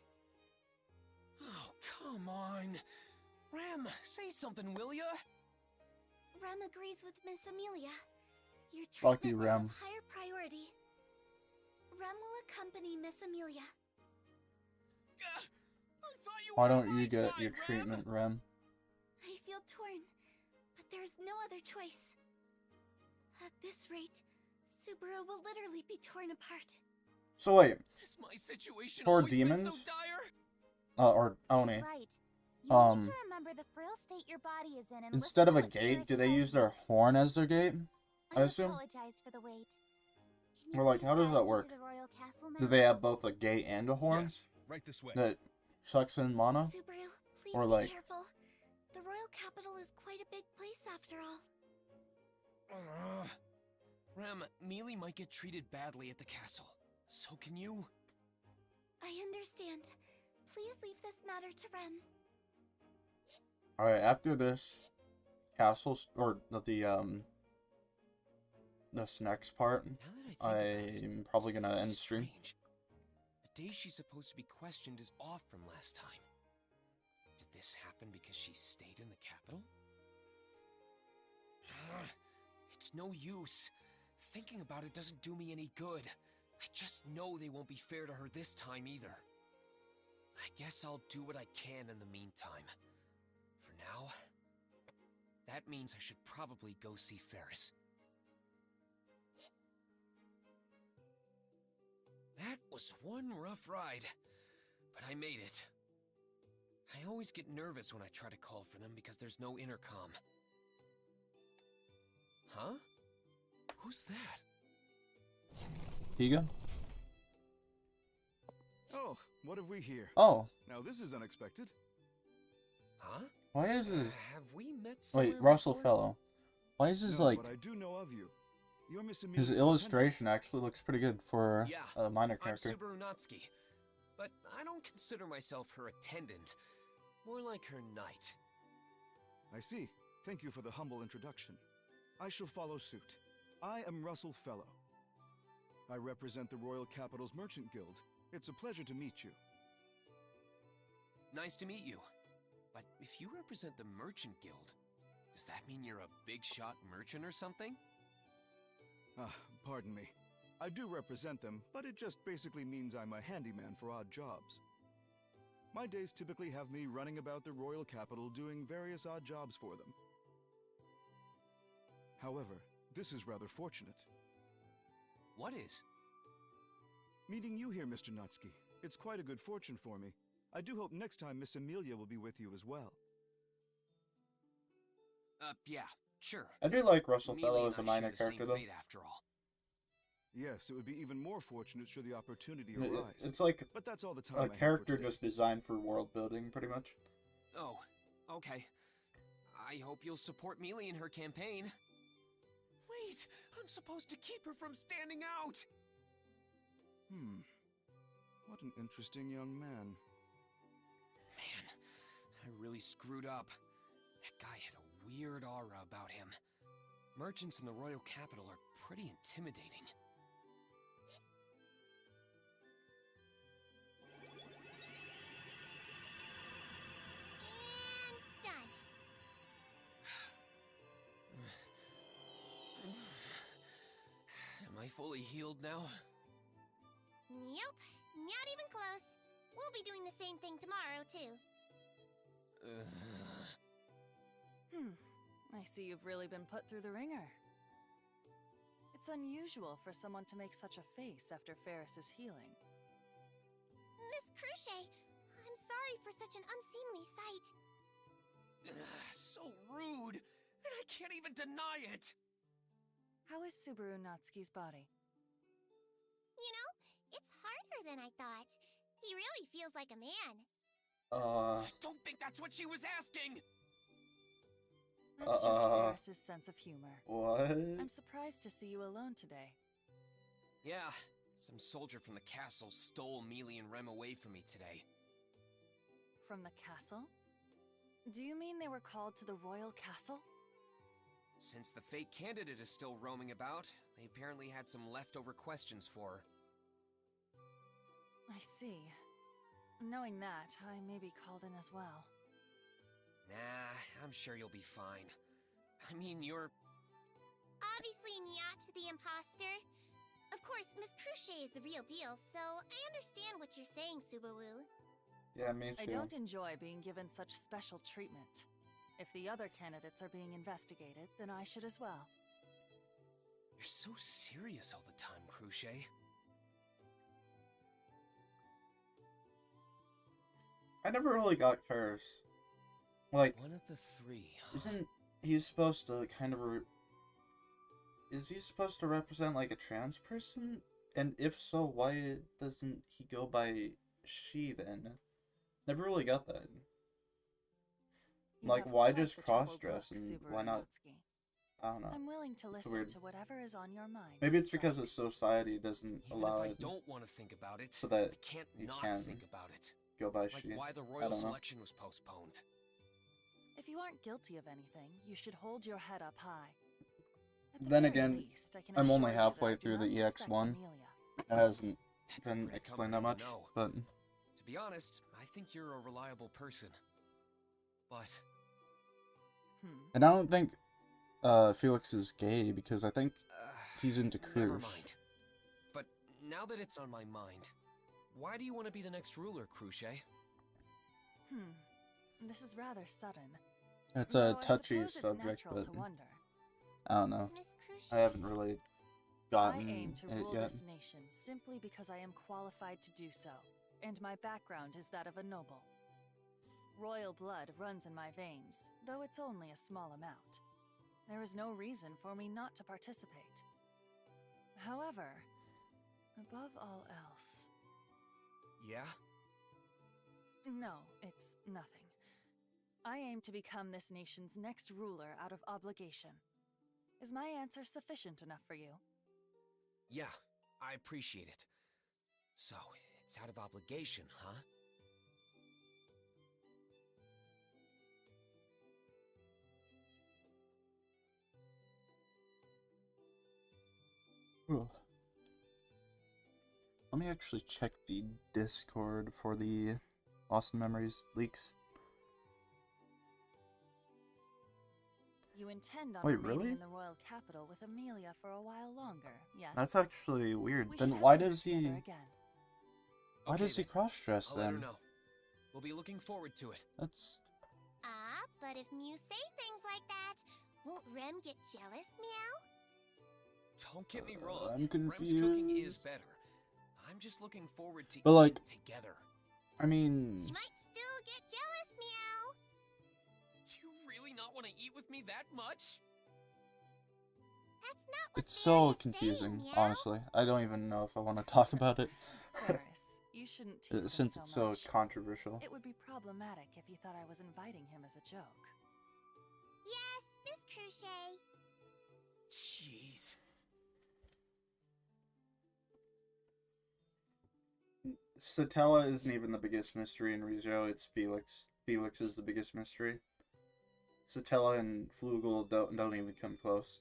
Oh, come on. Rem, say something, will ya? Rem agrees with Miss Amelia. Your Fuck treatment you, is Rem. of higher priority. Rem will accompany Miss Amelia. Why don't you get your treatment, Rem? I feel torn, but there's no other choice. At this rate, Subaru will literally be torn apart. So wait, Is my situation poor always been demons? so dire? She's Or Oni. right. You need to remember the frail state your body is in and Instead of a listen to what gate, Ferris do they tells use you. their horn as their gate? I assume? apologize for the wait. Can you Or like, please how does guide that me work? to the royal castle Do now? they have both a gate and a horn? Yes, right this way. That sucks in mana? Subaru, please Or be like, careful. The royal capital is quite a big place after all. Rem, Mealy might get treated badly at the castle. So can you? I understand. Please leave this matter to Rem. alright, after this castle, or this next part, I'm probably gonna end stream. The day she's supposed to be questioned is off from last time. Did this happen because she stayed in the capital? It's no use. Thinking about it doesn't do me any good. I just know they won't be fair to her this time either. I guess I'll do what I can in the meantime. For now, that means I should probably go see Ferris. That was one rough ride, but I made it. I always get nervous when I try to call for them because there's no intercom. Huh? Who's that? Higa? Oh, what have we here? Oh. Now this is unexpected. Huh? Why is this? Have we met Wait, somewhere Russell before? Fellow. Why is this No, like... but I do know of you. You're Miss His Amelia's illustration actually looks pretty good for a minor character. I'm Subaru Natsuki, but I don't consider myself her attendant. More like her knight. I see. Thank you for the humble introduction. I shall follow suit. I am Russell Fellow. I represent the Royal Capital's Merchant Guild. It's a pleasure to meet you. Nice to meet you. But if you represent the Merchant Guild, does that mean you're a big-shot merchant or something? Ah, pardon me. I do represent them, but it just basically means I'm a handyman for odd jobs. My days typically have me running about the Royal Capital doing various odd jobs for them. However, this is rather fortunate. What is? Meeting you here, Mr. Natsuki. It's quite a good fortune for me. I do hope next time Miss Amelia will be with you as well. Yeah, sure. I do like Russell Amelia Fellow and as a I minor share the same character, though. fate after all. Yes, it would be even more fortunate should the opportunity It- arise. It's like but that's all the time I a have for character today. just designed for world building, pretty much. Oh, okay. I hope you'll support Mealy in her campaign. Wait, I'm supposed to keep her from standing out! What an interesting young man. Man, I really screwed up. That guy had a weird aura about him. Merchants in the Royal Capital are pretty intimidating. Done. Am I fully healed now? Nope, not even close. We'll be doing the same thing tomorrow, too. I see you've really been put through the ringer. It It's unusual for someone to make such a face after Ferris's healing. Miss Cruche, I'm sorry for such an unseemly sight. So rude! And I can't even deny it! How is Subaru Natsuki's body? You know, it's harder than I thought. He really feels like a man. I don't think that's what she was asking! That's just Ferris's sense of humor. What? I'm surprised to see you alone today. Yeah, some soldier from the castle stole Mealy and Rem away from me today. From the castle? Do you mean they were called to the royal castle? Since the fake candidate is still roaming about, they apparently had some leftover questions for her. I see. Knowing that, I may be called in as well. Nah, I'm sure you'll be fine. I mean, you're... Obviously not the imposter. Of course, Miss Cruche is the real deal, so I understand what you're saying, Subaru. Yeah, me too. I don't enjoy being given such special treatment. If the other candidates are being investigated, then I should as well. You're so serious all the time, Cruche. I never really got Ferris. Like, one of the three, huh? Isn't he supposed to kind of... Is he supposed to represent, like, a trans person? And if so, why doesn't he go by she, then? Never really got that. Like, why just cross-dress, and why not... I don't know. I'm willing to It's listen weird. to whatever is on your mind. Maybe it's because the society doesn't allow Even if it. I don't want to think about it, So that I can't you not can think about it. go by Like she. why the I royal don't know. selection was postponed. If you aren't guilty of anything, you should hold your head up high. At the Then very again, least, I can I'm assure only you that halfway I do through not the suspect EX1. Amelia. It hasn't That's been pretty explained that comforting much, to know. but... To be honest, I think you're a reliable person. But... And I don't think Felix is gay, because I think he's into Never Cruise. mind. But now that it's on my mind, why do you want to be the next ruler, Cruche? This is rather sudden. It's Though a I touchy suppose it's subject, natural but to wonder. I don't know. Miss Cruche. I haven't really I gotten aim to it rule yet. this nation simply because I am qualified to do so, and my background is that of a noble. Royal blood runs in my veins, though it's only a small amount. There is no reason for me not to participate. However, above all else... Yeah? No, it's nothing. I aim to become this nation's next ruler out of obligation. Is my answer sufficient enough for you? Yeah, I appreciate it. So, it's out of obligation, huh? Ooh. Let me actually check the Discord for the Lost in Memories leaks. You intend on Wait, remaining really? in the royal capital with Amelia for a while longer, yes? That's actually weird. We Then should why have dinner does he... together again. Why Okay, does he then. cross-dress I'll let her then? know. We'll be looking forward to it. That's... But if Mew say things like that, won't Rem get jealous, Meow? Don't get me wrong. I'm Rem's cooking is confused. better. I'm just looking forward to But, like, eating together. I mean... She might still get jealous, Meow. Do you really not want to eat with me that much? That's not what It's so Fairy's confusing, saying, Meow. honestly. I don't even know if I want to talk about it. Ferris, you shouldn't tease him Since so it's so much. controversial. It would be problematic if you thought I was inviting him as a joke. Yes, Miss Cruche. Jeez. Satella isn't even the biggest mystery in ReZero, it's Felix. Felix is the biggest mystery. Satella and Flugel don't even come close.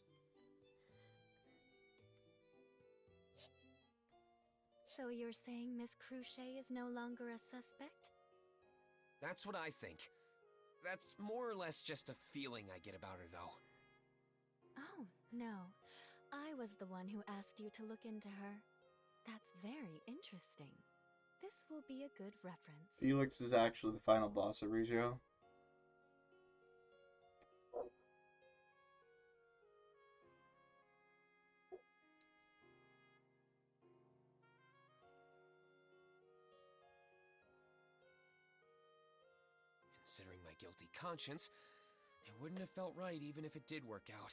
So you're saying Miss Cruche is no longer a suspect? That's what I think. That's more or less just a feeling I get about her, though. Oh, no. I was the one who asked you to look into her. That's very interesting. This will be a good reference. Felix is actually the final boss of ReZero. considering my guilty conscience, it wouldn't have felt right even if it did work out.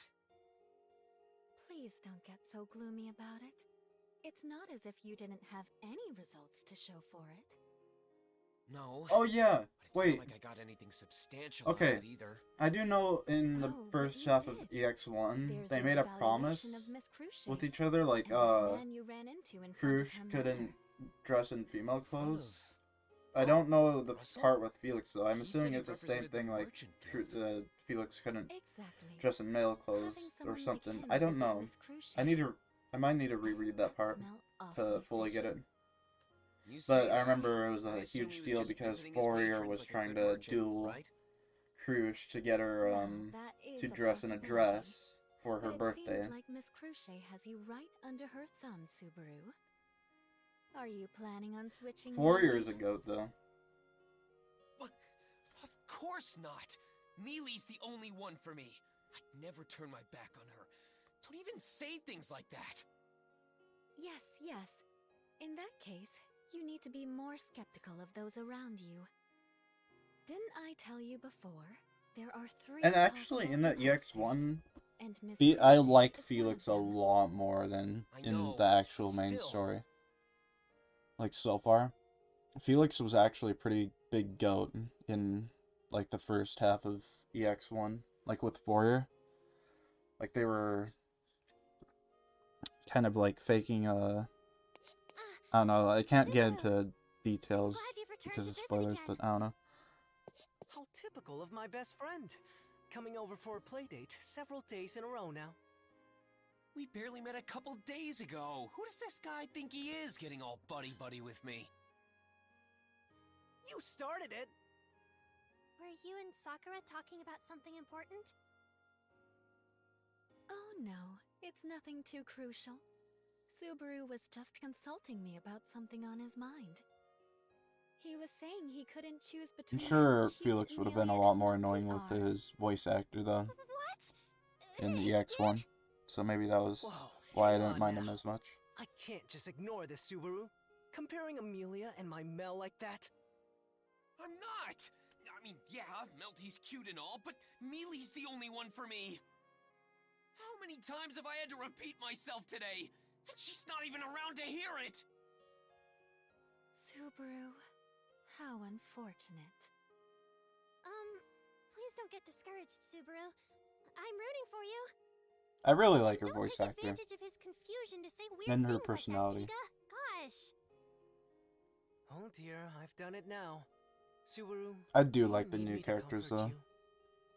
Please don't get so gloomy about it. It's not as if you didn't have any results to show for it. No. Oh yeah. But it's Wait. not like I got anything substantial out Okay. of it either. I do know in the Oh, first but you half of did. EX1, There's they your made a evaluation promise of Miss Cruciate, with each other, like, and that man you ran into in front of Crush her couldn't manor. dress in female clothes. Front I don't know the Russell? part with Felix, though. I'm He assuming said he it's the same represented the thing, like, merchant guild. Felix couldn't Exactly. dress in male clothes Having or someone like something. him I don't visit know. Miss I might need to Cruciate, reread doesn't that part smell to awfully fully get fishy? it. You But say I that. remember it was I a assume huge he was deal just because visiting his Fourier patrons was like a trying good to merchant, duel right? Crush to get her Well, that is to a dress in a possibility. dress for her But birthday. It seems like Miss Cruciate has you right under her thumb, Subaru. Are you planning on switching? Fourier is a allegiance? goat, though. What? Of course not. Mealy's the only one for me. I'd never turn my back on her. Don't even say things like that. Yes, yes. In that case, you need to be more skeptical of those around you. Didn't I tell you before? There are 3 And actually, possible in the imposters, EX1, and Miss I Cruciate like is one of Felix a them. lot more than I in know, the actual but main still. story. Like, so far. Felix was actually a pretty big goat in, like, the first half of EX1. Like, with Fourier. Like, they were kind of, like, faking a... I don't know, I can't get into details because of spoilers, but I don't know. How typical of my best friend. Coming over for a playdate several days in a row now. We barely met a couple days ago. Who does this guy think he is, getting all buddy-buddy with me? You started it! Were you and Sakura talking about something important? Oh no, it's nothing too crucial. Subaru was just consulting me about something on his mind. He was saying he couldn't choose I'm between sure how cute Felix would have been a Amelia lot and more Melty annoying with are. his voice actor, though, What? in the EX1. So maybe that was Whoa, why I hang didn't on mind now. him as much. I can't just ignore this, Subaru. Comparing Amelia and my Mel like that? I'm not! I mean, yeah, Melty's cute and all, but Mealy's the only one for me! How many times have I had to repeat myself today? And she's not even around to hear it! Subaru, how unfortunate. Please don't get discouraged, Subaru. I'm rooting for you. I really like her Don't voice take actor. advantage of his confusion to say weird And her things personality. Like that, Tiga. Gosh. Oh dear, I've done it now. Subaru, I do you like the need new me to characters, comfort though. you?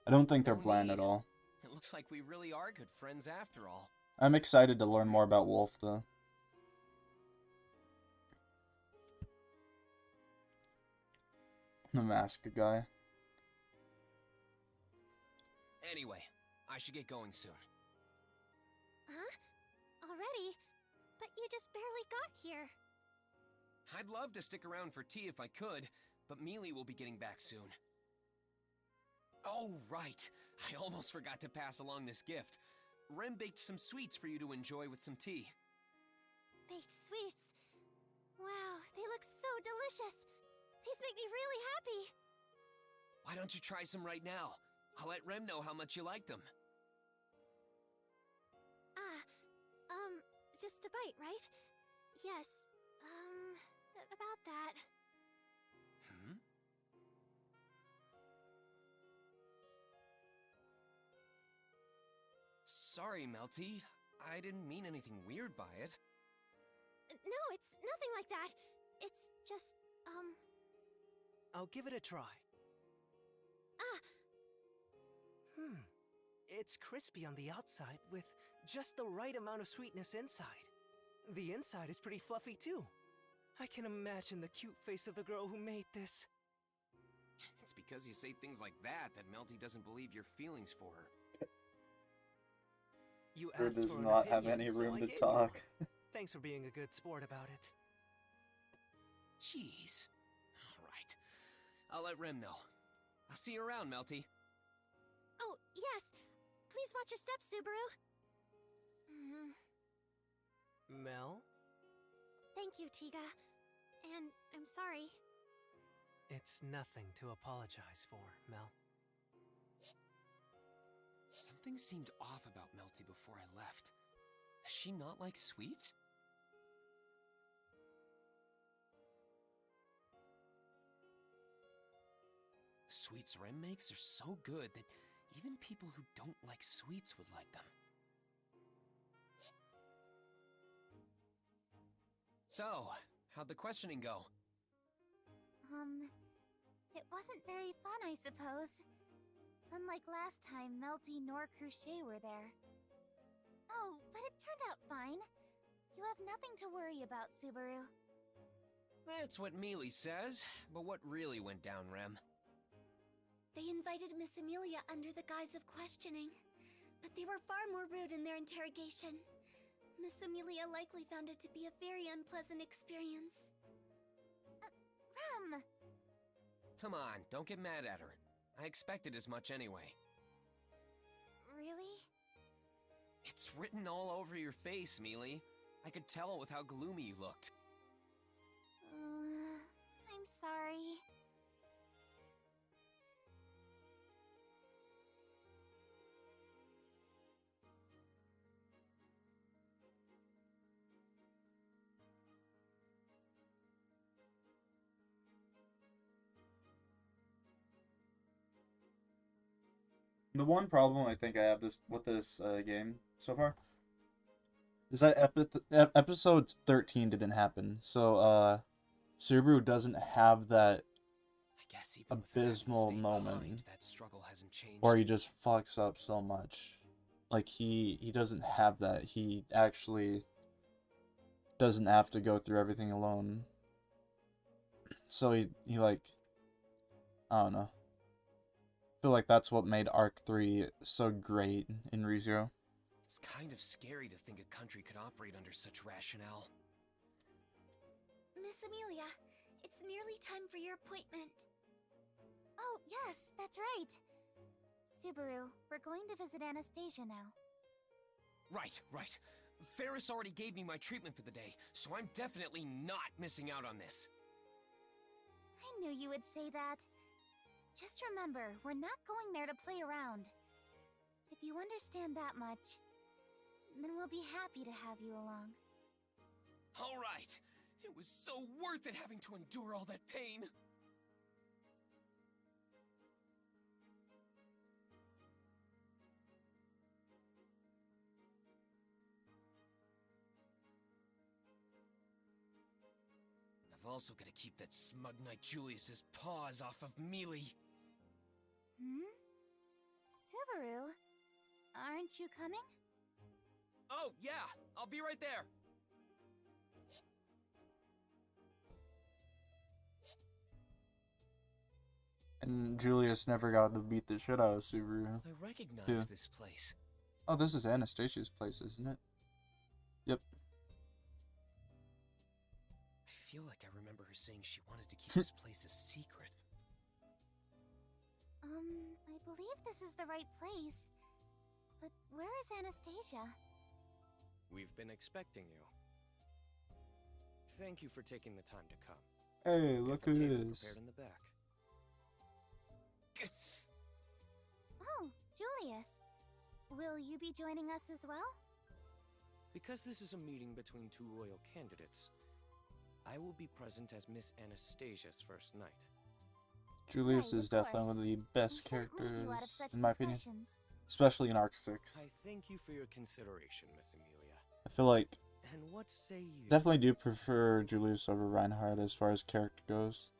I don't think they're No bland need. at all. It looks like we really are good friends after all. I'm excited to learn more about Wolf, though. The masked guy. Anyway, I should get going soon. Huh? Already? But you just barely got here. I'd love to stick around for tea if I could, but Mealy will be getting back soon. Oh, right. I almost forgot to pass along this gift. Rem baked some sweets for you to enjoy with some tea. Baked sweets. Wow, they look so delicious. These make me really happy. Why don't you try some right now? I'll let Rem know how much you like them. Just a bite, right? Yes, about that. Hmm? Sorry, Melty. I didn't mean anything weird by it. No, it's nothing like that. It's just, I'll give it a try. It's crispy on the outside with just the right amount of sweetness inside. The inside is pretty fluffy too. I can imagine the cute face of the girl who made this. It's because you say things like that that Melty doesn't believe your feelings for her. You Her asked does for an not have opinion, any so room I to gave you talk. one. Thanks for being a good sport about it. Jeez. Alright. I'll let Rem know. I'll see you around, Melty. oh, yes. Please watch your steps, Subaru. Mel? Thank you, Tiga. And I'm sorry. It's nothing to apologize for, Mel. Something seemed off about Melty before I left. Does she not like sweets? The sweets Rem makes are so good that even people who don't like sweets would like them. So, how'd the questioning go? It wasn't very fun, I suppose. Unlike last time, Melty nor Cruchet were there. Oh, but it turned out fine. You have nothing to worry about, Subaru. That's what Mealy says, but what really went down, Rem? They invited Miss Amelia under the guise of questioning, but they were far more rude in their interrogation. Miss Amelia likely found it to be a very unpleasant experience. Rem! Come on, don't get mad at her. I expected as much anyway. Really? It's written all over your face, Mealy. I could tell with how gloomy you looked. I'm sorry. The one problem I think I have with this game so far is that episode 13 didn't happen. So Subaru doesn't have that abysmal moment where he just fucks up so much. Like he doesn't have that. He actually doesn't have to go through everything alone. So he like, I don't know. I feel like that's what made Arc 3 so great in ReZero. It's kind of scary to think a country could operate under such rationale. Miss Amelia, it's nearly time for your appointment. Oh, yes, that's right. Subaru, we're going to visit Anastasia now. Right. Ferris already gave me my treatment for the day, so I'm definitely not missing out on this. I knew you would say that. Just remember, we're not going there to play around. If you understand that much, then we'll be happy to have you along. All right. It was so worth it having to endure all that pain. I've also got to keep that smug Knight Julius's paws off of Mealy. Subaru, aren't you coming? Oh, yeah, I'll be right there. And Julius never got to beat the shit out of Subaru. I recognize this place. Oh, this is Anastasia's place, isn't it? Yep. I feel like I remember her saying she wanted to keep this place a secret. I believe this is the right place. But where is Anastasia? We've been expecting you. Thank you for taking the time to come. Hey, look who it is. Prepared in the back. Oh, Julius. Will you be joining us as well? Because this is a meeting between two royal candidates, I will be present as Miss Anastasia's first knight. Julius is definitely one of the best characters, in my opinion. Especially in Arc 6. I thank you for your consideration, Miss Amelia. I feel like And what say you? definitely do prefer Julius over Reinhardt as far as character goes.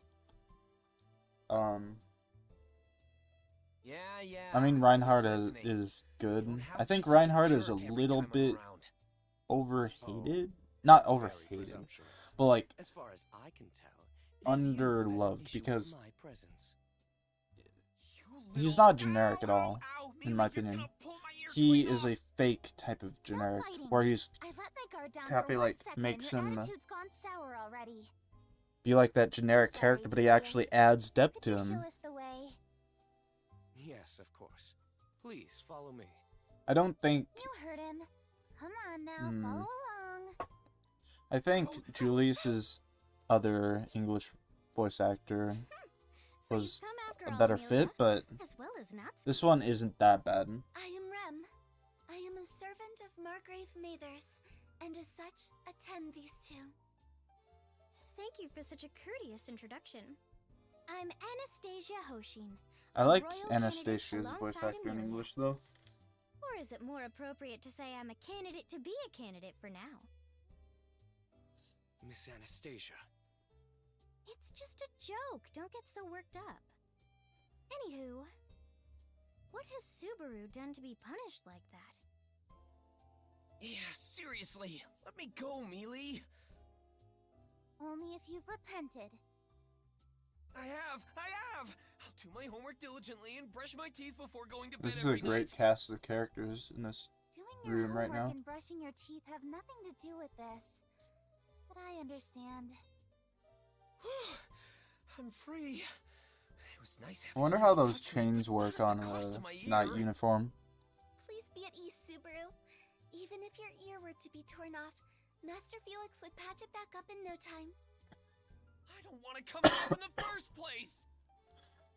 Yeah. I mean, Reinhardt is good. I think Reinhardt is a little bit overhated. Not overhated, but like as far as I can tell, underloved because he's not generic at all, in my opinion. He is a fake type of generic, where he's Cappy like makes him be like that generic character, but he actually adds depth to him. Yes, of course. Please follow me. I don't think. You heard him. Come on now, follow along. I think Julius's other English voice actor was Come after a all, better Amelia, fit, but as well as Natsuki. this one isn't that bad. I am Rem. I am a servant of Margrave Mathers, and as such, attend these two. Thank you for such a courteous introduction. I'm Anastasia Hoshin. I a like royal Anastasia's candidate voice alongside actor in Amelia. English, though. Or is it more appropriate to say I'm a candidate to be a candidate for now? Miss Anastasia. It's just a joke. Don't get so worked up. Anywho, what has Subaru done to be punished like that? Yeah, seriously. Let me go, Mealy. Only if you've repented. I have! I'll do my homework diligently and brush my teeth before going to bed This is a every great night. cast of characters in this Doing your room right homework now. and brushing your teeth have nothing to do with this. But I understand. I'm free. It was nice I having wonder you how in those touch with me, chains but work not on at the cost a of my night ear. uniform. Please be at ease, Subaru. Even if your ear were to be torn off, Master Felix would patch it back up in no time. I don't want to come off in the first place.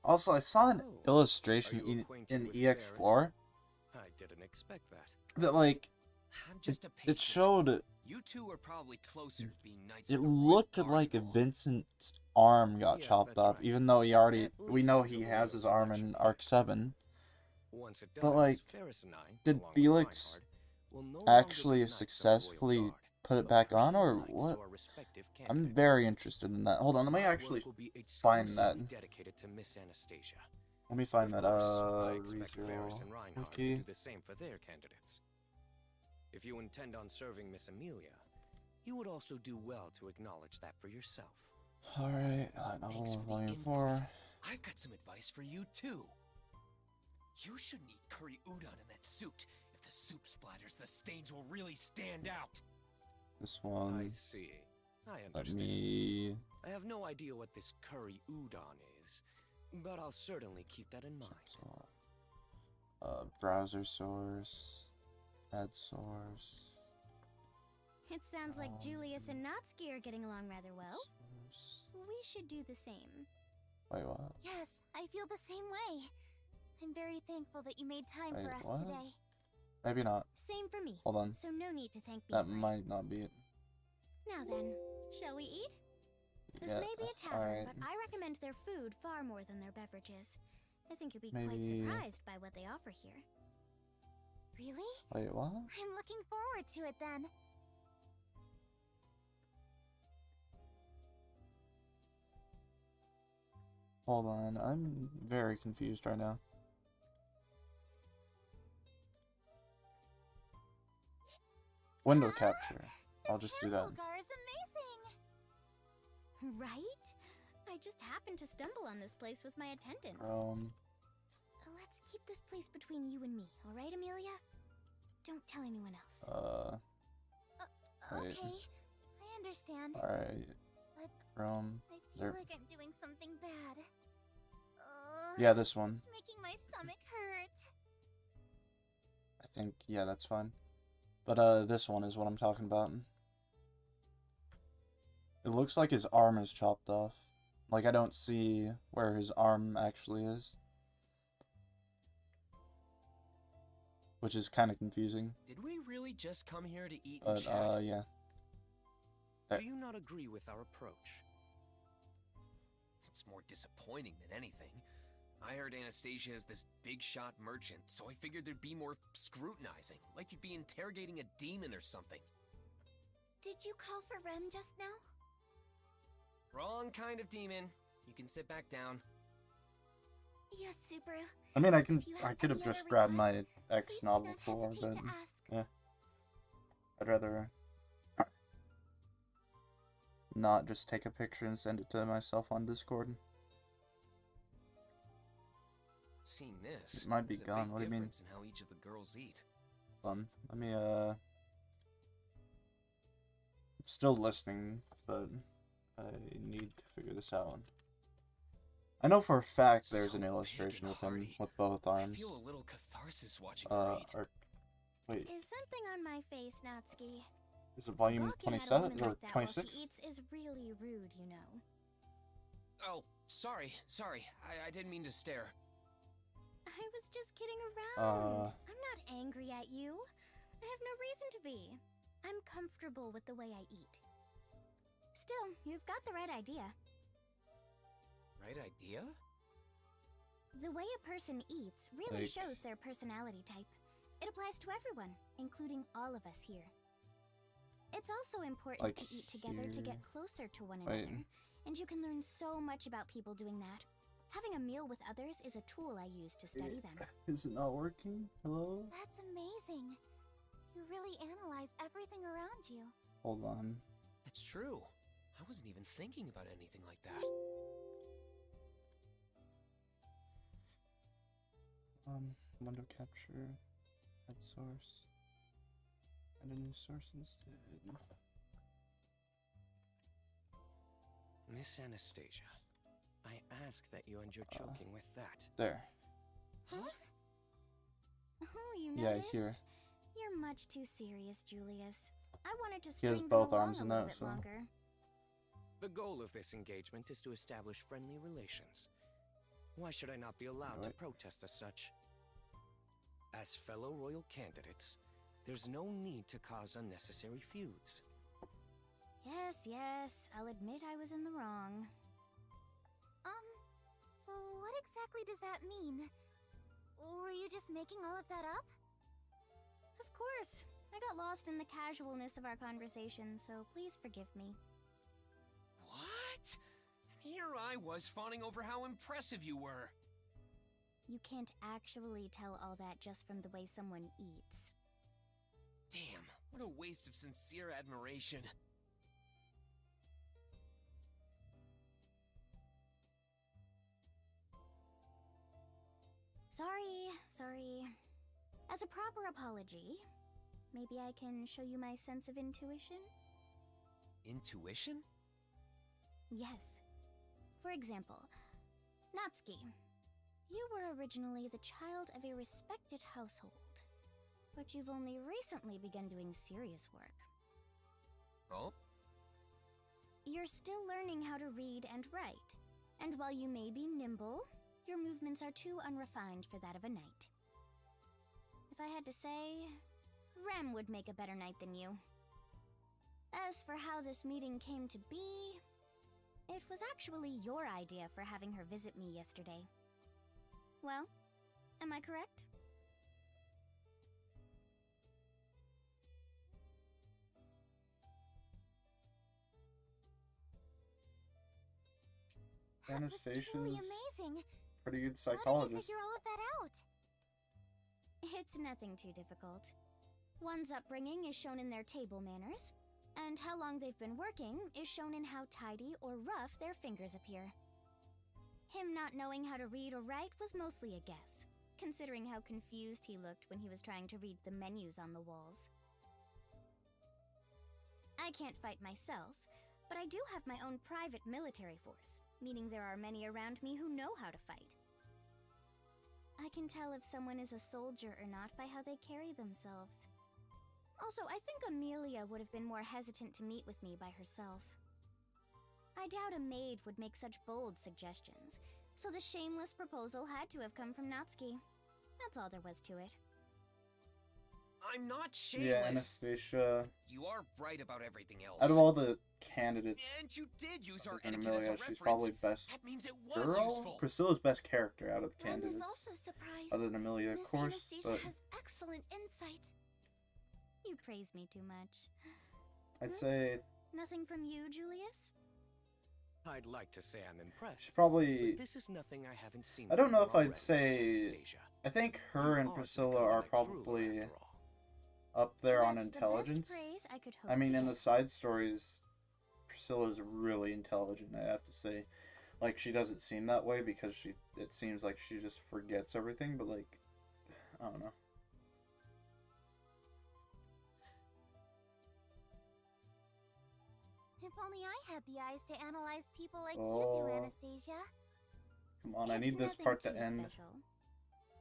Also, I saw an Oh, illustration are you in acquainted with EX4 I didn't expect that. that, like, I'm just a it patient. showed, You two are probably closer to being knights it of the looked Red like Cardinal. Vincent's arm got Yes, chopped that's up, right. even though he already, At we least know until he the has royal his arm in selection Arc 7. Once it does, But, like, Ferris and I, did along with Felix Reinhard, will no longer actually be knights of the Royal successfully Guard, put it but back on, personal or knights to what? our respective I'm candidates. very interested in that. Hold on, let me My work actually will be find that. exclusively dedicated to Miss Anastasia. Let me find Of that, course, I expect Ferris ReZero and Reinhard to wiki. do the same for their candidates. If you intend on serving Miss Amelia, you would also do well to acknowledge that for yourself. Alright, Thanks for the volume input. 4. I've got some advice for you too. You shouldn't eat curry udon in that suit. If the soup splatters, the stains will really stand out. This I one, see. I let understand. me, I have no idea what this curry udon is, but I'll certainly keep that in mind. browser source, add source, It sounds like Julius and Natsuki are getting along rather well. source. We should do the same. Wait, what? Yes, I feel the same way. I'm very thankful that you made time Wait, for us what? today. Maybe not. Same for me. Hold on. So no need to thank me. That might not be it. Now then, shall we eat? This Yeah, may be a tavern, alright. but I recommend their food far more than their beverages. I think you'll be Maybe- quite surprised by what they offer here. Really? Wait, what? I'm looking forward to it then. Hold on, I'm very confused right now. Window capture. I'll just do that. Gar is amazing. Right? I just happened to stumble on this place with my attendants. Let's keep this place between you and me, alright, Amelia? Don't tell anyone else. Wait. Okay, I understand. Alright. But Chrome. I feel There. like I'm doing something bad. Yeah, this one. It's making my stomach hurt. I think, yeah, that's fine. But, this one is what I'm talking about. It looks like his arm is chopped off. Like, I don't see where his arm actually is. Which is kind of confusing. Did we really just come here to eat and But, chat? yeah. There. Do you not agree with our approach? It's more disappointing than anything. I heard Anastasia is this big shot merchant, so I figured there'd be more scrutinizing, like you'd be interrogating a demon or something. Did you call for Rem just now? Wrong kind of demon. You can sit back down. Yes, Subaru. I mean, I If you have could have any just other grabbed requests, my X please do novel not before, hesitate but to ask. yeah. I'd rather not just take a picture and send it to myself on Discord. Seeing this, It might be there's a gone. big What do you mean? difference in how each of the girls eat. Let me, I'm still listening, but I need to figure this out. I know for a fact there's an illustration with him with both I arms. feel a little catharsis watching her eat. Or, wait, Is something on my face, Natsuki? is it volume Balking at a 27 woman or like that while she 26? eats is really rude, you know. Oh, sorry. I didn't mean to stare. I was just kidding around. I'm not angry at you. I have no reason to be. I'm comfortable with the way I eat. Still, you've got the right idea. Right idea? The way a person eats really Like- shows their personality type. It applies to everyone, including all of us here. It's also important Like to eat together to get here. closer to one Wait. another, and you can learn so much about people doing that. Having a meal with others is a tool I use to study them. Is it not working? Hello? That's amazing. You really analyze everything around you. Hold on. It's true. I wasn't even thinking about anything like that. Window capture. Add source. Add a new source instead. Miss Anastasia, I ask that you end your joking with that. There. Huh? Oh, you Yeah, noticed? here. You're much too serious, Julius. I wanted to He has string both them along arms a in little that, bit so- longer. The goal of this engagement is to establish friendly relations. Why should I not be allowed to Right. protest as such? As fellow royal candidates, there's no need to cause unnecessary feuds. Yes, I'll admit I was in the wrong. So what exactly does that mean? Were you just making all of that up? Of course. I got lost in the casualness of our conversation, so please forgive me. What? Here I was fawning over how impressive you were. You can't actually tell all that just from the way someone eats. Damn, what a waste of sincere admiration. Sorry. As a proper apology, maybe I can show you my sense of intuition? Intuition? Yes. For example, Natsuki, you were originally the child of a respected household, but you've only recently begun doing serious work. Oh? You're still learning how to read and write, and while you may be nimble, your movements are too unrefined for that of a knight. If I had to say, Rem would make a better knight than you. As for how this meeting came to be, it was actually your idea for having her visit me yesterday. Well, am I correct? That was truly Anastasia's amazing. pretty good How did you psychologist. figure all of that out? It's nothing too difficult. One's upbringing is shown in their table manners, and how long they've been working is shown in how tidy or rough their fingers appear. Him not knowing how to read or write was mostly a guess, considering how confused he looked when he was trying to read the menus on the walls. I can't fight myself, but I do have my own private military force, meaning there are many around me who know how to fight. I can tell if someone is a soldier or not by how they carry themselves. Also, I think Amelia would have been more hesitant to meet with me by herself. I doubt a maid would make such bold suggestions, so the shameless proposal had to have come from Natsuki. That's all there was to it. I'm not shameless. Yeah, Anastasia. You are right about everything else. Out of all the candidates, And you did use our and etiquette as a Amelia, reference. she's probably best That means it was girl. useful. Priscilla's best character out of the I was candidates, also surprised. other than Amelia, of Miss course. Anastasia But has excellent insight. You praise me too much. I'd say Nothing from you, Julius? I'd like to say I'm impressed. she's probably. But this is nothing I haven't seen. I don't know from if our I'd friends, say. Anastasia. I think her You and are Priscilla becoming are a true lover probably after all. up there on That's the best intelligence. praise I could hope I mean, to in the get. side stories, Priscilla's really intelligent, I have to say. Like, she doesn't seem that way because it seems like she just forgets everything, but, like, I don't know. If only I had the eyes to analyze people like you Oh. do, Anastasia. Come on, I It's need this nothing part to too end special.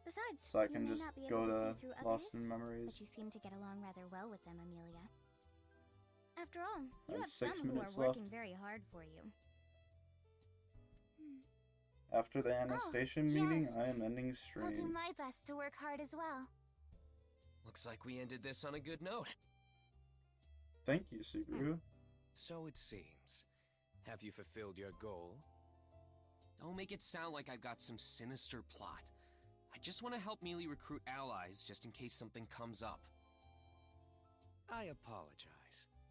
Besides, so I you can may just not be go able to see through Lost others, in Memories. but you seem to get along rather well with them, Amelia. After all, I you have have 6 some who are minutes working left. very hard for you. After the Anastasia meeting, yes. I am ending I'll do stream. my best to work hard as well. Looks like we ended this on a good note. Thank you, Subaru. So it seems. Have you fulfilled your goal? Don't make it sound like I've got some sinister plot. I just want to help Mealy recruit allies just in case something comes up. I apologize.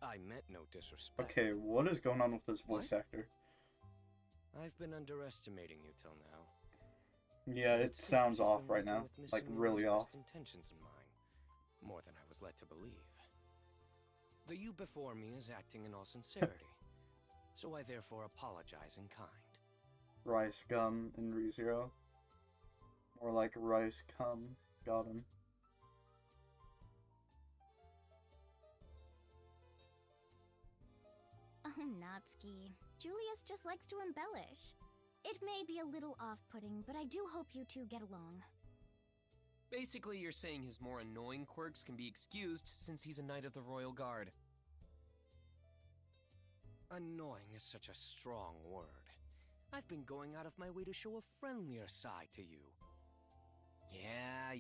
I meant no disrespect. Okay, what is going on with this voice actor? I've been underestimating you till now. Yeah, it sounds off right now. Like, really off. Intentions in mind, more than I was led to believe. The you before me is acting in all sincerity, so I therefore apologize in kind. Rice gum in ReZero. More like rice cum. Got him. Oh, Natsuki. Julius just likes to embellish. It may be a little off-putting, but I do hope you two get along. Basically, you're saying his more annoying quirks can be excused since he's a Knight of the Royal Guard. Annoying is such a strong word. I've been going out of my way to show a friendlier side to you. Yeah.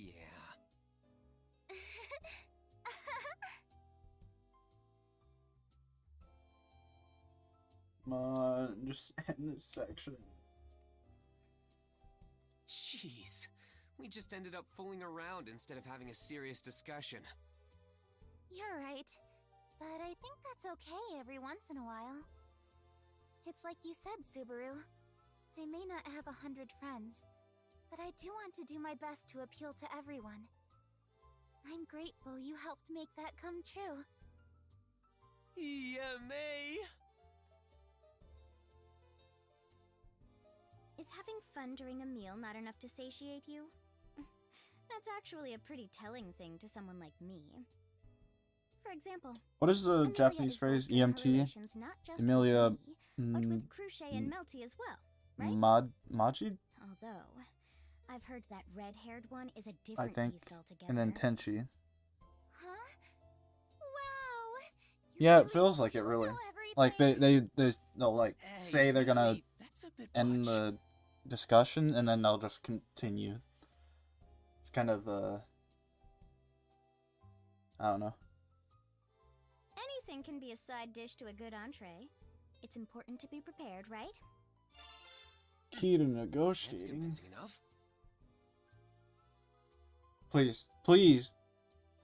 Come on, just end this section. Jeez. We just ended up fooling around instead of having a serious discussion. You're right. But I think that's okay every once in a while. It's like you said, Subaru. I may not have 100 friends, but I do want to do my best to appeal to everyone. I'm grateful you helped make that come true. EMA! Is having fun during a meal not enough to satiate you? That's actually a pretty telling thing to someone like me. For example, What is the Japanese phrase? EMT? Emilia. but with Crochet and Melty as well, right? Maji? Although, I've heard that red-haired one is a I different think. beast altogether. And then Tenchi. Huh? Wow! Yeah, it feels like it really. Like they'll like say they're gonna end the discussion and then they'll just continue. It's kind of I don't know. Anything can be a side dish to a good entree. It's important to be prepared, right? Key to That's negotiating. convincing enough. Please, please,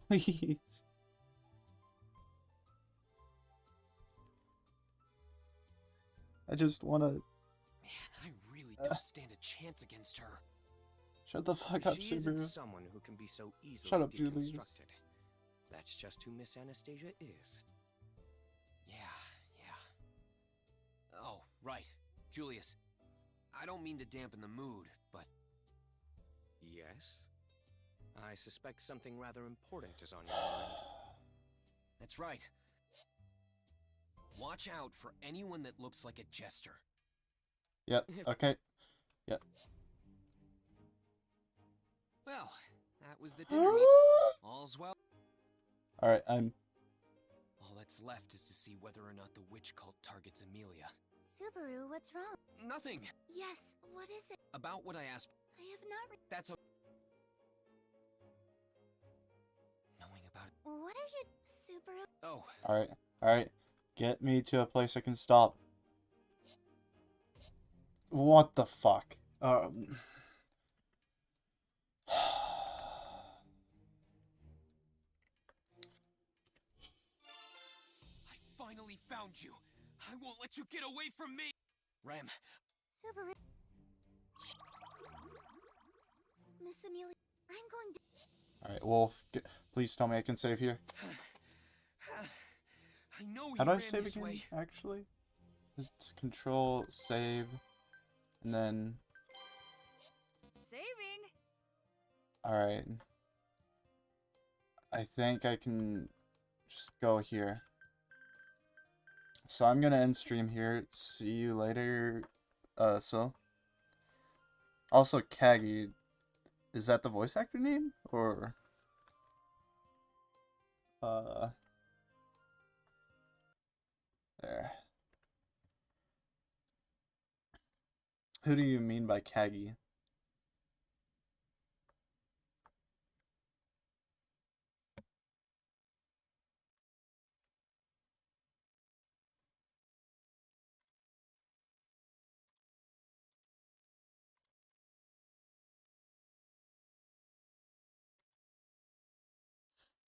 please. I just wanna. Man, I really don't stand a chance against her. Shut the fuck up, She isn't Subaru. someone who can be so easily Shut up, Julius. deconstructed. That's just who Miss Anastasia is. Yeah. Oh, right. Julius, I don't mean to dampen the mood, but... Yes? I suspect something rather important is on your mind. That's right. Watch out for anyone that looks like a jester. Yep. Okay. Yep. Well, that was the dinner meet. All's well. All right. I'm. All that's left is to see whether or not the witch cult targets Amelia. Subaru, what's wrong? Nothing. Yes, what is it? About what I asked. I have not That's a... Knowing about it. What are you... Subaru? Oh. All right. All right. Get me to a place I can stop. What the fuck? I finally found you. I won't let you get away from me. Rem. Subaru. Miss Amelia, I'm going to... All right, Wolf. Please tell me I can save here. I know How do I ran save this again? way. Actually, it's Control, save, and then. Saving. All right. I think I can just go here. So I'm gonna end stream here. See you later. So. Also, Kagi, is that the voice actor name or? There. Who do you mean by Kagi?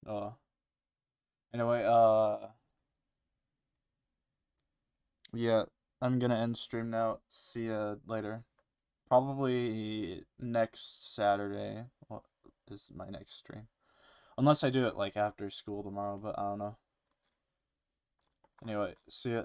Oh. Anyway, yeah, I'm gonna end stream now. See ya later. Probably next Saturday is my next stream. Unless I do it like after school tomorrow, but I don't know. Anyway, see ya.